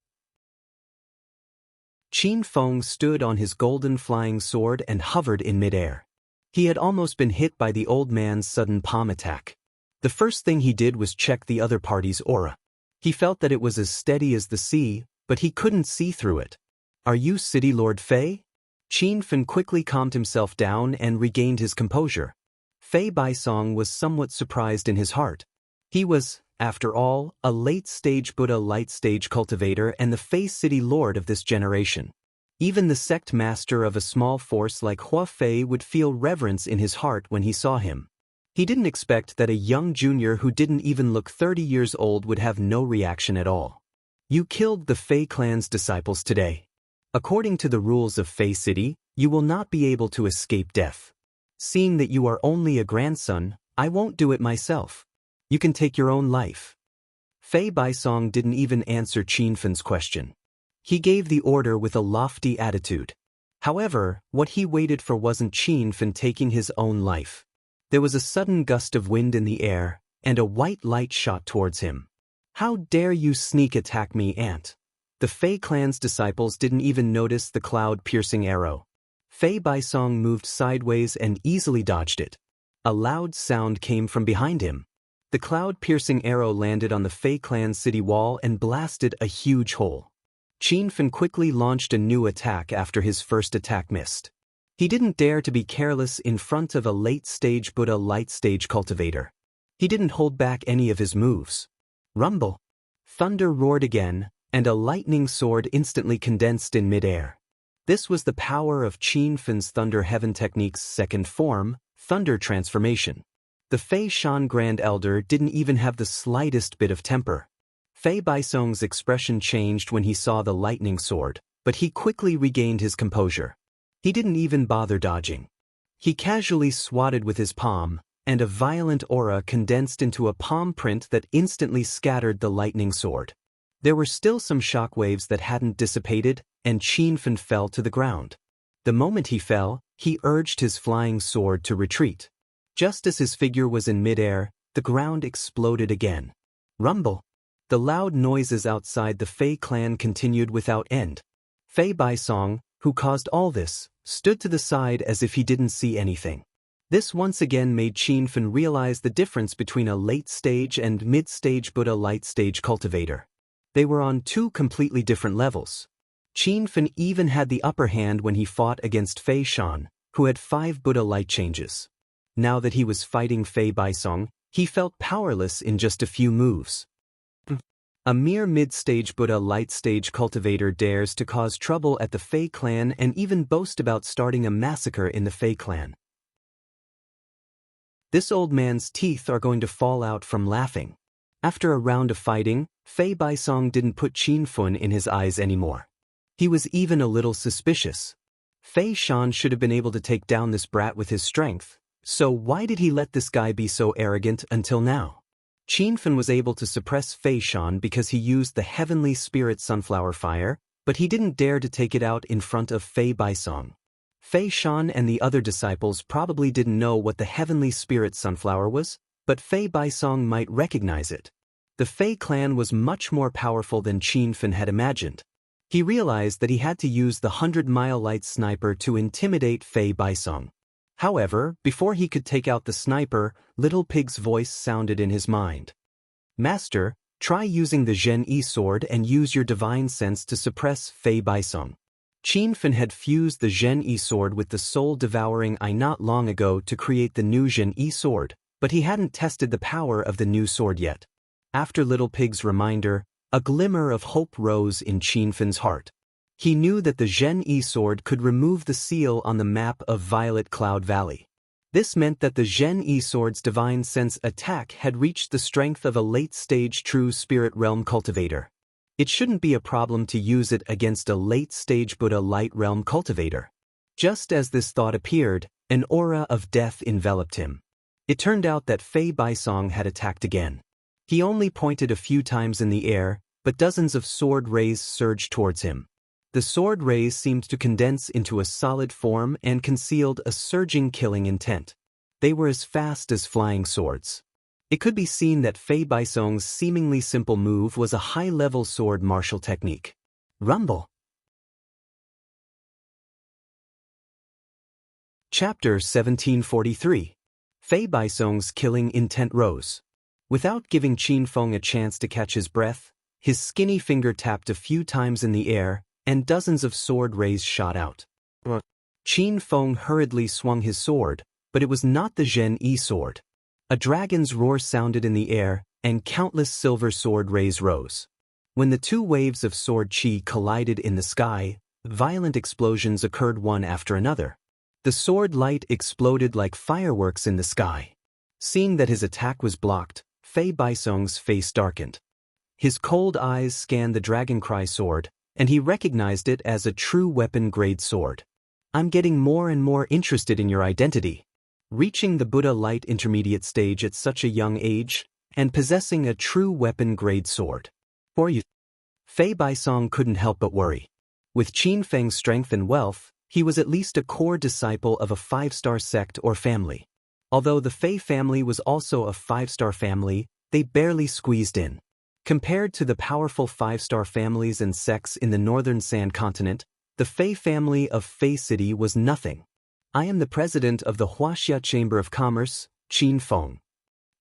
Qin Feng stood on his golden flying sword and hovered in midair. He had almost been hit by the old man's sudden palm attack. The first thing he did was check the other party's aura. He felt that it was as steady as the sea, but he couldn't see through it. "Are you City Lord Fei?" Qin Fen quickly calmed himself down and regained his composure. Fei Baisong was somewhat surprised in his heart. He was, after all, a late-stage Buddha light-stage cultivator and the Fei City Lord of this generation. Even the sect master of a small force like Hua Fei would feel reverence in his heart when he saw him. He didn't expect that a young junior who didn't even look 30 years old would have no reaction at all. "You killed the Fei clan's disciples today. According to the rules of Fei City, you will not be able to escape death. Seeing that you are only a grandson, I won't do it myself. You can take your own life." Fei Baisong didn't even answer Qin Fen's question. He gave the order with a lofty attitude. However, what he waited for wasn't Qin Fen taking his own life. There was a sudden gust of wind in the air, and a white light shot towards him. "How dare you sneak attack me, ant?" The Fei clan's disciples didn't even notice the cloud-piercing arrow. Fei Baisong moved sideways and easily dodged it. A loud sound came from behind him. The cloud-piercing arrow landed on the Fei clan city wall and blasted a huge hole. Qin Fen quickly launched a new attack after his first attack missed. He didn't dare to be careless in front of a late-stage Buddha light-stage cultivator. He didn't hold back any of his moves. Rumble! Thunder roared again, and a lightning sword instantly condensed in midair. This was the power of Qin Fen's Thunder Heaven Technique's second form, Thunder Transformation. The Fei Shan Grand Elder didn't even have the slightest bit of temper. Fei Baisong's expression changed when he saw the lightning sword, but he quickly regained his composure. He didn't even bother dodging. He casually swatted with his palm, and a violent aura condensed into a palm print that instantly scattered the lightning sword. There were still some shockwaves that hadn't dissipated, and Qinfen fell to the ground. The moment he fell, he urged his flying sword to retreat. Just as his figure was in midair, the ground exploded again. Rumble! The loud noises outside the Fei clan continued without end. Fei Baisong, who caused all this, stood to the side as if he didn't see anything. This once again made Qinfen realize the difference between a late-stage and mid-stage Buddha light-stage cultivator. They were on two completely different levels. Qinfen even had the upper hand when he fought against Fei Shan, who had 5 Buddha light changes. Now that he was fighting Fei Baisong, he felt powerless in just a few moves. A mere mid-stage Buddha light-stage cultivator dares to cause trouble at the Fei clan and even boast about starting a massacre in the Fei clan. This old man's teeth are going to fall out from laughing. After a round of fighting, Fei Baisong didn't put Qinfen in his eyes anymore. He was even a little suspicious. Fei Shan should have been able to take down this brat with his strength, so why did he let this guy be so arrogant until now? Qinfen was able to suppress Fei Shan because he used the heavenly spirit sunflower fire, but he didn't dare to take it out in front of Fei Baisong. Fei Shan and the other disciples probably didn't know what the heavenly spirit sunflower was, but Fei Baisong might recognize it. The Fei clan was much more powerful than Qinfen had imagined. He realized that he had to use the 100-mile light sniper to intimidate Fei Baisong. However, before he could take out the sniper, Little Pig's voice sounded in his mind. "Master, try using the Zhen Yi sword and use your divine sense to suppress Fei Baisong." Qinfen had fused the Zhen Yi sword with the soul-devouring eye not long ago to create the new Zhen Yi sword, but he hadn't tested the power of the new sword yet. After Little Pig's reminder, a glimmer of hope rose in Qinfen's heart. He knew that the Zhen Yi sword could remove the seal on the map of Violet Cloud Valley. This meant that the Zhen Yi sword's divine sense attack had reached the strength of a late-stage true spirit realm cultivator. It shouldn't be a problem to use it against a late-stage Buddha light realm cultivator. Just as this thought appeared, an aura of death enveloped him. It turned out that Fei Baisong had attacked again. He only pointed a few times in the air, but dozens of sword rays surged towards him. The sword rays seemed to condense into a solid form and concealed a surging killing intent. They were as fast as flying swords. It could be seen that Fei Baisong's seemingly simple move was a high-level sword martial technique. Rumble. Chapter 1743. Fei Baisong's killing intent rose. Without giving Qinfen a chance to catch his breath, his skinny finger tapped a few times in the air, and dozens of sword rays shot out. Qinfen hurriedly swung his sword, but it was not the Zhen Yi sword. A dragon's roar sounded in the air, and countless silver sword rays rose. When the two waves of sword chi collided in the sky, violent explosions occurred one after another. The sword light exploded like fireworks in the sky. Seeing that his attack was blocked, Fei Baisong's face darkened. His cold eyes scanned the Dragon Cry sword, and he recognized it as a true weapon-grade sword. "I'm getting more and more interested in your identity. Reaching the Buddha Light intermediate stage at such a young age, and possessing a true weapon-grade sword. For you." Fei Baisong couldn't help but worry. With Qinfeng's strength and wealth, he was at least a core disciple of a 5-star sect or family. Although the Fei family was also a 5-star family, they barely squeezed in. Compared to the powerful 5-star families and sects in the northern Sand Continent, the Fei family of Fei City was nothing. "I am the president of the Huaxia Chamber of Commerce, Qinfen."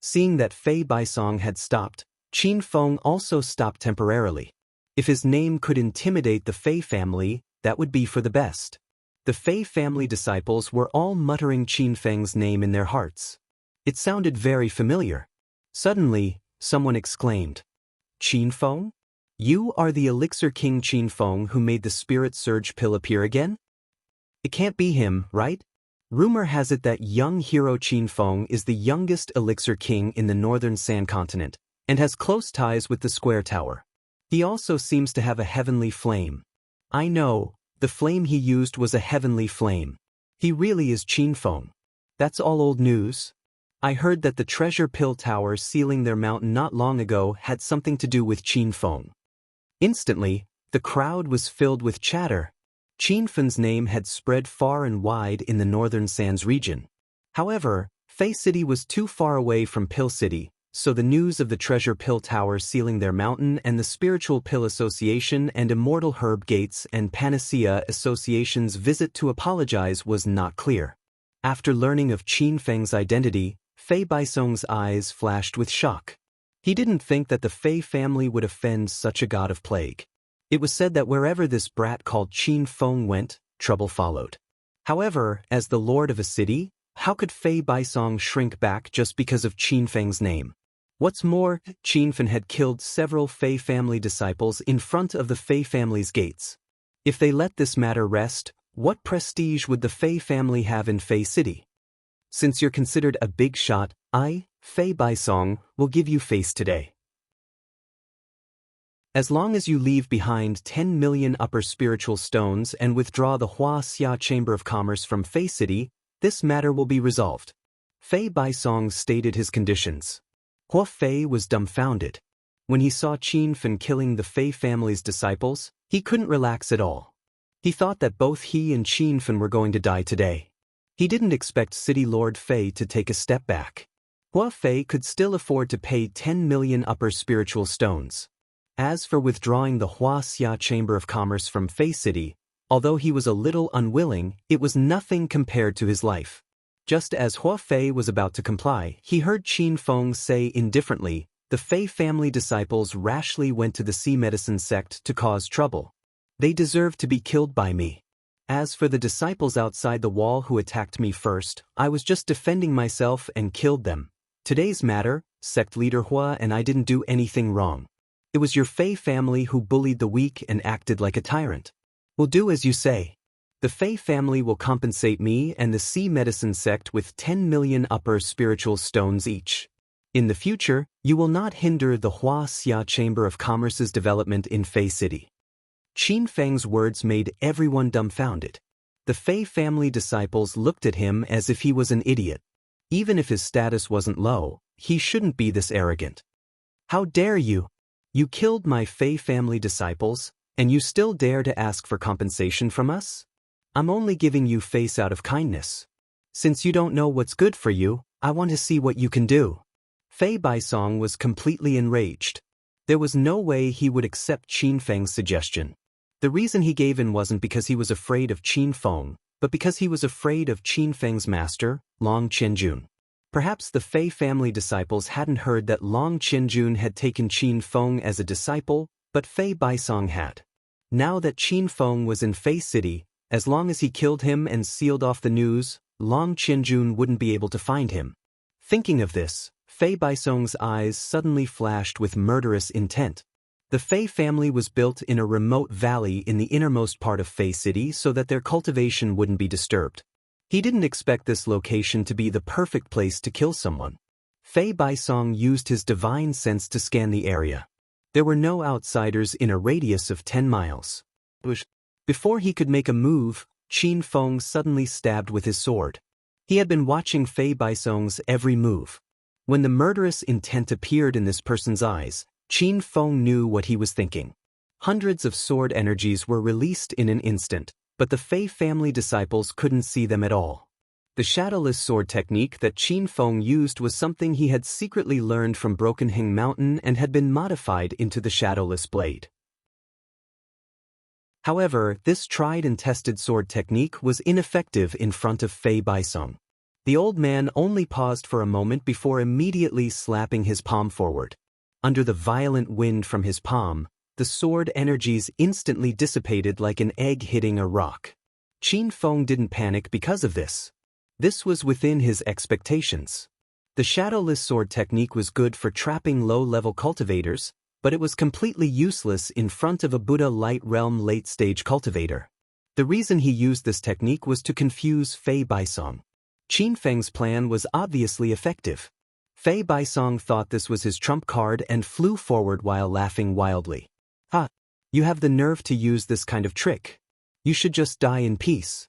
Seeing that Fei Baisong had stopped, Qinfen also stopped temporarily. If his name could intimidate the Fei family, that would be for the best. The Fei family disciples were all muttering Qinfeng's name in their hearts. It sounded very familiar. Suddenly, someone exclaimed, "Qinfen? You are the Elixir King Qinfen who made the Spirit Surge pill appear again? It can't be him, right? Rumor has it that young hero Qinfen is the youngest Elixir King in the northern Sand Continent, and has close ties with the Square Tower. He also seems to have a heavenly flame. I know, the flame he used was a heavenly flame. He really is Qin Feng. That's all old news. I heard that the treasure pill tower sealing their mountain not long ago had something to do with Qin Feng. Instantly, the crowd was filled with chatter. Qin Feng's name had spread far and wide in the northern Sands region. However, Fei City was too far away from Pill City, so the news of the treasure pill tower sealing their mountain and the Spiritual Pill Association and Immortal Herb Gates and Panacea Association's visit to apologize was not clear. After learning of Qin Feng's identity, Fei Baisong's eyes flashed with shock. He didn't think that the Fei family would offend such a god of plague. It was said that wherever this brat called Qin Feng went, trouble followed. However, as the lord of a city, how could Fei Baisong shrink back just because of Qin Feng's name? What's more, Qin Feng had killed several Fei family disciples in front of the Fei family's gates. If they let this matter rest, what prestige would the Fei family have in Fei City? Since you're considered a big shot, I, Fei Baisong, will give you face today. As long as you leave behind 10 million upper spiritual stones and withdraw the Hua Xia Chamber of Commerce from Fei City, this matter will be resolved. Fei Baisong stated his conditions. Hua Fei was dumbfounded. When he saw Qin Feng killing the Fei family's disciples, he couldn't relax at all. He thought that both he and Qin Feng were going to die today. He didn't expect City Lord Fei to take a step back. Hua Fei could still afford to pay 10 million upper spiritual stones. As for withdrawing the Hua Xia Chamber of Commerce from Fei City, although he was a little unwilling, it was nothing compared to his life. Just as Hua Fei was about to comply, he heard Qin Feng say indifferently, "The Fei family disciples rashly went to the Sea Medicine sect to cause trouble. They deserve to be killed by me. As for the disciples outside the wall who attacked me first, I was just defending myself and killed them. Today's matter, sect leader Hua and I didn't do anything wrong. It was your Fei family who bullied the weak and acted like a tyrant. We'll do as you say. The Fei family will compensate me and the Sea Medicine sect with 10 million upper spiritual stones each. In the future, you will not hinder the Hua Xia Chamber of Commerce's development in Fei City." Qin Feng's words made everyone dumbfounded. The Fei family disciples looked at him as if he was an idiot. Even if his status wasn't low, he shouldn't be this arrogant. "How dare you? You killed my Fei family disciples, and you still dare to ask for compensation from us? I'm only giving you face out of kindness. Since you don't know what's good for you, I want to see what you can do." Fei Baisong was completely enraged. There was no way he would accept Qin Feng's suggestion. The reason he gave in wasn't because he was afraid of Qin Feng, but because he was afraid of Qin Feng's master, Long Qianjun. Perhaps the Fei family disciples hadn't heard that Long Qianjun had taken Qin Feng as a disciple, but Fei Baisong had. Now that Qin Feng was in Fei City, as long as he killed him and sealed off the news, Long Qianjun wouldn't be able to find him. Thinking of this, Fei Baisong's eyes suddenly flashed with murderous intent. The Fei family was built in a remote valley in the innermost part of Fei City so that their cultivation wouldn't be disturbed. He didn't expect this location to be the perfect place to kill someone. Fei Baisong used his divine sense to scan the area. There were no outsiders in a radius of 10 miles. Before he could make a move, Qin Feng suddenly stabbed with his sword. He had been watching Fei Baisong's every move. When the murderous intent appeared in this person's eyes, Qin Feng knew what he was thinking. Hundreds of sword energies were released in an instant, but the Fei family disciples couldn't see them at all. The shadowless sword technique that Qin Feng used was something he had secretly learned from Broken Hing Mountain and had been modified into the shadowless blade. However, this tried and tested sword technique was ineffective in front of Fei Baisong. The old man only paused for a moment before immediately slapping his palm forward. Under the violent wind from his palm, the sword energies instantly dissipated like an egg hitting a rock. Qin Feng didn't panic because of this. This was within his expectations. The shadowless sword technique was good for trapping low-level cultivators, but it was completely useless in front of a Buddha Light Realm late-stage cultivator. The reason he used this technique was to confuse Fei Baisong. Qin Feng's plan was obviously effective. Fei Baisong thought this was his trump card and flew forward while laughing wildly. "Ha! You have the nerve to use this kind of trick. You should just die in peace.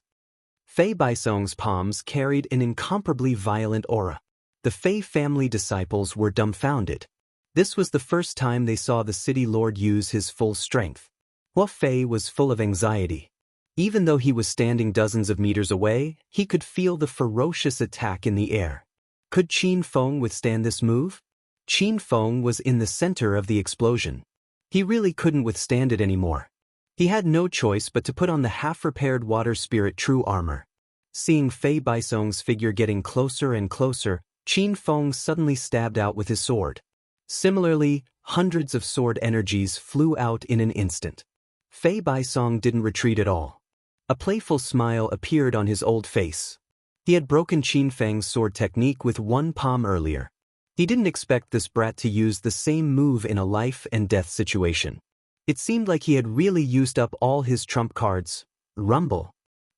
Fei Baisong's palms carried an incomparably violent aura. The Fei family disciples were dumbfounded. This was the first time they saw the city lord use his full strength. Hua Fei was full of anxiety. Even though he was standing dozens of meters away, he could feel the ferocious attack in the air. Could Qin Feng withstand this move? Qin Feng was in the center of the explosion. He really couldn't withstand it anymore. He had no choice but to put on the half-repaired water spirit true armor. Seeing Fei Baisong's figure getting closer and closer, Qin Feng suddenly stabbed out with his sword. Similarly, hundreds of sword energies flew out in an instant. Fei Baisong didn't retreat at all. A playful smile appeared on his old face. He had broken Qin Feng's sword technique with one palm earlier. He didn't expect this brat to use the same move in a life-and-death situation. It seemed like he had really used up all his trump cards. Rumble.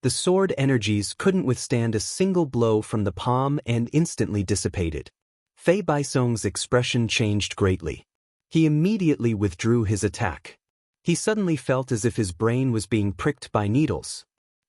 The sword energies couldn't withstand a single blow from the palm and instantly dissipated. Fei Baisong's expression changed greatly. He immediately withdrew his attack. He suddenly felt as if his brain was being pricked by needles.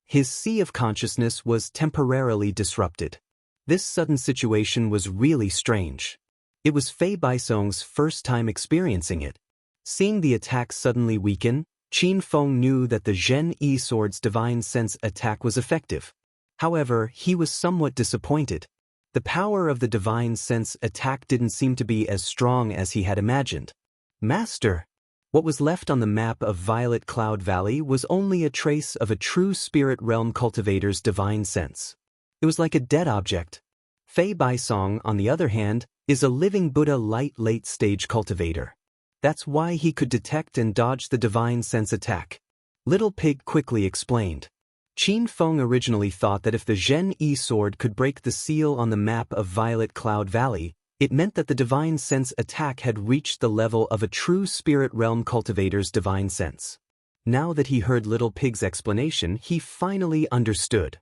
His sea of consciousness was temporarily disrupted. This sudden situation was really strange. It was Fei Baisong's first time experiencing it. Seeing the attack suddenly weaken, Qin Feng knew that the Zhen Yi sword's divine sense attack was effective. However, he was somewhat disappointed. The power of the divine sense attack didn't seem to be as strong as he had imagined. Master! What was left on the map of Violet Cloud Valley was only a trace of a true spirit realm cultivator's divine sense. It was like a dead object. Fei Baisong, on the other hand, is a living Buddha light late-stage cultivator. That's why he could detect and dodge the divine sense attack. Little Pig quickly explained. Qin Feng originally thought that if the Zhen Yi sword could break the seal on the map of Violet Cloud Valley, it meant that the divine sense attack had reached the level of a true spirit realm cultivator's divine sense. Now that he heard Little Pig's explanation, he finally understood.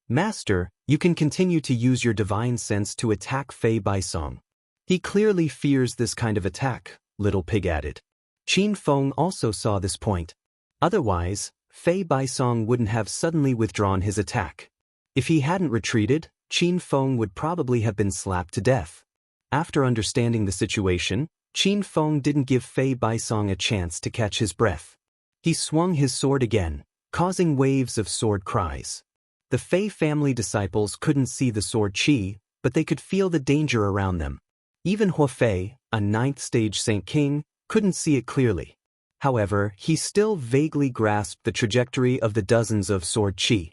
Master, you can continue to use your divine sense to attack Fei Baisong. He clearly fears this kind of attack, Little Pig added. Qin Feng also saw this point. Otherwise, Fei Baisong wouldn't have suddenly withdrawn his attack. If he hadn't retreated, Qin Feng would probably have been slapped to death. After understanding the situation, Qin Feng didn't give Fei Baisong a chance to catch his breath. He swung his sword again, causing waves of sword cries. The Fei family disciples couldn't see the sword chi, but they could feel the danger around them. Even Hua Fei, a 9th-stage Saint King, couldn't see it clearly. However, he still vaguely grasped the trajectory of the dozens of sword chi.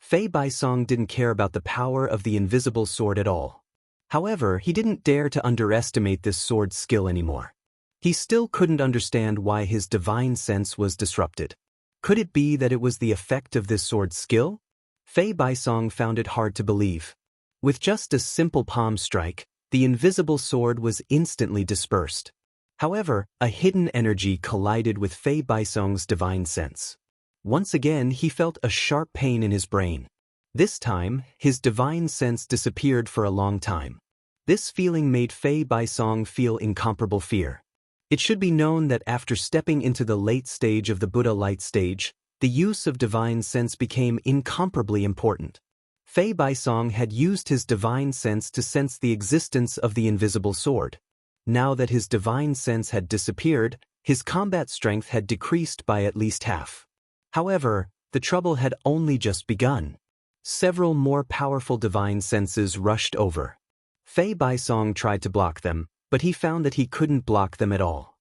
Fei Baisong didn't care about the power of the invisible sword at all. However, he didn't dare to underestimate this sword's skill anymore. He still couldn't understand why his divine sense was disrupted. Could it be that it was the effect of this sword's skill? Fei Baisong found it hard to believe. With just a simple palm strike, the invisible sword was instantly dispersed. However, a hidden energy collided with Fei Baisong's divine sense. Once again, he felt a sharp pain in his brain. This time, his divine sense disappeared for a long time. This feeling made Fei Baisong feel incomparable fear. It should be known that after stepping into the late stage of the Buddha light stage, the use of divine sense became incomparably important. Fei Baisong had used his divine sense to sense the existence of the invisible sword. Now that his divine sense had disappeared, his combat strength had decreased by at least half. However, the trouble had only just begun. Several more powerful divine senses rushed over. Fei Baisong tried to block them, but he found that he couldn't block them at all.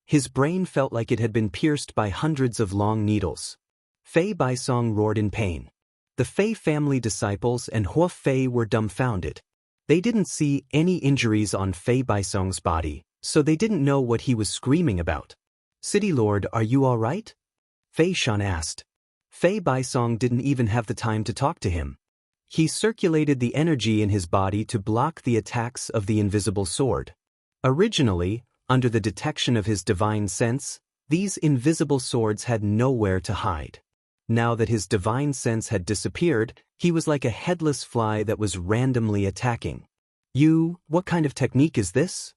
His brain felt like it had been pierced by hundreds of long needles. Fei Baisong roared in pain. The Fei family disciples and Hua Fei were dumbfounded. They didn't see any injuries on Fei Baisong's body, so they didn't know what he was screaming about. City Lord, are you all right? Fei Shan asked. Fei Baisong didn't even have the time to talk to him. He circulated the energy in his body to block the attacks of the invisible sword. Originally, under the detection of his divine sense, these invisible swords had nowhere to hide. Now that his divine sense had disappeared, he was like a headless fly that was randomly attacking. What kind of technique is this?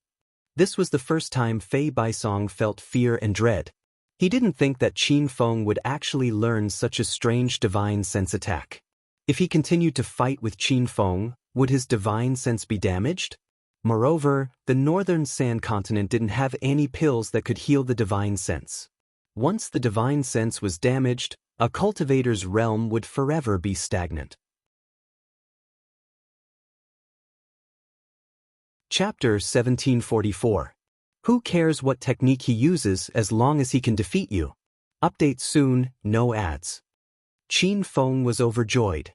This was the first time Fei Baisong felt fear and dread. He didn't think that Qin Feng would actually learn such a strange divine sense attack. If he continued to fight with Qin Feng, would his divine sense be damaged? Moreover, the northern sand continent didn't have any pills that could heal the divine sense. Once the divine sense was damaged, a cultivator's realm would forever be stagnant. Chapter 1744. Who cares what technique he uses as long as he can defeat you? Update soon, no ads. Qin Feng was overjoyed.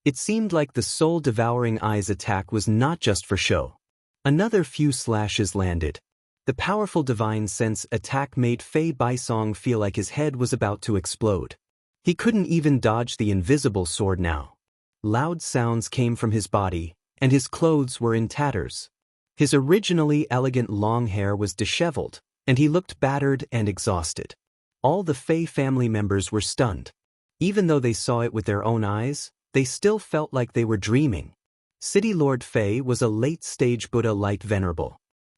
It seemed like the soul-devouring eyes attack was not just for show. Another few slashes landed. The powerful divine sense attack made Fei Baisong feel like his head was about to explode. He couldn't even dodge the invisible sword now. Loud sounds came from his body, and his clothes were in tatters. His originally elegant long hair was disheveled, and he looked battered and exhausted. All the Fei family members were stunned. Even though they saw it with their own eyes, they still felt like they were dreaming. City Lord Fei was a late-stage Buddha light venerable.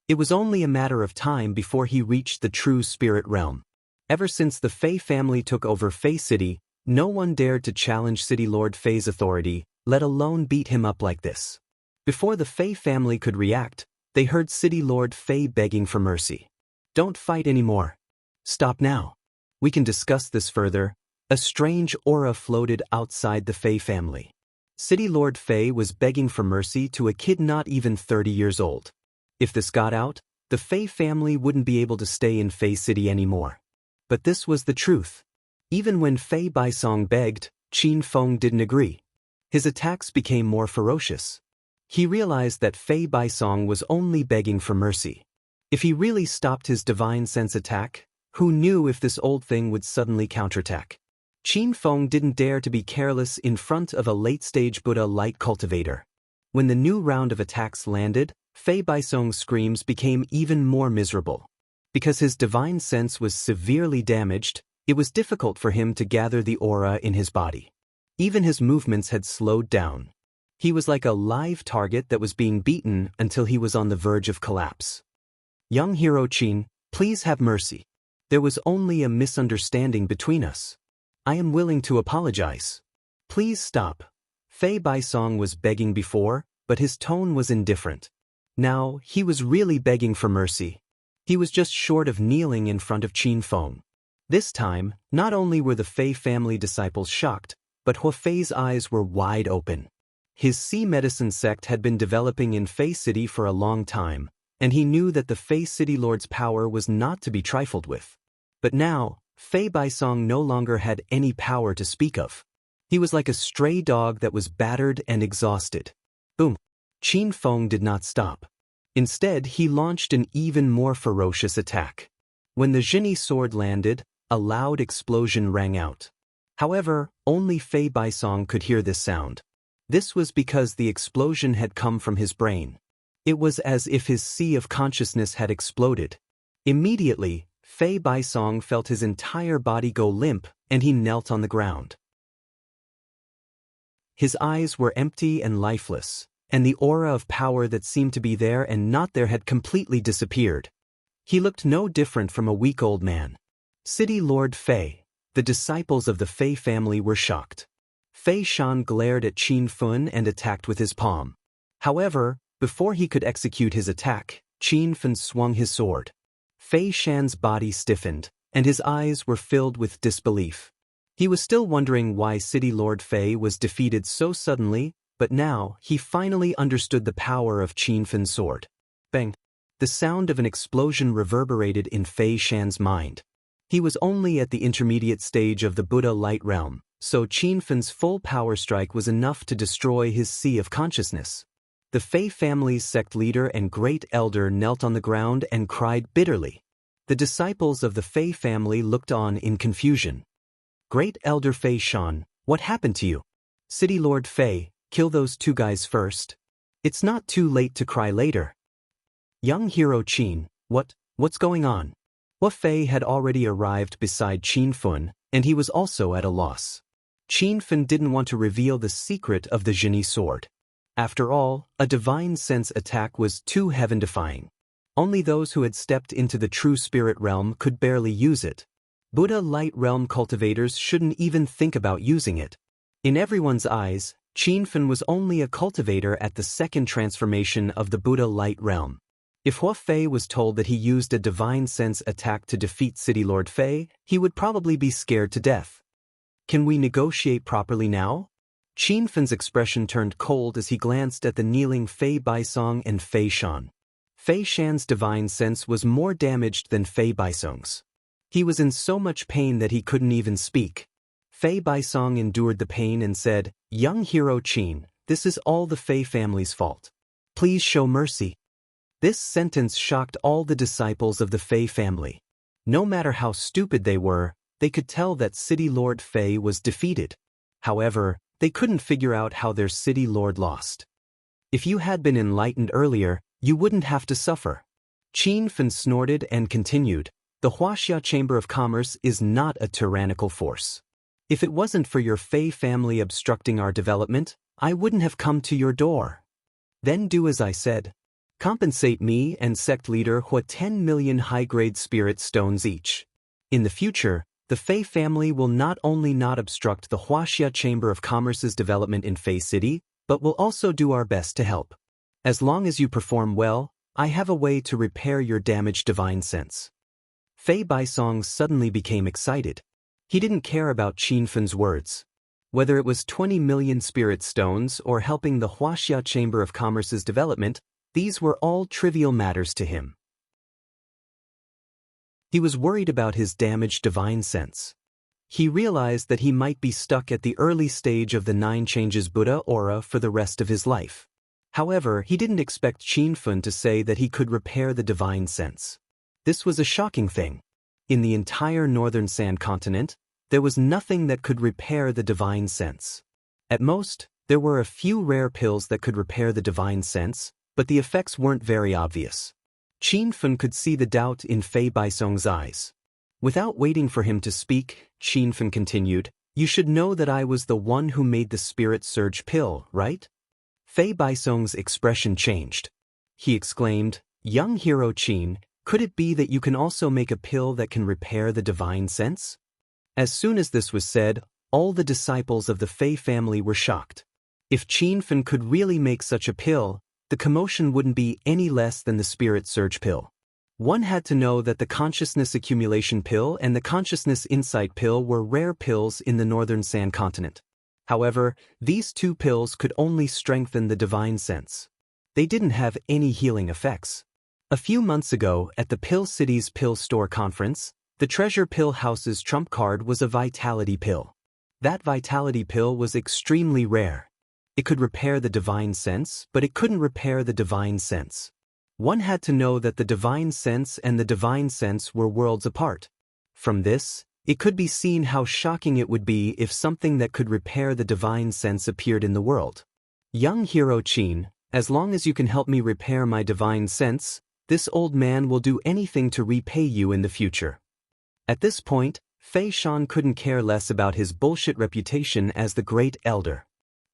It was only a matter of time before he reached the true spirit realm. Ever since the Fei family took over Fei City, no one dared to challenge City Lord Fei's authority, let alone beat him up like this. Before the Fei family could react, they heard City Lord Fei begging for mercy. Don't fight anymore. Stop now. We can discuss this further. A strange aura floated outside the Fei family. City Lord Fei was begging for mercy to a kid not even 30 years old. If this got out, the Fei family wouldn't be able to stay in Fei City anymore. But this was the truth. Even when Fei Baisong begged, Qin Feng didn't agree. His attacks became more ferocious. He realized that Fei Baisong was only begging for mercy. If he really stopped his divine sense attack, who knew if this old thing would suddenly counterattack? Qin Feng didn't dare to be careless in front of a late-stage Buddha light cultivator. When the new round of attacks landed, Fei Baisong's screams became even more miserable. Because his divine sense was severely damaged, it was difficult for him to gather the aura in his body. Even his movements had slowed down. He was like a live target that was being beaten until he was on the verge of collapse. Young hero Qin, please have mercy. There was only a misunderstanding between us. I am willing to apologize. Please stop. Fei Baisong was begging before, but his tone was indifferent. Now, he was really begging for mercy. He was just short of kneeling in front of Qin Feng. This time, not only were the Fei family disciples shocked, but Hua Fei's eyes were wide open. His sea medicine sect had been developing in Fei City for a long time, and he knew that the Fei City Lord's power was not to be trifled with. But now, Fei Baisong no longer had any power to speak of. He was like a stray dog that was battered and exhausted. Boom! Qin Feng did not stop. Instead, he launched an even more ferocious attack. When the Zhini sword landed, a loud explosion rang out. However, only Fei Baisong could hear this sound. This was because the explosion had come from his brain. It was as if his sea of consciousness had exploded. Immediately, Fei Baisong felt his entire body go limp, and he knelt on the ground. His eyes were empty and lifeless, and the aura of power that seemed to be there and not there had completely disappeared. He looked no different from a weak old man. City Lord Fei, the disciples of the Fei family were shocked. Fei Shan glared at Qin Feng and attacked with his palm. However, before he could execute his attack, Qin Feng swung his sword. Fei Shan's body stiffened, and his eyes were filled with disbelief. He was still wondering why City Lord Fei was defeated so suddenly, but now he finally understood the power of Qin Feng's sword. Bang! The sound of an explosion reverberated in Fei Shan's mind. He was only at the intermediate stage of the Buddha light realm, so Qin Feng's full power strike was enough to destroy his sea of consciousness. The Fei family's sect leader and great elder knelt on the ground and cried bitterly. The disciples of the Fei family looked on in confusion. Great elder Fei Shan, what happened to you? City Lord Fei, kill those two guys first. It's not too late to cry later. Young hero Qin, what's going on? Hua Fei had already arrived beside Qin Feng, and he was also at a loss. Qin Feng didn't want to reveal the secret of the Zhini sword. After all, a divine sense attack was too heaven-defying. Only those who had stepped into the true spirit realm could barely use it. Buddha light realm cultivators shouldn't even think about using it. In everyone's eyes, Qinfen was only a cultivator at the second transformation of the Buddha light realm. If Hua Fei was told that he used a divine sense attack to defeat City Lord Fei, he would probably be scared to death. Can we negotiate properly now? Qinfen's expression turned cold as he glanced at the kneeling Fei Baisong and Fei Shan. Fei Shan's divine sense was more damaged than Fei Baisong's. He was in so much pain that he couldn't even speak. Fei Baisong endured the pain and said, "Young hero Qin, this is all the Fei family's fault. Please show mercy." This sentence shocked all the disciples of the Fei family. No matter how stupid they were, they could tell that City Lord Fei was defeated. However, they couldn't figure out how their City Lord lost. If you had been enlightened earlier, you wouldn't have to suffer. Qinfen snorted and continued, "The Huaxia Chamber of Commerce is not a tyrannical force. If it wasn't for your Fei family obstructing our development, I wouldn't have come to your door. Then do as I said. Compensate me and sect leader Hua 10 million high-grade spirit stones each. In the future, the Fei family will not only not obstruct the Huaxia Chamber of Commerce's development in Fei City, but will also do our best to help. As long as you perform well, I have a way to repair your damaged divine sense." Fei Baisong suddenly became excited. He didn't care about Qinfen's words. Whether it was 20 million spirit stones or helping the Huaxia Chamber of Commerce's development, these were all trivial matters to him. He was worried about his damaged divine sense. He realized that he might be stuck at the early stage of the 9 changes Buddha aura for the rest of his life. However, he didn't expect Qinfen to say that he could repair the divine sense. This was a shocking thing. In the entire northern sand continent, there was nothing that could repair the divine sense. At most, there were a few rare pills that could repair the divine sense, but the effects weren't very obvious. Qinfen could see the doubt in Fei Baisong's eyes. Without waiting for him to speak, Qinfen continued, "You should know that I was the one who made the spirit surge pill, right?" Fei Baisong's expression changed. He exclaimed, "Young hero Qin, could it be that you can also make a pill that can repair the divine sense?" As soon as this was said, all the disciples of the Fei family were shocked. If Qinfen could really make such a pill, the commotion wouldn't be any less than the spirit surge pill. One had to know that the consciousness accumulation pill and the consciousness insight pill were rare pills in the northern sand continent. However, these 2 pills could only strengthen the divine sense. They didn't have any healing effects. A few months ago, at the Pill City's Pill Store conference, the Treasure Pill House's trump card was a vitality pill. That vitality pill was extremely rare. It could repair the divine sense, but it couldn't repair the divine sense. One had to know that the divine sense and the divine sense were worlds apart. From this, it could be seen how shocking it would be if something that could repair the divine sense appeared in the world. "Young hero Qin, as long as you can help me repair my divine sense, this old man will do anything to repay you in the future." At this point, Fei Shan couldn't care less about his bullshit reputation as the great elder.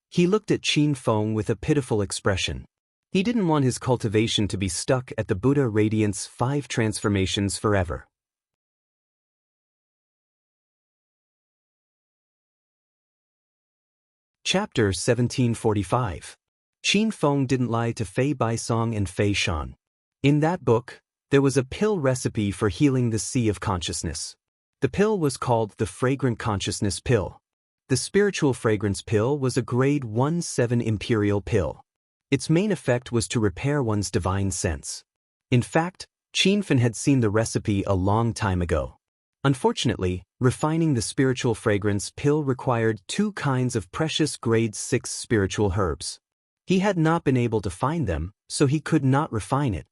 He looked at Qin Feng with a pitiful expression. He didn't want his cultivation to be stuck at the Buddha Radiance 5 transformations forever. Chapter 1745. Qin Feng didn't lie to Fei Baisong and Fei Shan. In that book, there was a pill recipe for healing the sea of consciousness. The pill was called the Fragrant Consciousness Pill. The Spiritual Fragrance Pill was a grade 1/7 imperial pill. Its main effect was to repair one's divine sense. In fact, Qinfen had seen the recipe a long time ago. Unfortunately, refining the Spiritual Fragrance Pill required 2 kinds of precious grade 6 spiritual herbs. He had not been able to find them, so he could not refine it.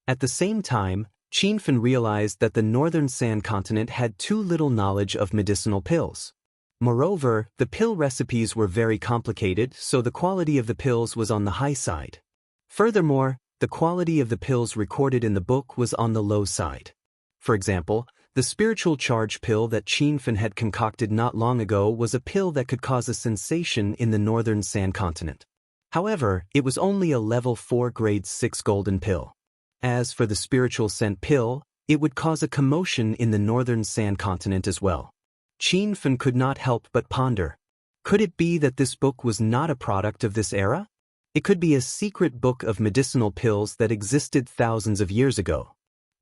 At the same time, Qinfen realized that the northern sand continent had too little knowledge of medicinal pills. Moreover, the pill recipes were very complicated, so the quality of the pills was on the high side. Furthermore, the quality of the pills recorded in the book was on the low side. For example, the spiritual charge pill that Qinfen had concocted not long ago was a pill that could cause a sensation in the northern sand continent. However, it was only a level 4 grade 6 golden pill. As for the spiritual scent pill, it would cause a commotion in the northern sand continent as well. Qin Fen could not help but ponder. Could it be that this book was not a product of this era? It could be a secret book of medicinal pills that existed thousands of years ago.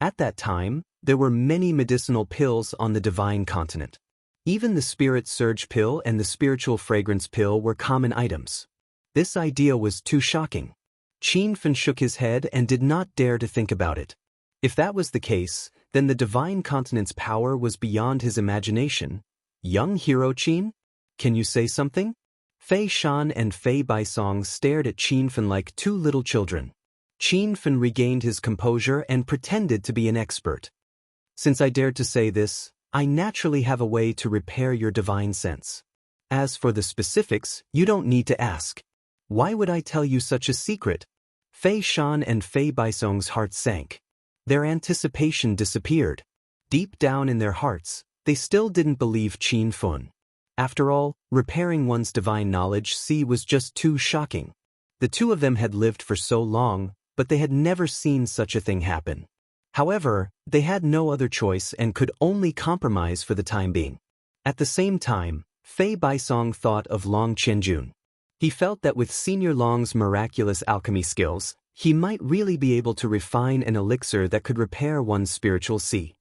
At that time, there were many medicinal pills on the divine continent. Even the spirit surge pill and the spiritual fragrance pill were common items. This idea was too shocking. Qin Fen shook his head and did not dare to think about it. If that was the case, then the divine continent's power was beyond his imagination. Young hero Qin? Can you say something? Fei Shan and Fei Baisong stared at Qin Fen like two little children. Qin Fen regained his composure and pretended to be an expert. Since I dared to say this, I naturally have a way to repair your divine sense. As for the specifics, you don't need to ask. Why would I tell you such a secret? Fei Shan and Fei Baisong's hearts sank. Their anticipation disappeared. Deep down in their hearts, they still didn't believe Qin Fen. After all, repairing one's divine knowledge was just too shocking. The two of them had lived for so long, but they had never seen such a thing happen. However, they had no other choice and could only compromise for the time being. At the same time, Fei Baisong thought of Long Qianjun. He felt that with Senior Long's miraculous alchemy skills, he might really be able to refine an elixir that could repair one's spiritual sea.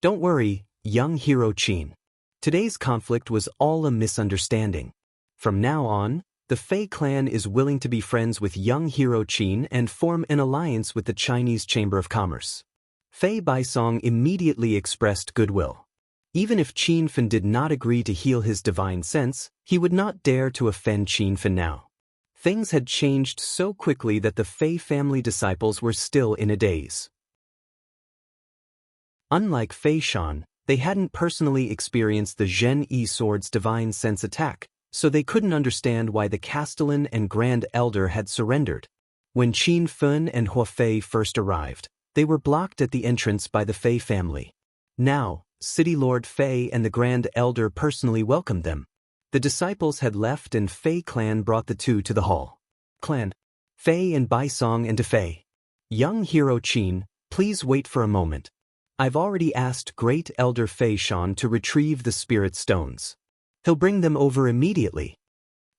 Don't worry, young hero Qin. Today's conflict was all a misunderstanding. From now on, the Fei clan is willing to be friends with young hero Qin and form an alliance with the Chinese Chamber of Commerce. Fei Baisong immediately expressed goodwill. Even if Qin Fen did not agree to heal his divine sense, he would not dare to offend Qin Fen now. Things had changed so quickly that the Fei family disciples were still in a daze. Unlike Fei Shan, they hadn't personally experienced the Zhen Yi sword's divine sense attack, so they couldn't understand why the Castellan and Grand Elder had surrendered. When Qin Fen and Hua Fei first arrived, they were blocked at the entrance by the Fei family. Now, City Lord Fei and the Grand Elder personally welcomed them. The disciples had left and Fei clan brought the two to the hall. Clan, Fei and Baisong and Fei. Young hero Qin, please wait for a moment. I've already asked Great Elder Fei Shan to retrieve the spirit stones. He'll bring them over immediately.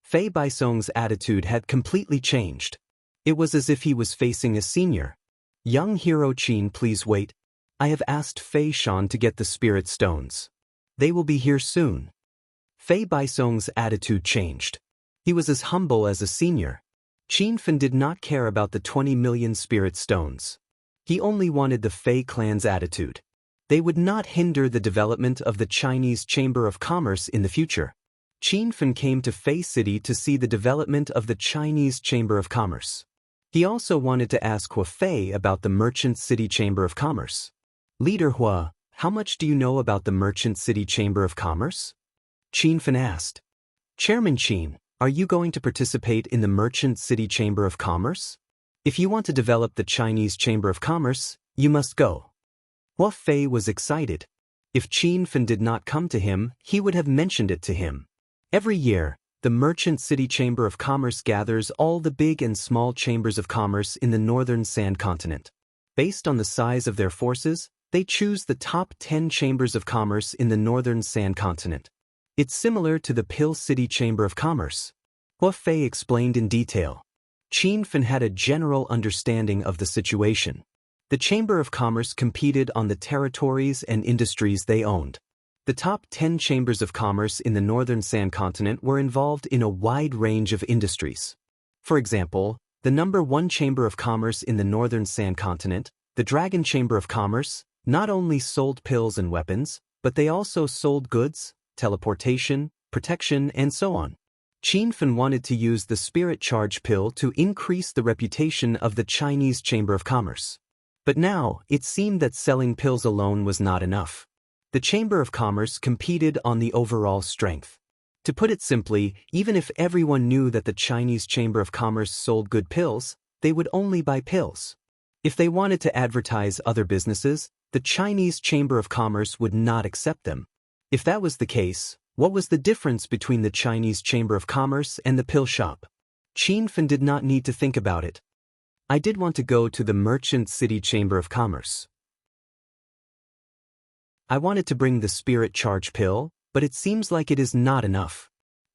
Fei Baisong's attitude had completely changed. It was as if he was facing a senior. Young hero Qin, please wait. I have asked Fei Shan to get the spirit stones. They will be here soon. Fei Baisong's attitude changed. He was as humble as a senior. Qin Fen did not care about the 20 million spirit stones. He only wanted the Fei clan's attitude. They would not hinder the development of the Chinese Chamber of Commerce in the future. Qin Fen came to Fei City to see the development of the Chinese Chamber of Commerce. He also wanted to ask Hua Fei about the Merchant City Chamber of Commerce. Leader Hua, how much do you know about the Merchant City Chamber of Commerce? Qin Fen asked. Chairman Qin, are you going to participate in the Merchant City Chamber of Commerce? If you want to develop the Chinese Chamber of Commerce, you must go. Hua Fei was excited. If Qin Fen did not come to him, he would have mentioned it to him. Every year, the Merchant City Chamber of Commerce gathers all the big and small chambers of commerce in the northern sand continent. Based on the size of their forces, they choose the top 10 chambers of commerce in the northern sand continent. It's similar to the Pill City Chamber of Commerce. Hua Fei explained in detail. Qin Fen had a general understanding of the situation. The Chamber of Commerce competed on the territories and industries they owned. The top 10 chambers of commerce in the northern sand continent were involved in a wide range of industries. For example, the number 1 Chamber of Commerce in the northern sand continent, the Dragon Chamber of Commerce, not only sold pills and weapons, but they also sold goods, teleportation, protection, and so on. Qin Fen wanted to use the spirit charge pill to increase the reputation of the Chinese Chamber of Commerce. But now, it seemed that selling pills alone was not enough. The Chamber of Commerce competed on the overall strength. To put it simply, even if everyone knew that the Chinese Chamber of Commerce sold good pills, they would only buy pills. If they wanted to advertise other businesses, the Chinese Chamber of Commerce would not accept them. If that was the case, what was the difference between the Chinese Chamber of Commerce and the pill shop? Qin Fen did not need to think about it. I did want to go to the Merchant City Chamber of Commerce. I wanted to bring the spirit charge pill, but it seems like it is not enough.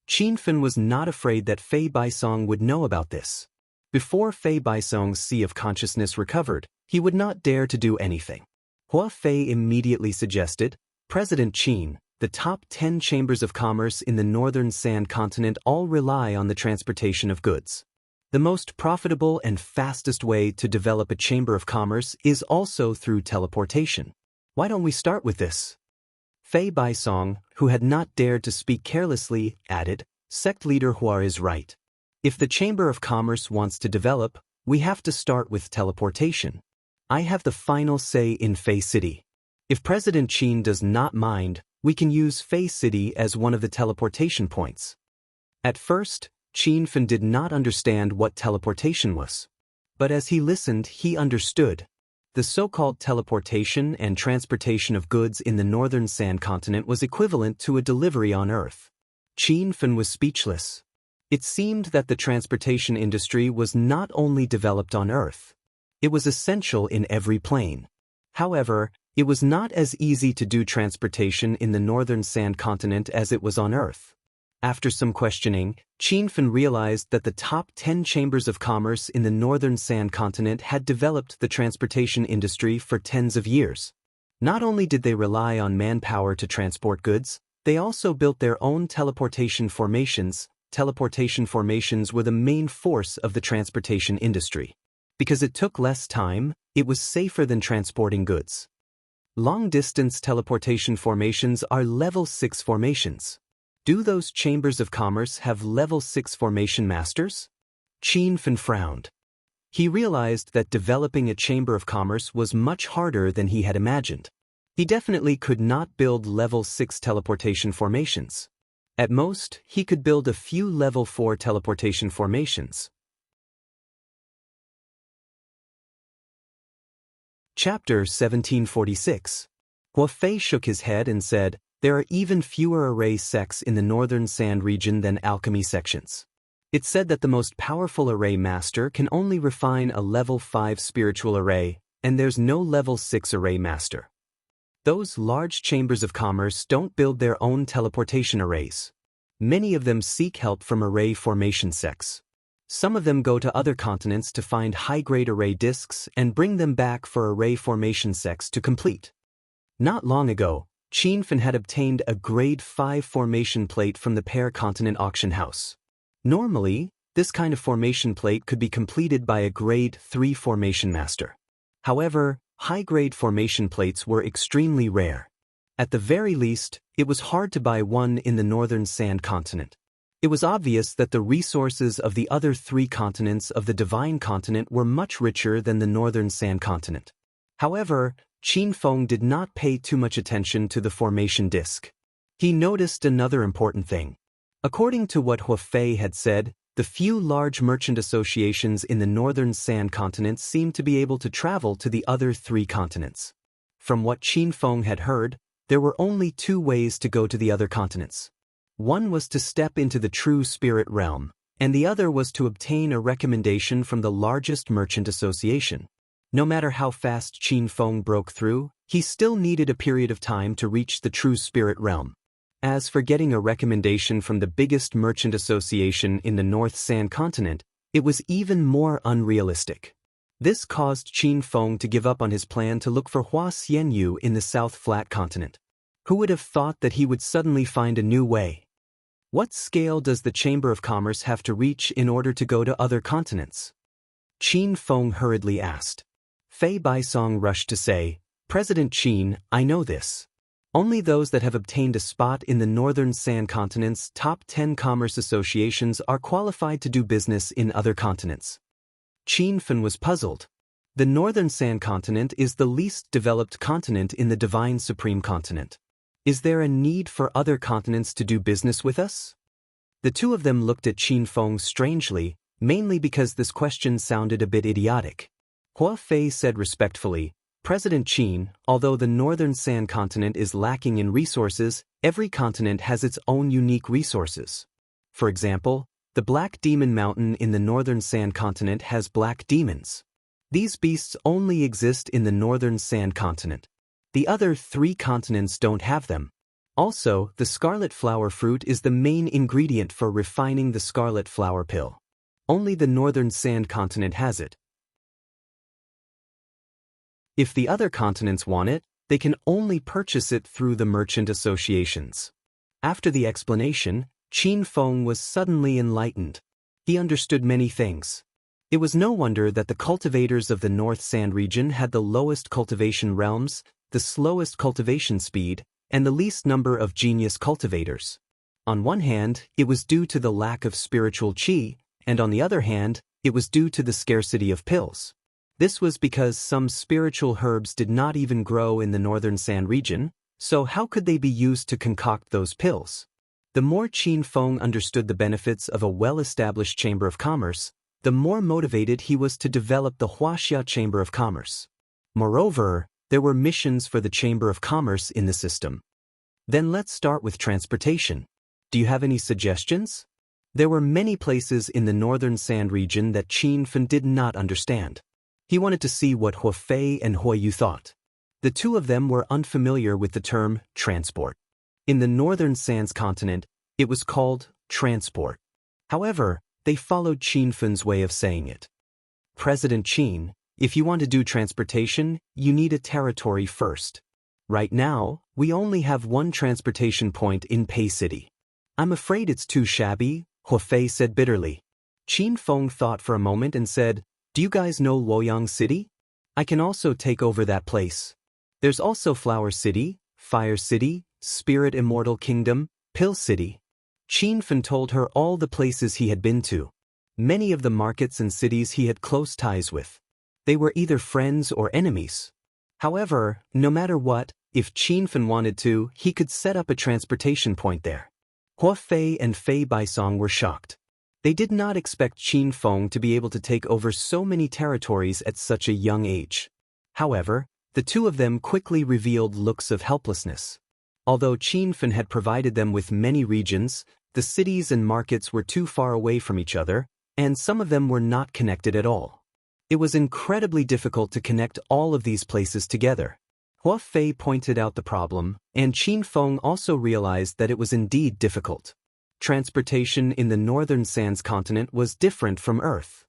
Qinfen was not afraid that Fei Baisong would know about this. Before Fei Baisong's sea of consciousness recovered, he would not dare to do anything. Hua Fei immediately suggested, President Qin, the top 10 chambers of commerce in the northern Sand continent all rely on the transportation of goods. The most profitable and fastest way to develop a chamber of commerce is also through teleportation. Why don't we start with this? Fei Baisong, who had not dared to speak carelessly, added, Sect leader Hua is right. If the Chamber of Commerce wants to develop, we have to start with teleportation. I have the final say in Fei City. If President Qin does not mind, we can use Fei City as one of the teleportation points. At first, Qinfen did not understand what teleportation was. But as he listened, he understood. The so-called teleportation and transportation of goods in the northern Sand continent was equivalent to a delivery on Earth. Qinfen was speechless. It seemed that the transportation industry was not only developed on Earth. It was essential in every plane. However, it was not as easy to do transportation in the northern Sand continent as it was on Earth. After some questioning, Qinfen realized that the top 10 chambers of commerce in the northern Sand continent had developed the transportation industry for tens of years. Not only did they rely on manpower to transport goods, they also built their own teleportation formations. Teleportation formations were the main force of the transportation industry. Because it took less time, it was safer than transporting goods. Long-distance teleportation formations are level 6 formations. Do those chambers of commerce have level 6 formation masters? Qinfen frowned. He realized that developing a chamber of commerce was much harder than he had imagined. He definitely could not build level 6 teleportation formations. At most, he could build a few level 4 teleportation formations. Chapter 1746. Hua Fei shook his head and said, There are even fewer array sects in the northern Sand region than alchemy sections. It's said that the most powerful array master can only refine a level 5 spiritual array, and there's no level 6 array master. Those large chambers of commerce don't build their own teleportation arrays. Many of them seek help from array formation sects. Some of them go to other continents to find high-grade array disks and bring them back for array formation sects to complete. Not long ago, Qinfen had obtained a grade 5 formation plate from the Pear Continent auction house. Normally, this kind of formation plate could be completed by a grade 3 formation master. However, high-grade formation plates were extremely rare. At the very least, it was hard to buy one in the northern Sand continent. It was obvious that the resources of the other 3 continents of the Divine Continent were much richer than the northern Sand continent. However, Qinfeng did not pay too much attention to the formation disk. He noticed another important thing. According to what Hua Fei had said, the few large merchant associations in the northern Sand continent seemed to be able to travel to the other 3 continents. From what Qinfeng had heard, there were only 2 ways to go to the other continents. One was to step into the true spirit realm, and the other was to obtain a recommendation from the largest merchant association. No matter how fast Qinfeng broke through, he still needed a period of time to reach the true spirit realm. As for getting a recommendation from the biggest merchant association in the North Sand continent, it was even more unrealistic. This caused Qinfeng to give up on his plan to look for Hua Xianyu in the South Flat continent. Who would have thought that he would suddenly find a new way? What scale does the Chamber of Commerce have to reach in order to go to other continents? Qinfeng hurriedly asked. Fei Baisong rushed to say, President Qin, I know this. Only those that have obtained a spot in the northern Sand continent's top 10 commerce associations are qualified to do business in other continents. Qinfen was puzzled. The northern Sand continent is the least developed continent in the Divine Supreme Continent. Is there a need for other continents to do business with us? The 2 of them looked at Qinfeng strangely, mainly because this question sounded a bit idiotic. Hua Fei said respectfully, President Qin, although the northern Sand continent is lacking in resources, every continent has its own unique resources. For example, The Black Demon Mountain in the northern sand continent has black demons. These beasts only exist in the northern sand continent. The other 3 continents don't have them. Also, the scarlet flower fruit is the main ingredient for refining the scarlet flower pill. Only the northern sand continent has it. If the other continents want it, they can only purchase it through the merchant associations. After the explanation, Qin Feng was suddenly enlightened. He understood many things. It was no wonder that the cultivators of the North Sand region had the lowest cultivation realms, the slowest cultivation speed, and the least number of genius cultivators. On one hand, it was due to the lack of spiritual qi, and on the other hand, it was due to the scarcity of pills. This was because some spiritual herbs did not even grow in the northern sand region, so how could they be used to concoct those pills? The more Qin Feng understood the benefits of a well-established chamber of commerce, the more motivated he was to develop the Huaxia Chamber of Commerce. Moreover, there were missions for the Chamber of Commerce in the system. Then let's start with transportation. Do you have any suggestions? There were many places in the northern sand region that Qin Feng did not understand. He wanted to see what Hua Fei and Hua Yu thought. The 2 of them were unfamiliar with the term transport. In the northern sands continent, it was called transport. However, they followed Qin Feng's way of saying it. President Qin, if you want to do transportation, you need a territory first. Right now, we only have 1 transportation point in Pei City. I'm afraid it's too shabby, Hua Fei said bitterly. Qin Feng thought for a moment and said, do you guys know Luoyang City? I can also take over that place. There's also Flower City, Fire City, Spirit Immortal Kingdom, Pill City. Qin Feng told her all the places he had been to. Many of the markets and cities he had close ties with. They were either friends or enemies. However, no matter what, if Qin Feng wanted to, he could set up a transportation point there. Hua Fei and Fei Baisong were shocked. They did not expect Qin Feng to be able to take over so many territories at such a young age. However, the 2 of them quickly revealed looks of helplessness. Although Qin Feng had provided them with many regions, the cities and markets were too far away from each other, and some of them were not connected at all. It was incredibly difficult to connect all of these places together. Hua Fei pointed out the problem, and Qin Feng also realized that it was indeed difficult. Transportation in the northern sands continent was different from Earth.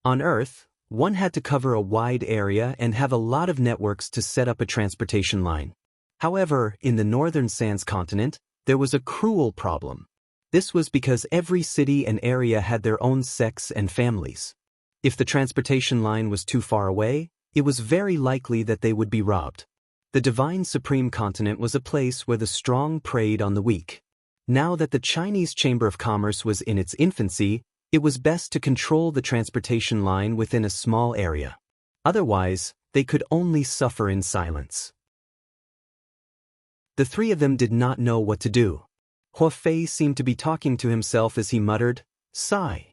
On Earth, one had to cover a wide area and have a lot of networks to set up a transportation line. However, in the northern sands continent, there was a cruel problem. This was because every city and area had their own sects and families. If the transportation line was too far away, it was very likely that they would be robbed. The Divine Supreme Continent was a place where the strong preyed on the weak. Now that the Chinese Chamber of Commerce was in its infancy, it was best to control the transportation line within a small area. Otherwise, they could only suffer in silence. The 3 of them did not know what to do. Hua Fei seemed to be talking to himself as he muttered, sigh.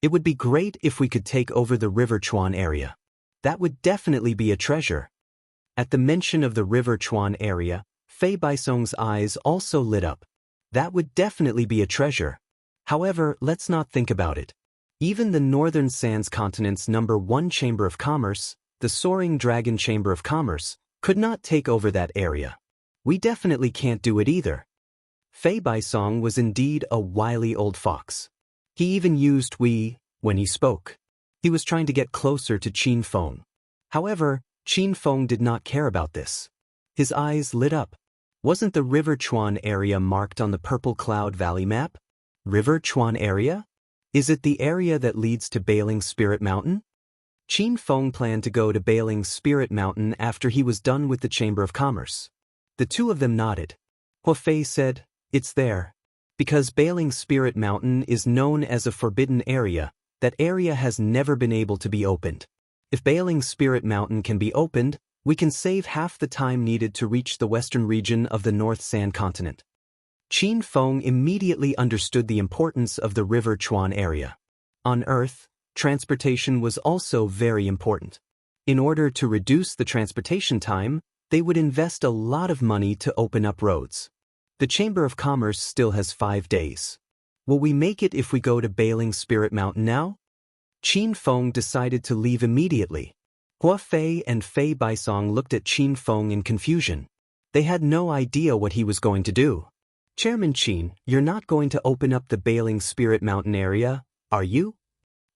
It would be great if we could take over the River Chuan area. That would definitely be a treasure. At the mention of the River Chuan area, Fei Baisong's eyes also lit up. That would definitely be a treasure. However, let's not think about it. Even the Northern Sands continent's #1 Chamber of Commerce, the Soaring Dragon Chamber of Commerce, could not take over that area. We definitely can't do it either. Fei Baisong was indeed a wily old fox. He even used we when he spoke. He was trying to get closer to Qin Feng. However, Qin Feng did not care about this. His eyes lit up. Wasn't the River Chuan area marked on the Purple Cloud Valley map? River Chuan area? Is it the area that leads to Bailing Spirit Mountain? Qin Feng planned to go to Bailing Spirit Mountain after he was done with the Chamber of Commerce. The 2 of them nodded. Hua Fei said, it's there. Because Bailing Spirit Mountain is known as a forbidden area, that area has never been able to be opened. If Bailing Spirit Mountain can be opened, we can save half the time needed to reach the western region of the North Sand continent. Qin Feng immediately understood the importance of the River Chuan area. On Earth, transportation was also very important. In order to reduce the transportation time, they would invest a lot of money to open up roads. The Chamber of Commerce still has 5 days. Will we make it if we go to Bailing Spirit Mountain now? Qin Feng decided to leave immediately. Hua Fei and Fei Baisong looked at Qin Feng in confusion. They had no idea what he was going to do. Chairman Qin, you're not going to open up the Bailing Spirit Mountain area, are you?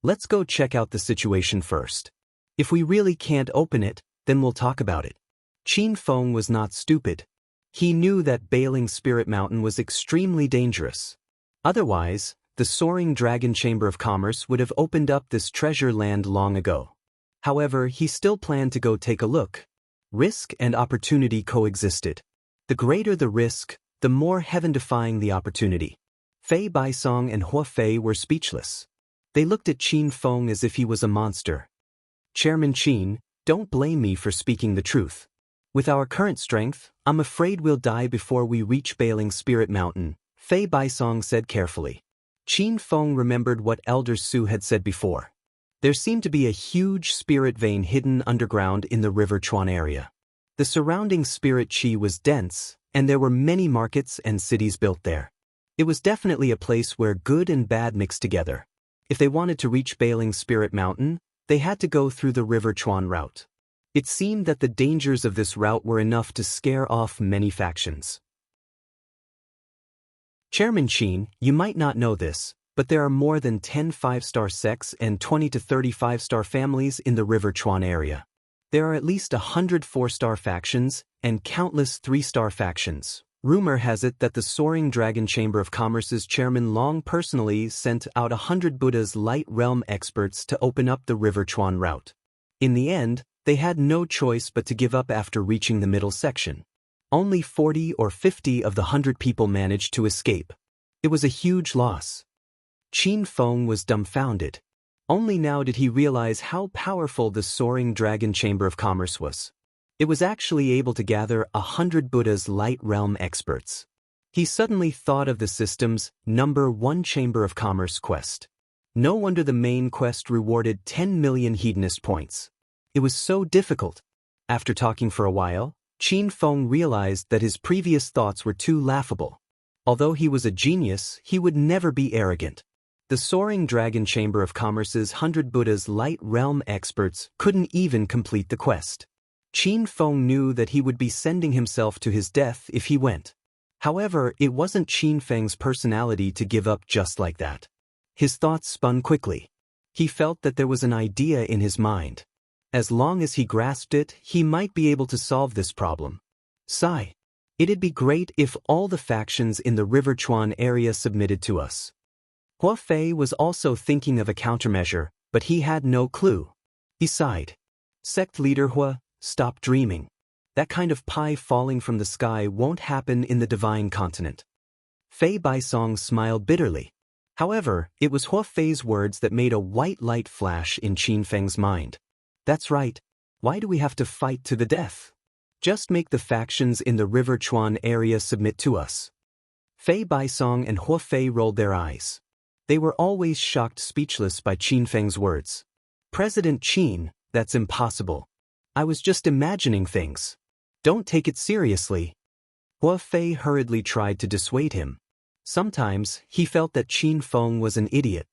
Let's go check out the situation first. If we really can't open it, then we'll talk about it. Qin Feng was not stupid. He knew that Bailing Spirit Mountain was extremely dangerous. Otherwise, the soaring dragon Chamber of Commerce would have opened up this treasure land long ago. However, he still planned to go take a look. Risk and opportunity coexisted. The greater the risk, the more heaven-defying the opportunity. Fei Baisong and Hua Fei were speechless. They looked at Qin Feng as if he was a monster. Chairman Qin, don't blame me for speaking the truth. With our current strength, I'm afraid we'll die before we reach Bailing Spirit Mountain, Fei Baisong said carefully. Qin Feng remembered what Elder Su had said before. There seemed to be a huge spirit vein hidden underground in the River Chuan area. The surrounding spirit qi was dense, and there were many markets and cities built there. It was definitely a place where good and bad mixed together. If they wanted to reach Bailing Spirit Mountain, they had to go through the River Chuan route. It seemed that the dangers of this route were enough to scare off many factions. Chairman Qin, you might not know this, but there are more than 10 5-star sects and 20 to 30 5-star families in the River Chuan area. There are at least 100 4-star factions and countless 3-star factions. Rumor has it that the Soaring Dragon Chamber of Commerce's chairman Long personally sent out 100 Buddha's Light Realm experts to open up the River Chuan route. In the end, they had no choice but to give up after reaching the middle section. Only 40 or 50 of the 100 people managed to escape. It was a huge loss. Qin Feng was dumbfounded. Only now did he realize how powerful the Soaring Dragon Chamber of Commerce was. It was actually able to gather 100 Buddha's Light Realm experts. He suddenly thought of the system's #1 Chamber of Commerce quest. No wonder the main quest rewarded 10 million hedonist points. It was so difficult. After talking for a while, Qin Feng realized that his previous thoughts were too laughable. Although he was a genius, he would never be arrogant. The Soaring Dragon Chamber of Commerce's 100 Buddha's Light Realm experts couldn't even complete the quest. Qin Feng knew that he would be sending himself to his death if he went. However, it wasn't Qin Feng's personality to give up just like that. His thoughts spun quickly. He felt that there was an idea in his mind. As long as he grasped it, he might be able to solve this problem. Sigh. It'd be great if all the factions in the River Chuan area submitted to us. Hua Fei was also thinking of a countermeasure, but he had no clue. He sighed. Sect leader Hua, stop dreaming. That kind of pie falling from the sky won't happen in the divine continent. Fei Baisong smiled bitterly. However, it was Hua Fei's words that made a white light flash in Qin Feng's mind. That's right. Why do we have to fight to the death? Just make the factions in the River Chuan area submit to us. Fei Baisong and Hua Fei rolled their eyes. They were always shocked speechless by Qin Feng's words. President Qin, that's impossible. I was just imagining things. Don't take it seriously. Hua Fei hurriedly tried to dissuade him. Sometimes, he felt that Qin Feng was an idiot.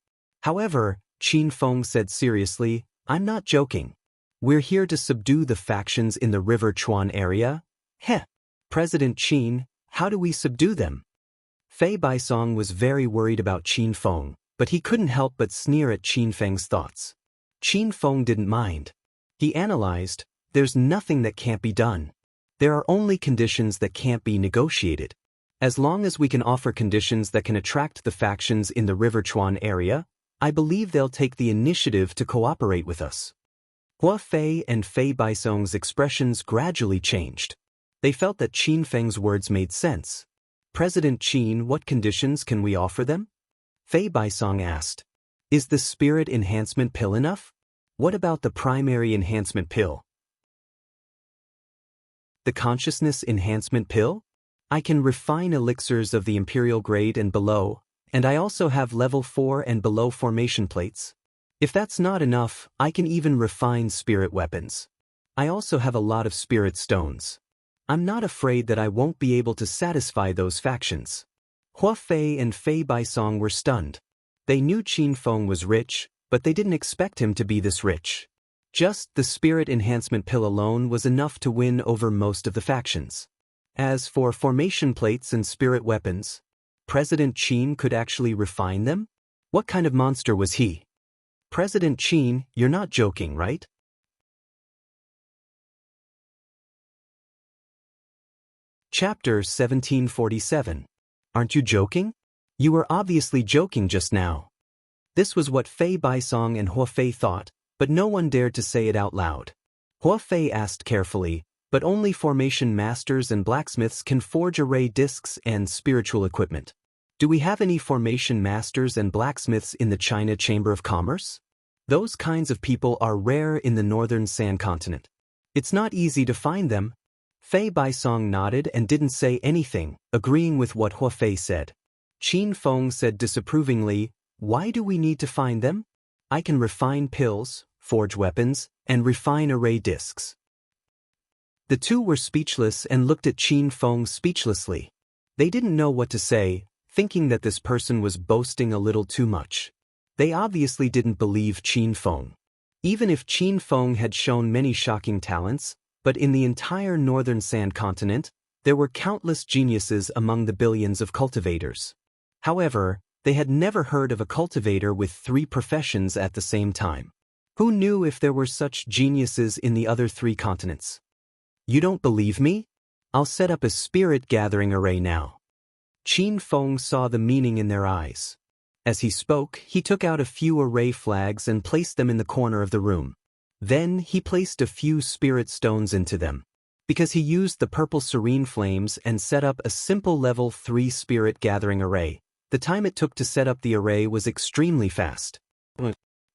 However, Qin Feng said seriously, I'm not joking. We're here to subdue the factions in the River Chuan area. Heh. President Qin, how do we subdue them? Fei Baisong was very worried about Qin Feng, but he couldn't help but sneer at Qin Feng's thoughts. Qin Feng didn't mind. He analyzed, there's nothing that can't be done. There are only conditions that can't be negotiated. As long as we can offer conditions that can attract the factions in the River Chuan area, I believe they'll take the initiative to cooperate with us. Hua Fei and Fei Baisong's expressions gradually changed. They felt that Qin Feng's words made sense. President Qin, what conditions can we offer them? Fei Baisong asked. Is the spirit enhancement pill enough? What about the primary enhancement pill? The consciousness enhancement pill? I can refine elixirs of the imperial grade and below, and I also have level 4 and below formation plates. If that's not enough, I can even refine spirit weapons. I also have a lot of spirit stones. I'm not afraid that I won't be able to satisfy those factions. Hua Fei and Fei Baisong were stunned. They knew Qin Feng was rich, but they didn't expect him to be this rich. Just the spirit enhancement pill alone was enough to win over most of the factions. As for formation plates and spirit weapons, President Qin could actually refine them? What kind of monster was he? President Qin, you're not joking, right? Chapter 1747. Aren't you joking? You were obviously joking just now. This was what Fei Baisong and Hua Fei thought, but no one dared to say it out loud. Hua Fei asked carefully, but only formation masters and blacksmiths can forge array discs and spiritual equipment. Do we have any formation masters and blacksmiths in the China Chamber of Commerce? Those kinds of people are rare in the northern Sand Continent. It's not easy to find them. Fei Baisong nodded and didn't say anything, agreeing with what Hua Fei said. Qin Feng said disapprovingly, "Why do we need to find them? I can refine pills, forge weapons, and refine array discs." The two were speechless and looked at Qin Feng speechlessly. They didn't know what to say, thinking that this person was boasting a little too much. They obviously didn't believe Qin Feng. Even if Qin Feng had shown many shocking talents, but in the entire northern Sand Continent, there were countless geniuses among the billions of cultivators. However, they had never heard of a cultivator with 3 professions at the same time. Who knew if there were such geniuses in the other 3 continents? You don't believe me? I'll set up a spirit gathering array now. Qin Feng saw the meaning in their eyes. As he spoke, he took out a few array flags and placed them in the corner of the room. Then he placed a few spirit stones into them. Because he used the purple serene flames and set up a simple level 3 spirit gathering array, the time it took to set up the array was extremely fast.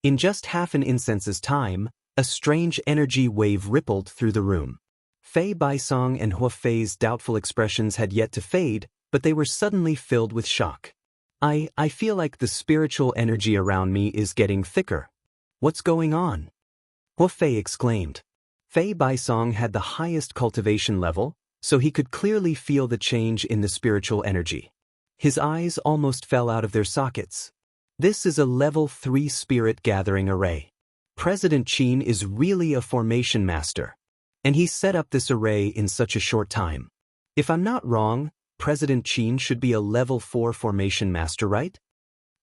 In just half an incense's time, a strange energy wave rippled through the room. Fei Baisong and Hua Fei's doubtful expressions had yet to fade, but they were suddenly filled with shock. I feel like the spiritual energy around me is getting thicker. What's going on? Hua Fei exclaimed. Fei Baisong had the highest cultivation level, so he could clearly feel the change in the spiritual energy. His eyes almost fell out of their sockets. This is a level 3 spirit gathering array. President Qin is really a formation master. And he set up this array in such a short time. If I'm not wrong, President Qin should be a level 4 formation master, right?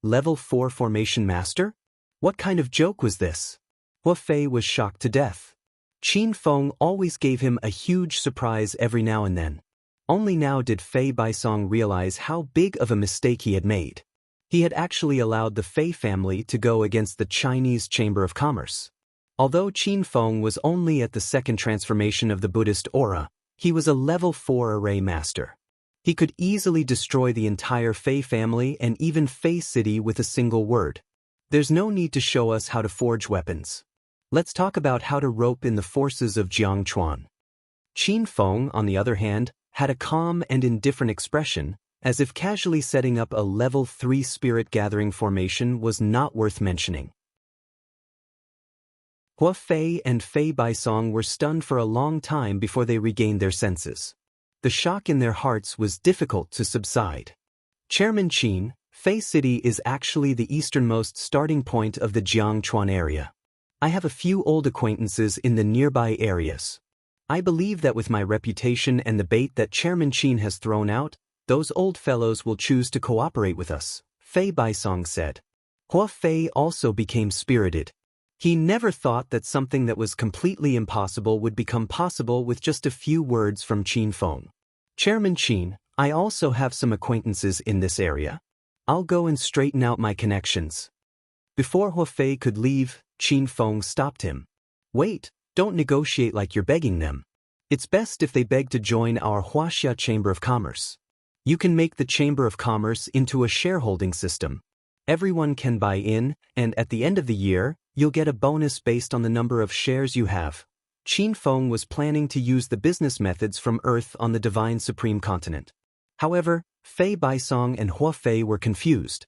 Level 4 formation master? What kind of joke was this? Hua Fei was shocked to death. Qin Feng always gave him a huge surprise every now and then. Only now did Fei Baisong realize how big of a mistake he had made. He had actually allowed the Fei family to go against the Chinese Chamber of Commerce. Although Qin Feng was only at the 2nd transformation of the Buddhist aura, he was a level 4 array master. He could easily destroy the entire Fei family and even Fei City with a single word. There's no need to show us how to forge weapons. Let's talk about how to rope in the forces of Jiangchuan. Qin Feng, on the other hand, had a calm and indifferent expression, as if casually setting up a level 3 spirit gathering formation was not worth mentioning. Hua Fei and Fei Baisong were stunned for a long time before they regained their senses. The shock in their hearts was difficult to subside. Chairman Qin, Fei City is actually the easternmost starting point of the Jiangchuan area. I have a few old acquaintances in the nearby areas. I believe that with my reputation and the bait that Chairman Qin has thrown out, those old fellows will choose to cooperate with us, Fei Baisong said. Hua Fei also became spirited. He never thought that something that was completely impossible would become possible with just a few words from Qin Feng. Chairman Qin, I also have some acquaintances in this area. I'll go and straighten out my connections. Before Hua Fei could leave, Qin Feng stopped him. Wait, don't negotiate like you're begging them. It's best if they beg to join our Huaxia Chamber of Commerce. You can make the Chamber of Commerce into a shareholding system. Everyone can buy in, and at the end of the year, you'll get a bonus based on the number of shares you have. Qin Feng was planning to use the business methods from Earth on the Divine Supreme Continent. However, Fei Baisong and Hua Fei were confused.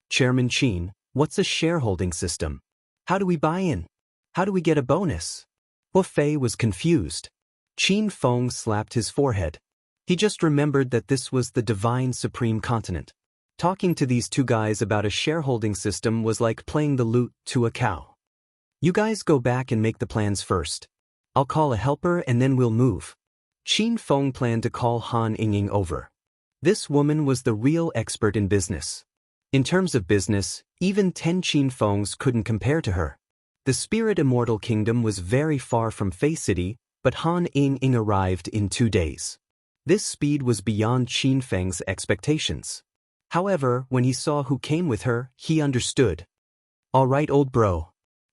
Chairman Qin, what's a shareholding system? How do we buy in? How do we get a bonus? Hua Fei was confused. Qin Feng slapped his forehead. He just remembered that this was the divine supreme continent. Talking to these two guys about a shareholding system was like playing the lute to a cow. You guys go back and make the plans first. I'll call a helper and then we'll move. Qin Feng planned to call Han Yingying over. This woman was the real expert in business. In terms of business, even 10 Qin Fengs couldn't compare to her. The Spirit Immortal Kingdom was very far from Fei City, but Han Yingying arrived in 2 days. This speed was beyond Qin Feng's expectations. However, when he saw who came with her, he understood. All right, old bro.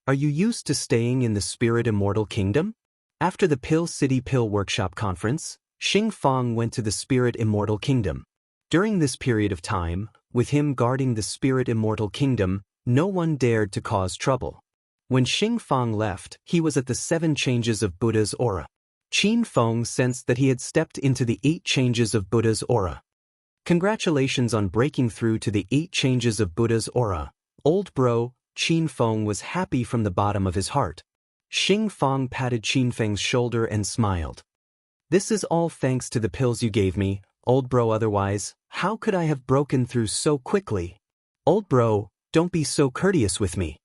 Are you used to staying in the Spirit Immortal Kingdom? After the Pill City Pill Workshop Conference, Xing Fang went to the Spirit Immortal Kingdom. During this period of time, with him guarding the Spirit Immortal Kingdom, no one dared to cause trouble. When Xing Fang left, he was at the 7 changes of Buddha's aura. Qin Feng sensed that he had stepped into the 8 changes of Buddha's aura. Congratulations on breaking through to the 8 changes of Buddha's aura. Old bro, Qin Feng was happy from the bottom of his heart. Xing Fang patted Qin Feng's shoulder and smiled. This is all thanks to the pills you gave me, old bro, otherwise, how could I have broken through so quickly? Old bro, don't be so courteous with me.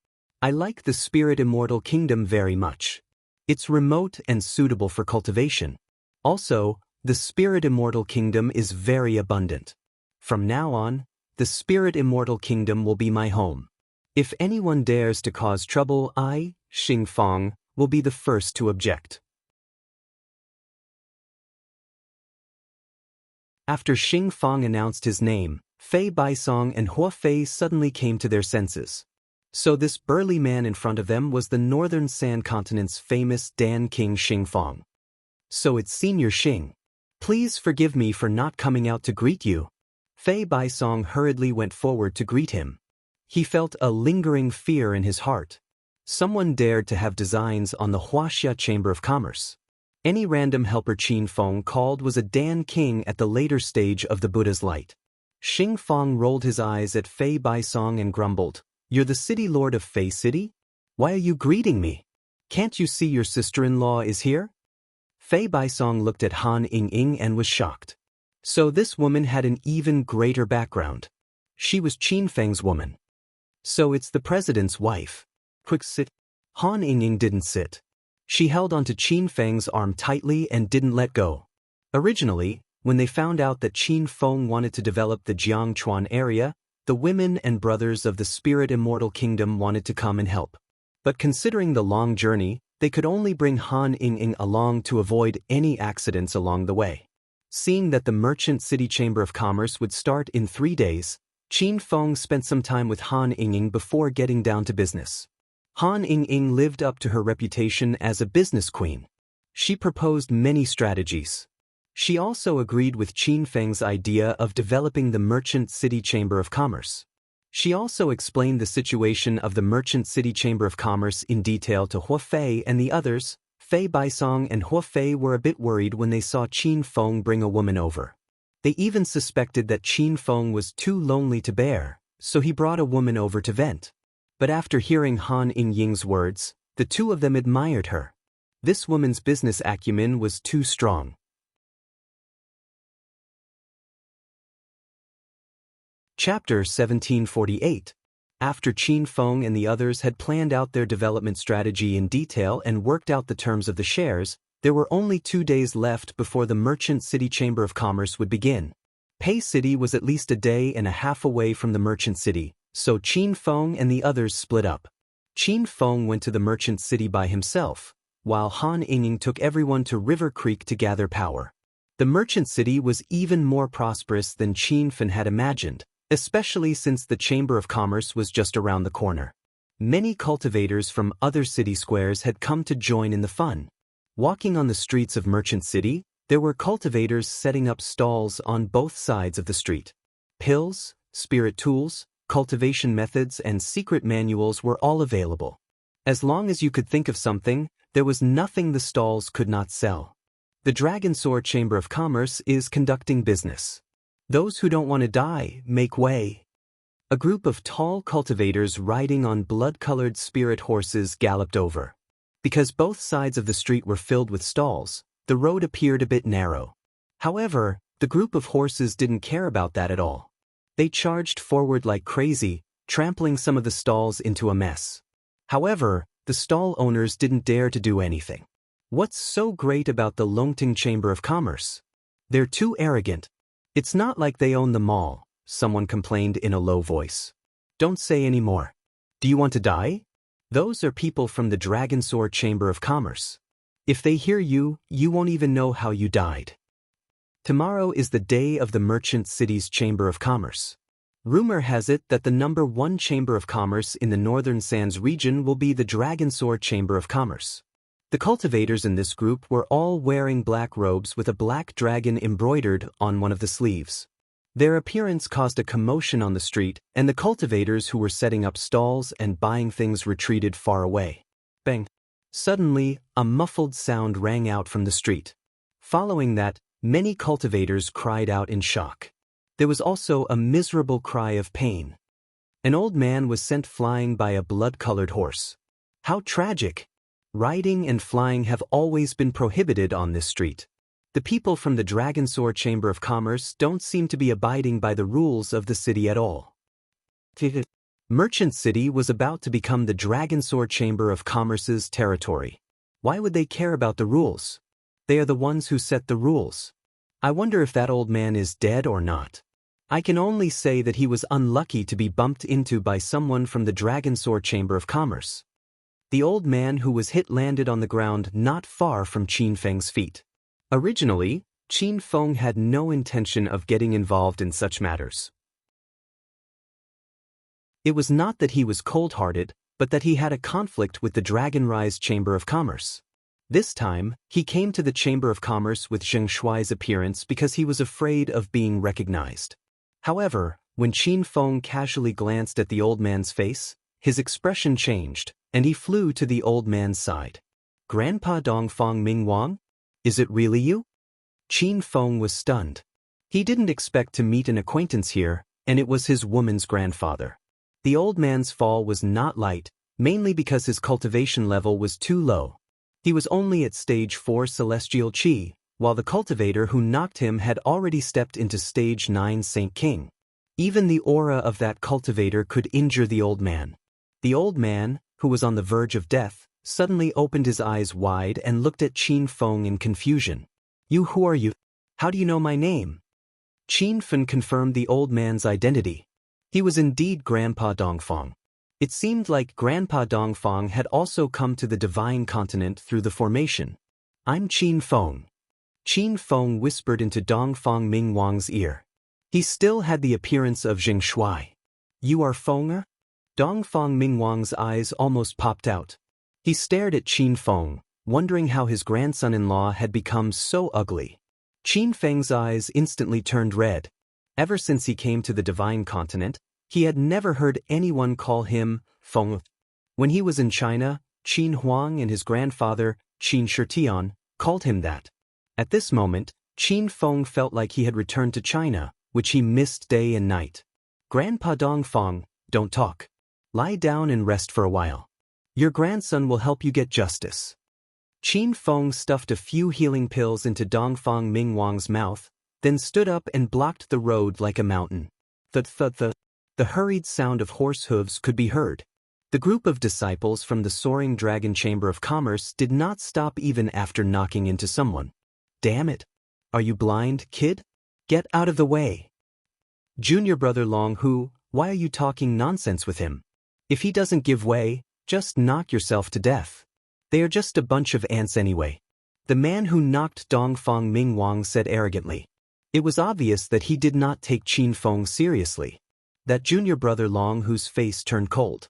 I like the Spirit Immortal Kingdom very much. It's remote and suitable for cultivation. Also, the Spirit Immortal Kingdom is very abundant. From now on, the Spirit Immortal Kingdom will be my home. If anyone dares to cause trouble, I, Xing Fang, will be the first to object. After Xing Fang announced his name, Fei Baisong and Hua Fei suddenly came to their senses. So this burly man in front of them was the Northern Sand Continent's famous Dan King Xing Fang. So it's Senior Xing. Please forgive me for not coming out to greet you. Fei Baisong hurriedly went forward to greet him. He felt a lingering fear in his heart. Someone dared to have designs on the Huaxia Chamber of Commerce. Any random helper Qin Feng called was a Dan King at the later stage of the Buddha's light. Xing Fang rolled his eyes at Fei Baisong and grumbled, "You're the city lord of Fei City? Why are you greeting me? Can't you see your sister-in-law is here?" Fei Baisong looked at Han Yingying and was shocked. So this woman had an even greater background. She was Qin Feng's woman. So it's the president's wife. Quick sit. Han Yingying didn't sit. She held onto Qin Feng's arm tightly and didn't let go. Originally, when they found out that Qin Feng wanted to develop the Jiangchuan area, the women and brothers of the Spirit Immortal Kingdom wanted to come and help. But considering the long journey, they could only bring Han Yingying along to avoid any accidents along the way. Seeing that the Merchant City Chamber of Commerce would start in 3 days, Qin Feng spent some time with Han Yingying before getting down to business. Han Yingying lived up to her reputation as a business queen. She proposed many strategies. She also agreed with Qin Feng's idea of developing the Merchant City Chamber of Commerce. She also explained the situation of the Merchant City Chamber of Commerce in detail to Hua Fei and the others. Fei Baisong and Hua Fei were a bit worried when they saw Qin Feng bring a woman over. They even suspected that Qin Feng was too lonely to bear, so he brought a woman over to vent. But after hearing Han Yingying's words, the two of them admired her. This woman's business acumen was too strong. Chapter 1748. After Qin Feng and the others had planned out their development strategy in detail and worked out the terms of the shares, there were only 2 days left before the Merchant City Chamber of Commerce would begin. Pei City was at least a day and a half away from the Merchant City, so Qin Feng and the others split up. Qin Feng went to the Merchant City by himself, while Han Yingying took everyone to River Creek to gather power. The Merchant City was even more prosperous than Qin Feng had imagined, especially since the Chamber of Commerce was just around the corner. Many cultivators from other city squares had come to join in the fun. Walking on the streets of Merchant City, there were cultivators setting up stalls on both sides of the street. Pills, spirit tools, cultivation methods, and secret manuals were all available. As long as you could think of something, there was nothing the stalls could not sell. The Dragonsaur Chamber of Commerce is conducting business. Those who don't want to die, make way. A group of tall cultivators riding on blood-colored spirit horses galloped over. Because both sides of the street were filled with stalls, the road appeared a bit narrow. However, the group of horses didn't care about that at all. They charged forward like crazy, trampling some of the stalls into a mess. However, the stall owners didn't dare to do anything. What's so great about the Longting Chamber of Commerce? They're too arrogant. It's not like they own the mall, someone complained in a low voice. Don't say any more. Do you want to die? Those are people from the Dragonsaur Chamber of Commerce. If they hear you, you won't even know how you died. Tomorrow is the day of the Merchant City's Chamber of Commerce. Rumor has it that the #1 Chamber of Commerce in the Northern Sands region will be the Dragonsaur Chamber of Commerce. The cultivators in this group were all wearing black robes with a black dragon embroidered on one of the sleeves. Their appearance caused a commotion on the street, and the cultivators who were setting up stalls and buying things retreated far away. Bang! Suddenly, a muffled sound rang out from the street. Following that, many cultivators cried out in shock. There was also a miserable cry of pain. An old man was sent flying by a blood-colored horse. How tragic! Riding and flying have always been prohibited on this street. The people from the Dragonsaur Chamber of Commerce don't seem to be abiding by the rules of the city at all. Merchant City was about to become the Dragonsaur Chamber of Commerce's territory. Why would they care about the rules? They are the ones who set the rules. I wonder if that old man is dead or not. I can only say that he was unlucky to be bumped into by someone from the Dragonsaur Chamber of Commerce. The old man who was hit landed on the ground not far from Qin Feng's feet. Originally, Qin Feng had no intention of getting involved in such matters. It was not that he was cold-hearted, but that he had a conflict with the Dragonrise Chamber of Commerce. This time, he came to the Chamber of Commerce with Zheng Shuai's appearance because he was afraid of being recognized. However, when Qin Feng casually glanced at the old man's face, his expression changed, and he flew to the old man's side. Grandpa Dongfang Mingwang? Is it really you? Qin Feng was stunned. He didn't expect to meet an acquaintance here, and it was his woman's grandfather. The old man's fall was not light, mainly because his cultivation level was too low. He was only at stage 4 celestial qi, while the cultivator who knocked him had already stepped into stage 9 Saint King. Even the aura of that cultivator could injure the old man. The old man, who was on the verge of death, suddenly opened his eyes wide and looked at Qin Feng in confusion. Who are you? How do you know my name? Qin Feng confirmed the old man's identity. He was indeed Grandpa Dongfang. It seemed like Grandpa Dongfang had also come to the Divine Continent through the formation. I'm Qin Feng. Qin Feng whispered into Dongfang Mingwang's ear. He still had the appearance of Zheng Shuai. You are Feng? Dongfang Mingwang's eyes almost popped out. He stared at Qin Feng, wondering how his grandson-in-law had become so ugly. Qin Feng's eyes instantly turned red. Ever since he came to the Divine Continent, he had never heard anyone call him Feng. When he was in China, Qin Huang and his grandfather, Qin Shitian, called him that. At this moment, Qin Feng felt like he had returned to China, which he missed day and night. Grandpa Dongfang, don't talk. Lie down and rest for a while. Your grandson will help you get justice. Qin Feng stuffed a few healing pills into Dongfang Mingwang's mouth, then stood up and blocked the road like a mountain. The hurried sound of horse hooves could be heard. The group of disciples from the Soaring Dragon Chamber of Commerce did not stop even after knocking into someone. Damn it! Are you blind, kid? Get out of the way! Junior brother Long Hu, why are you talking nonsense with him? If he doesn't give way, just knock yourself to death. They are just a bunch of ants anyway. The man who knocked Dongfang Mingwang said arrogantly. It was obvious that he did not take Qin Feng seriously. That junior brother Long Hu's face turned cold.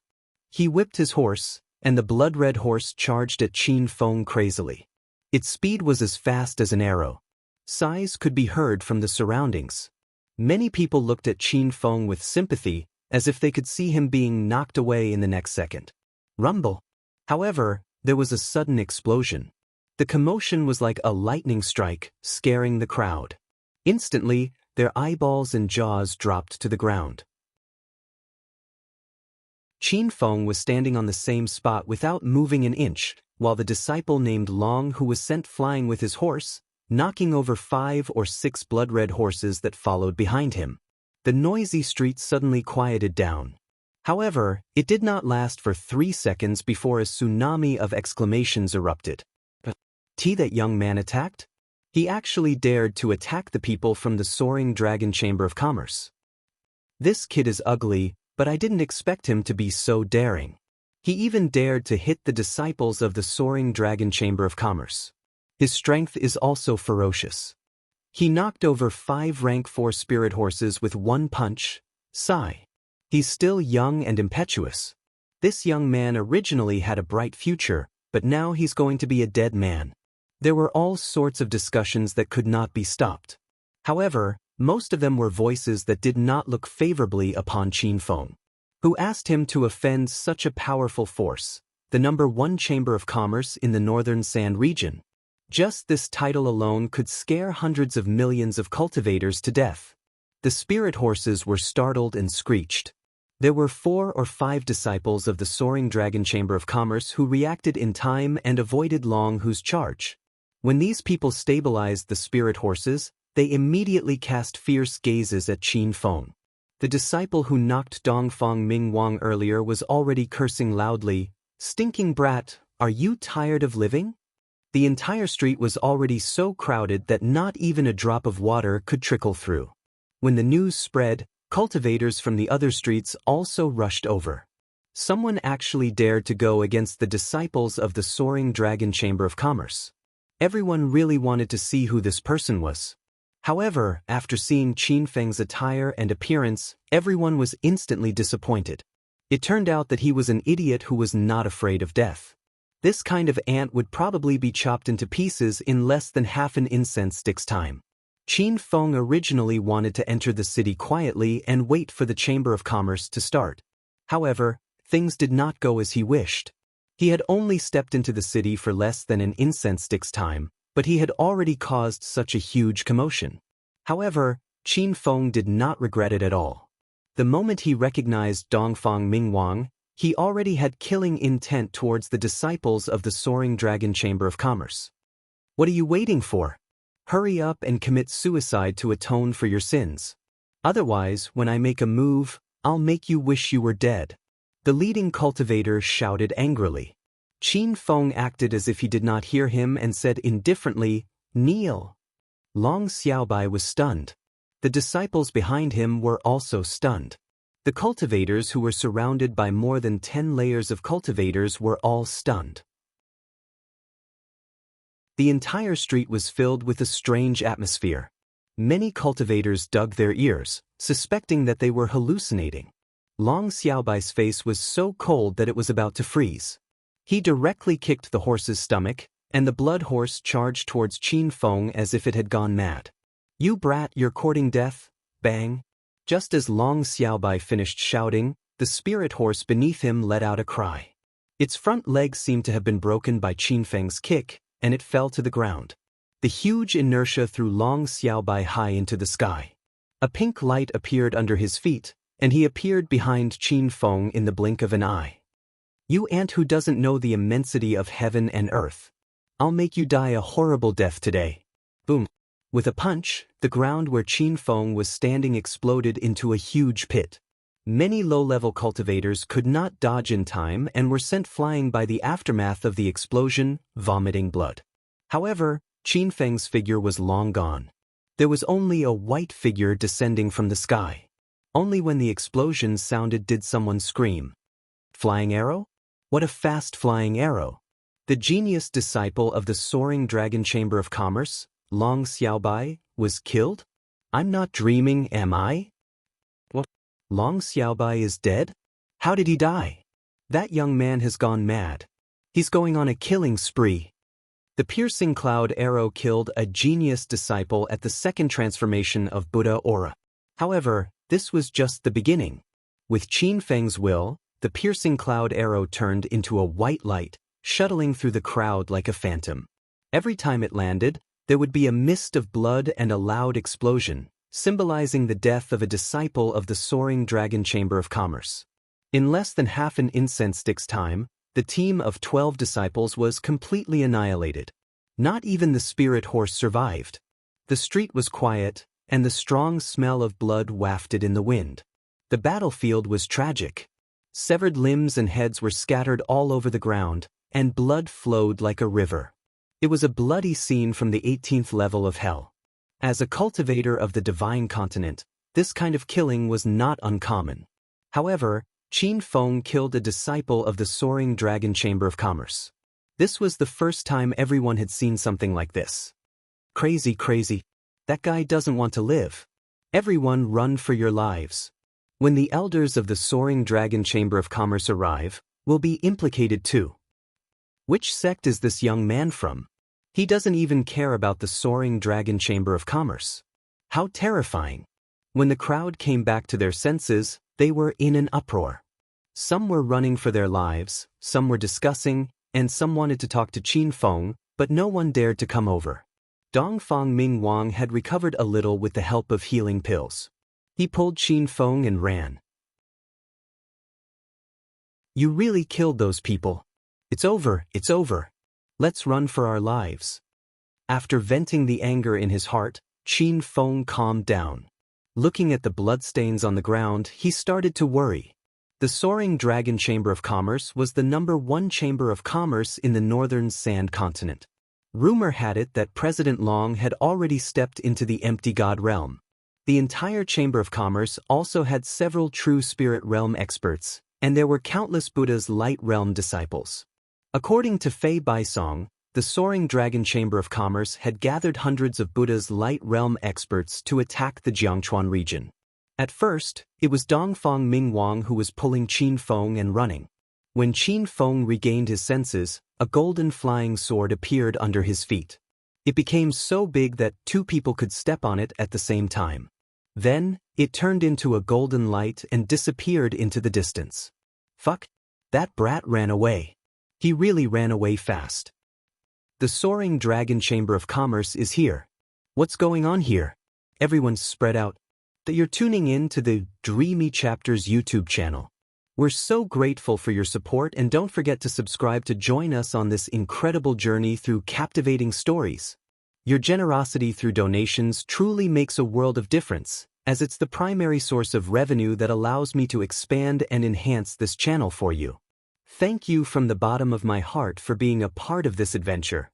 He whipped his horse, and the blood-red horse charged at Qin Feng crazily. Its speed was as fast as an arrow. Sighs could be heard from the surroundings. Many people looked at Qin Feng with sympathy, as if they could see him being knocked away in the next second. Rumble. However, there was a sudden explosion. The commotion was like a lightning strike, scaring the crowd. Instantly, their eyeballs and jaws dropped to the ground. Qin Feng was standing on the same spot without moving an inch, while the disciple named Long who was sent flying with his horse, knocking over 5 or 6 blood-red horses that followed behind him. The noisy street suddenly quieted down. However, it did not last for 3 seconds before a tsunami of exclamations erupted. That young man attacked? He actually dared to attack the people from the soaring dragon chamber of commerce. This kid is ugly, but I didn't expect him to be so daring. He even dared to hit the disciples of the soaring dragon chamber of commerce. His strength is also ferocious. He knocked over 5 rank 4 spirit horses with one punch. Sigh. He's still young and impetuous. This young man originally had a bright future, but now he's going to be a dead man. There were all sorts of discussions that could not be stopped. However, most of them were voices that did not look favorably upon Qin Feng. Who asked him to offend such a powerful force, the #1 Chamber of Commerce in the Northern Sand region. Just this title alone could scare hundreds of millions of cultivators to death. The spirit horses were startled and screeched. There were 4 or 5 disciples of the Soaring Dragon Chamber of Commerce who reacted in time and avoided Long Hu's charge. When these people stabilized the spirit horses, they immediately cast fierce gazes at Qin Feng. The disciple who knocked Dongfang Ming Wang earlier was already cursing loudly. "Stinking brat, are you tired of living?" The entire street was already so crowded that not even a drop of water could trickle through. When the news spread, cultivators from the other streets also rushed over. Someone actually dared to go against the disciples of the Soaring Dragon Chamber of Commerce. Everyone really wanted to see who this person was. However, after seeing Qin Feng's attire and appearance, everyone was instantly disappointed. It turned out that he was an idiot who was not afraid of death. This kind of ant would probably be chopped into pieces in less than half an incense stick's time. Qin Feng originally wanted to enter the city quietly and wait for the Chamber of Commerce to start. However, things did not go as he wished. He had only stepped into the city for less than an incense stick's time, but he had already caused such a huge commotion. However, Qin Feng did not regret it at all. The moment he recognized Dongfang Ming Wang, he already had killing intent towards the disciples of the Soaring Dragon Chamber of Commerce. "What are you waiting for? Hurry up and commit suicide to atone for your sins. Otherwise, when I make a move, I'll make you wish you were dead," the leading cultivator shouted angrily. Qin Feng acted as if he did not hear him and said indifferently, "Kneel." Long Xiaobai was stunned. The disciples behind him were also stunned. The cultivators who were surrounded by more than 10 layers of cultivators were all stunned. The entire street was filled with a strange atmosphere. Many cultivators dug their ears, suspecting that they were hallucinating. Long Xiaobai's face was so cold that it was about to freeze. He directly kicked the horse's stomach, and the blood horse charged towards Qin Feng as if it had gone mad. "You brat, you're courting death!" Bang! Just as Long Xiaobai finished shouting, the spirit horse beneath him let out a cry. Its front legs seemed to have been broken by Qin Feng's kick, and it fell to the ground. The huge inertia threw Long Xiaobai high into the sky. A pink light appeared under his feet, and he appeared behind Qin Feng in the blink of an eye. "You ant who doesn't know the immensity of heaven and earth. I'll make you die a horrible death today." Boom! With a punch, the ground where Qin Feng was standing exploded into a huge pit. Many low-level cultivators could not dodge in time and were sent flying by the aftermath of the explosion, vomiting blood. However, Qin Feng's figure was long gone. There was only a white figure descending from the sky. Only when the explosion sounded did someone scream. "Flying arrow? What a fast flying arrow!" The genius disciple of the Soaring Dragon Chamber of Commerce, Long Xiaobai, was killed? I'm not dreaming, am I? What? Long Xiaobai is dead? How did he die? That young man has gone mad. He's going on a killing spree. The piercing cloud arrow killed a genius disciple at the second transformation of Buddha Aura. However, this was just the beginning. With Qin Feng's will, the piercing cloud arrow turned into a white light, shuttling through the crowd like a phantom. Every time it landed, there would be a mist of blood and a loud explosion, symbolizing the death of a disciple of the Soaring Dragon Chamber of Commerce. In less than half an incense stick's time, the team of 12 disciples was completely annihilated. Not even the spirit horse survived. The street was quiet, and the strong smell of blood wafted in the wind. The battlefield was tragic. Severed limbs and heads were scattered all over the ground, and blood flowed like a river. It was a bloody scene from the 18th level of hell. As a cultivator of the divine continent, this kind of killing was not uncommon. However, Qin Feng killed a disciple of the Soaring Dragon Chamber of Commerce. This was the first time everyone had seen something like this. Crazy, crazy. That guy doesn't want to live. Everyone run for your lives. When the elders of the Soaring Dragon Chamber of Commerce arrive, we'll be implicated too. Which sect is this young man from? He doesn't even care about the Soaring Dragon Chamber of Commerce. How terrifying. When the crowd came back to their senses, they were in an uproar. Some were running for their lives, some were discussing, and some wanted to talk to Qin Feng, but no one dared to come over. Dongfang Ming Wang had recovered a little with the help of healing pills. He pulled Qin Feng and ran. You really killed those people. It's over, it's over. Let's run for our lives. After venting the anger in his heart, Qin Feng calmed down. Looking at the bloodstains on the ground, he started to worry. The Soaring Dragon Chamber of Commerce was the #1 chamber of commerce in the northern Sand Continent. Rumor had it that President Long had already stepped into the Empty God realm. The entire Chamber of Commerce also had several true spirit realm experts, and there were countless Buddha's light realm disciples. According to Fei Baisong, the Soaring Dragon Chamber of Commerce had gathered hundreds of Buddha's light realm experts to attack the Jiangchuan region. At first, it was Dongfang Ming Wang who was pulling Qin Feng and running. When Qin Feng regained his senses, a golden flying sword appeared under his feet. It became so big that 2 people could step on it at the same time. Then, it turned into a golden light and disappeared into the distance. Fuck! That brat ran away. He really ran away fast. The Soaring Dragon Chamber of Commerce is here. What's going on here? Everyone's spread out. That you're tuning in to the Dreamy Chapters YouTube channel. We're so grateful for your support, and don't forget to subscribe to join us on this incredible journey through captivating stories. Your generosity through donations truly makes a world of difference, as it's the primary source of revenue that allows me to expand and enhance this channel for you. Thank you from the bottom of my heart for being a part of this adventure.